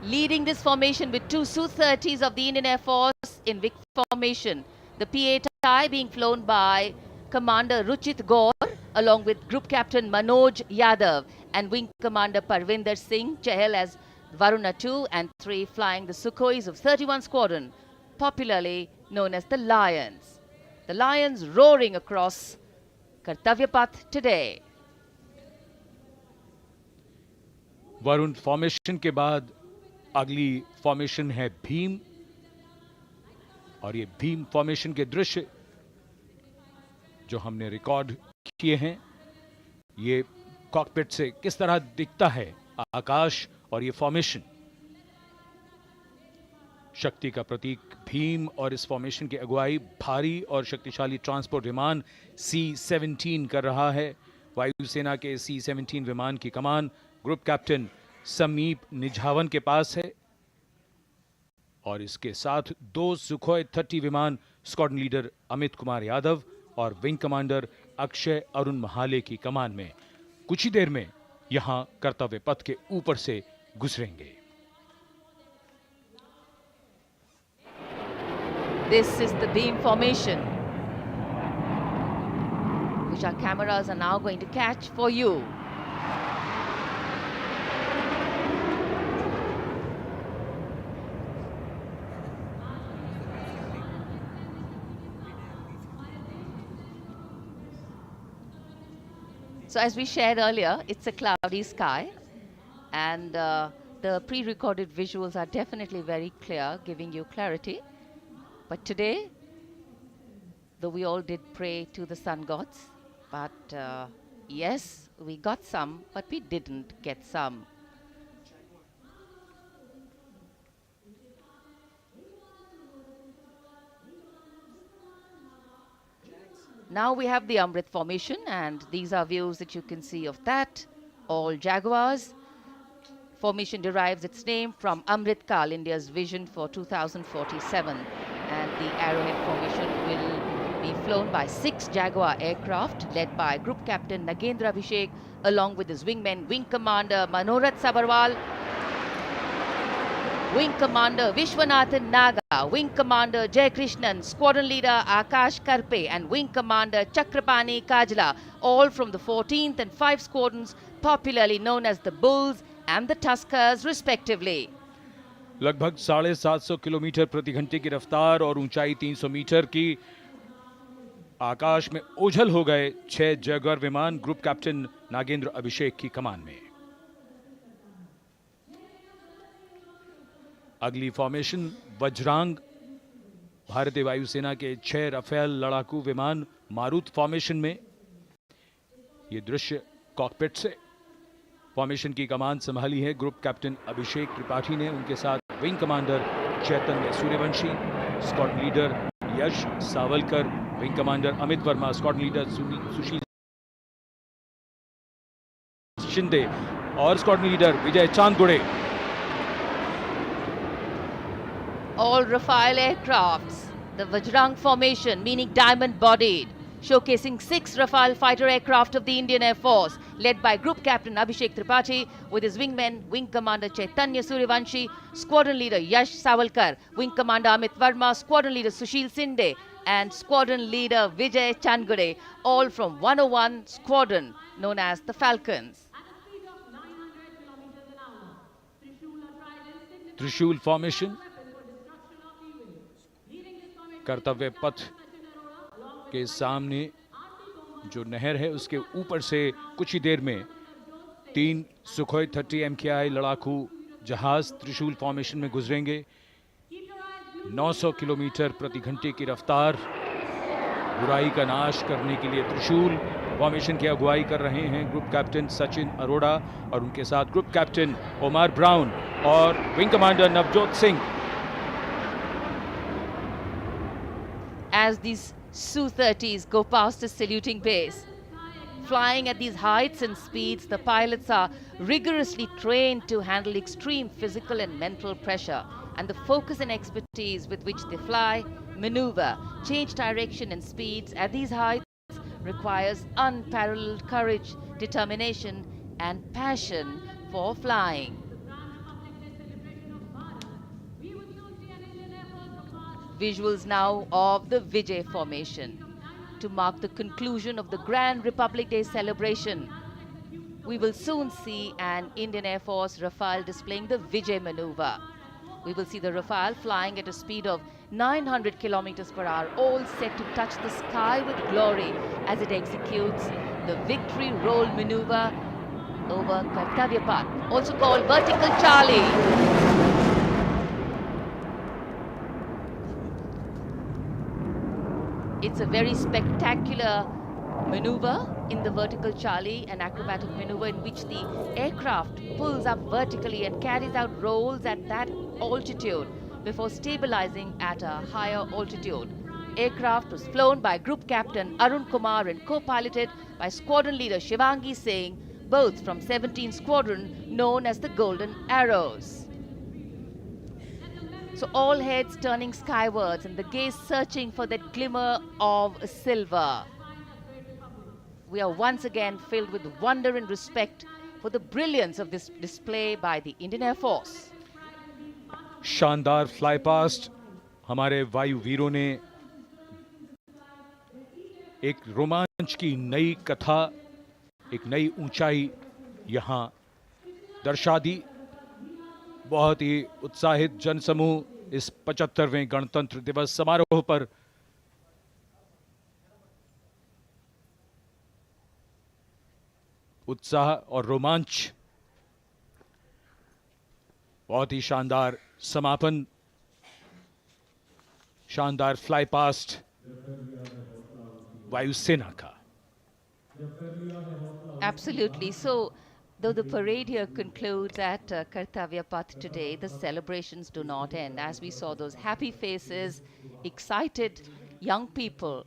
leading this formation with two Su-30s of the Indian Air Force in Vic formation. The P-8I being flown by Commander Ruchit Gaur along with Group Captain Manoj Yadav and Wing Commander Parvinder Singh Chahal as Varuna 2 and 3 flying the Sukhois of 31 Squadron, popularly known as the Lions. The Lions roaring across Kartavya Path today. Varun formation के बाद अगली formation है भीम, और ये Bhim formation के दृश्य जो हमने रिकॉर्ड किए हैं, ये कॉकपिट से किस तरह दिखता है आकाश और ये फॉर्मेशन। शक्ति का प्रतीक भीम और इस फॉर्मेशन की अगुवाई भारी और शक्तिशाली ट्रांसपोर्ट विमान C-17 कर रहा है। वायुसेना के C-17 विमान की कमान ग्रुप कैप्टन समीप निझावन के पास है और इसके साथ 2 सुखोई 30 विमान स्क्वाड्रन लीडर अमित कुमार यादव और विंग कमांडर अक्षय अरुण महाले की कमान में कुछ ही देर में यहां कर्तव्य पथ के ऊपर से गुजरेंगे। This is the beam formation, which our cameras are now going to catch for you. So as we shared earlier, it's a cloudy sky, and the pre-recorded visuals are definitely very clear, giving you clarity. But today, though we all did pray to the sun gods, but yes, we got some, but we didn't get some. Now we have the Amrit formation, and these are views that you can see of that. All Jaguars. Formation derives its name from Amrit Kal, India's vision for 2047. And the Arrowhead formation will be flown by 6 Jaguar aircraft led by Group Captain Nagendra Abhishek along with his wingmen, Wing Commander Manorat Sabarwal, Wing Commander Vishwanathan Naga, Wing Commander Jay Krishnan, Squadron Leader Akash Karpe and Wing Commander Chakrapani Kajla, all from the 14th and 5 squadrons popularly known as the Bulls and the Tuskers respectively. लगभग 750 kilometre प्रति घंटे की रफ्तार और ऊंचाई 300 metre की आकाश में ओझल हो गए 6 जैगुआर विमान ग्रुप कैप्टन नागेंद्र अभिषेक की कमान में। अगली फॉर्मेशन वज्रांग, भारतीय वायुसेना के 6 राफेल लड़ाकू विमान मारुत फॉर्मेशन में। ये दृश्य कॉकपिट से। फॉर्मेशन की कमान संभाली है ग्रुप कैप्टन अभिषेक त्रिपाठी ने, उनके साथ wing commander Chaitanya Suryavanshi, squadron leader Yash Sawalkar, wing commander Amit Verma, squadron leader Sushil Shinde और squadron leader Vijay Chandgude. All Rafale aircrafts, the Vajrang formation meaning diamond bodied, showcasing 6 Rafale fighter aircraft of the Indian Air Force led by Group Captain Abhishek Tripathi with his wingmen, Wing Commander Chaitanya Suryavanshi, Squadron Leader Yash Savalkar, Wing Commander Amit Verma, Squadron Leader Sushil Sinde, and Squadron Leader Vijay Changade, all from 101 Squadron known as the Falcons. त्रिशूल formation, कर्तव्य पथ के सामने जो नहर है उसके ऊपर से कुछ ही देर में 3 सुखोई 30 MKI लड़ाकू जहाज त्रिशूल फॉर्मेशन में गुजरेंगे। 900 किलोमीटर प्रति घंटे की रफ्तार, बुराई का नाश करने के लिए त्रिशूल फॉर्मेशन की अगुवाई कर रहे हैं ग्रुप कैप्टन सचिन अरोड़ा और उनके साथ ग्रुप कैप्टन ओमार ब्राउन और wing commander Navjot Singh. As these Su-30s go past the saluting base, flying at these heights and speeds, the pilots are rigorously trained to handle extreme physical and mental pressure, and the focus and expertise with which they fly, maneuver, change direction and speeds at these heights requires unparalleled courage, determination and passion for flying. Visuals now of the Vijay formation to mark the conclusion of the Grand Republic Day celebration. We will soon see an Indian Air Force Rafale displaying the Vijay maneuver. We will see the Rafale flying at a speed of 900 kilometers per hour, all set to touch the sky with glory as it executes the victory roll maneuver over Kartavya Path, also called Vertical Charlie. It's a very spectacular maneuver in the Vertical Charlie, an acrobatic maneuver in which the aircraft pulls up vertically and carries out rolls at that altitude before stabilizing at a higher altitude. Aircraft was flown by Group Captain Arun Kumar and co-piloted by Squadron Leader Shivangi Singh, both from 17th Squadron known as the Golden Arrows. So all heads turning skywards and the gaze searching for that glimmer of silver. We are once again filled with wonder and respect for the brilliance of this display by the Indian Air Force. शानदार fly past हमारे वायु वीरों ने एक रोमांच की नई कथा, एक नई ऊंचाई यहां दर्शा दी। बहुत ही उत्साहित जनसमूह इस 75वें गणतंत्र दिवस समारोह पर उत्साह और रोमांच, बहुत ही शानदार समापन, शानदार फ्लाई पास्ट वायुसेना का। Absolutely. So, though the parade here concludes at Kartavya Path today, the celebrations do not end. As we saw those happy faces, excited young people,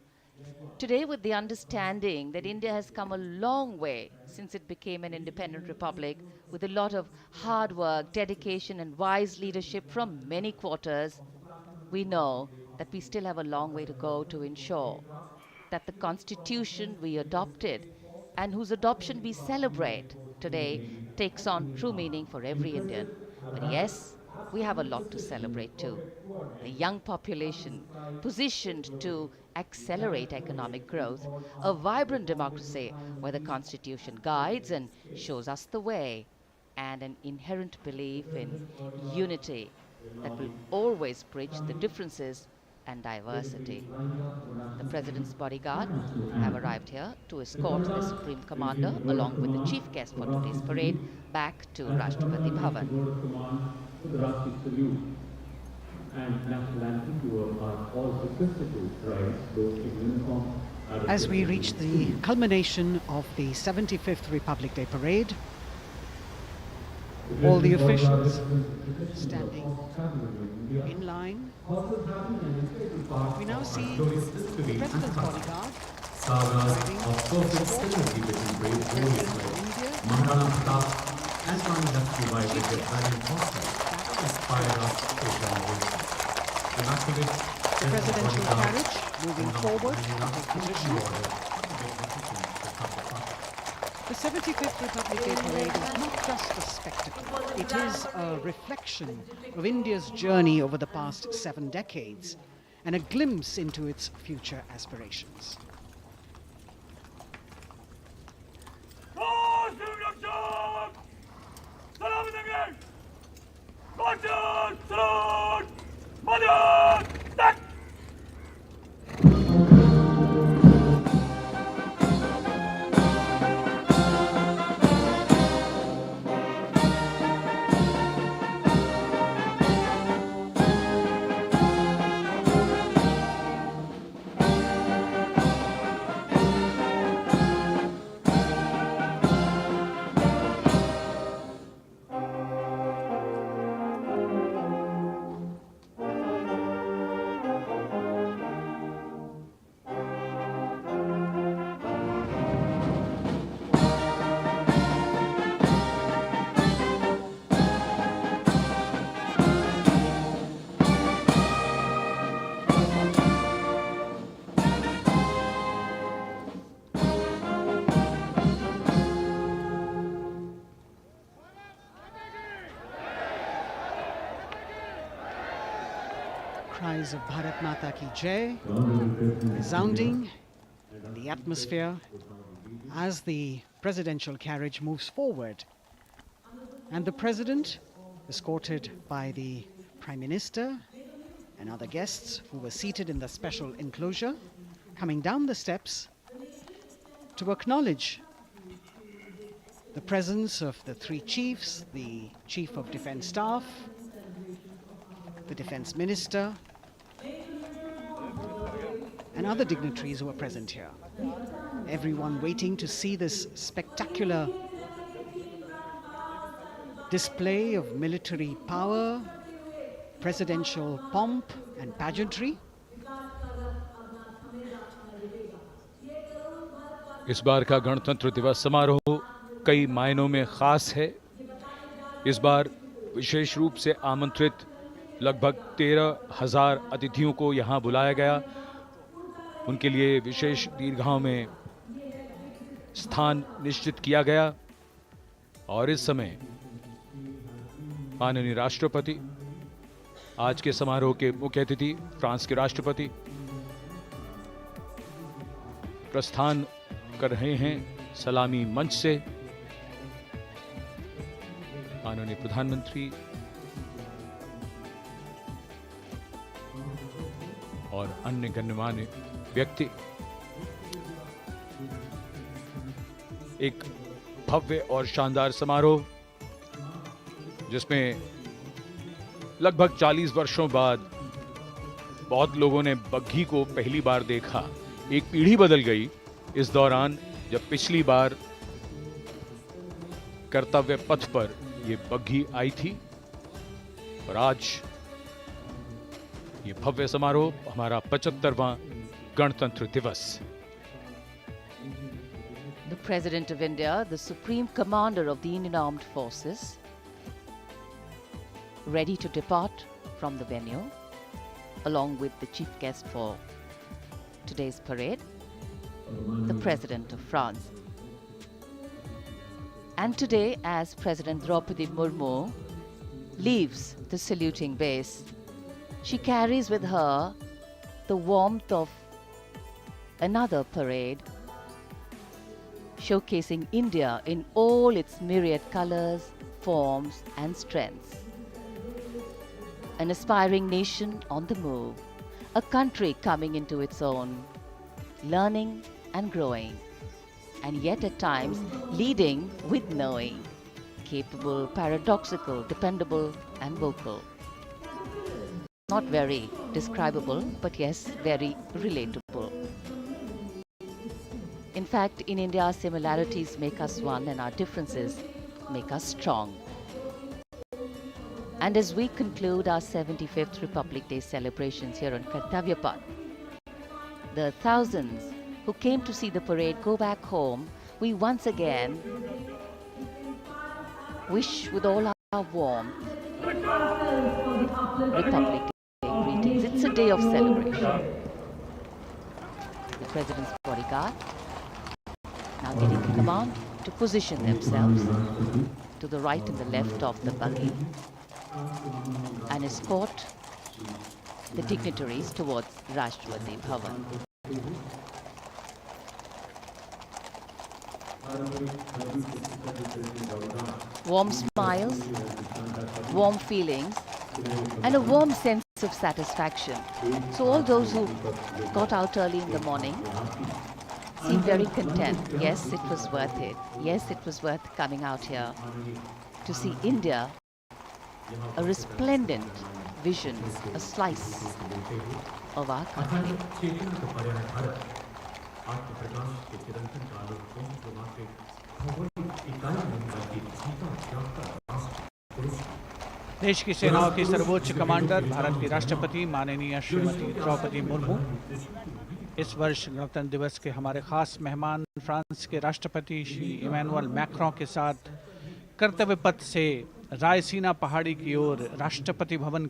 today with the understanding that India has come a long way since it became an independent republic, with a lot of hard work, dedication and wise leadership from many quarters, we know that we still have a long way to go to ensure that the constitution we adopted and whose adoption we celebrate today takes on true meaning for every Indian. But yes, we have a lot to celebrate too. A young population positioned to accelerate economic growth, a vibrant democracy where the constitution guides and shows us the way, and an inherent belief in unity that will always bridge the differences and diversity. The President's bodyguard have arrived here to escort the Supreme Commander along with the chief guest for today's parade back to Rashtrapati Bhavan. As we reach the culmination of the 75th Republic Day Parade, all the officials standing in line. We now see the President's bodyguard riding Maharana Pratap and Rani Lakshmibai with their valiant horsemen inspired us to join this. Immaculate the presidential carriage moving forward to take position. The 75th Republic Day Parade is not just a spectacle. It is a reflection of India's journey over the past 7 decades and a glimpse into its future aspirations. Cries of Bharat Mata Ki Jai resounding in the atmosphere as the presidential carriage moves forward. And the president, escorted by the Prime Minister and other guests who were seated in the special enclosure, coming down the steps to acknowledge the presence of the 3 chiefs, the Chief of Defence Staff, the Defence Minister, and other dignitaries who are present here. Everyone waiting to see this spectacular display of military power, presidential pomp and pageantry. इस बार का गणतंत्र दिवस समारोह कई मायनों में खास है। इस बार विशेष रूप से आमंत्रित लगभग 13,000 अतिथियों को यहां बुलाया गया। उनके लिए विशेष दीर्घाओं में स्थान निश्चित किया गया और इस समय माननीय राष्ट्रपति, आज के समारोह के मुख्य अतिथि फ्रांस के राष्ट्रपति, प्रस्थान कर रहे हैं सलामी मंच से। माननीय प्रधानमंत्री और अन्य गण्यमान्य व्यक्ति एक भव्य और शानदार समारोह जिसमें लगभग 40 वर्षों बाद बहुत लोगों ने बग्घी को पहली बार देखा। एक पीढ़ी बदल गई इस दौरान, जब पिछली बार कर्तव्य पथ पर ये बग्घी आई थी और आज ये भव्य समारोह हमारा 75वां गणतंत्र दिवस। The President of India, the Supreme Commander of the Indian Armed Forces, ready to depart from the venue, along with the chief guest for today's parade, the President of France. And today, as President Draupadi Murmu leaves the saluting base, she carries with her the warmth of another parade, showcasing India in all its myriad colors, forms and strengths. An aspiring nation on the move, a country coming into its own, learning and growing, and yet at times leading with knowing, capable, paradoxical, dependable and vocal. Not very describable, but yes, very relatable. In fact, in India, similarities make us one and our differences make us strong. And as we conclude our 75th Republic Day celebrations here on Kartavya Path, the thousands who came to see the parade go back home, we once again wish with all our warmth Republic Day greetings. It's a day of celebration. The President's bodyguard now getting the command to position themselves to the right and the left of the buggy and escort the dignitaries towards Rashtrapati Bhavan. Warm smiles, warm feelings, and a warm sense of satisfaction. So all those who got out early in the morning seem very content. Yes, it was worth it. Yes, it was worth coming out here to see India, a resplendent vision, a slice of our country. देश की सेनाओं की सर्वोच्च commander Bharat की राष्ट्रपति माननीय श्रीमती द्रौपदी मुर्मू इस वर्ष गणतंत्र दिवस के हमारे खास मेहमान फ्रांस के राष्ट्रपति श्री इमैनुअल मैक्रों के साथ कर्तव्य पथ से रायसीना पहाड़ी की ओर राष्ट्रपति भवन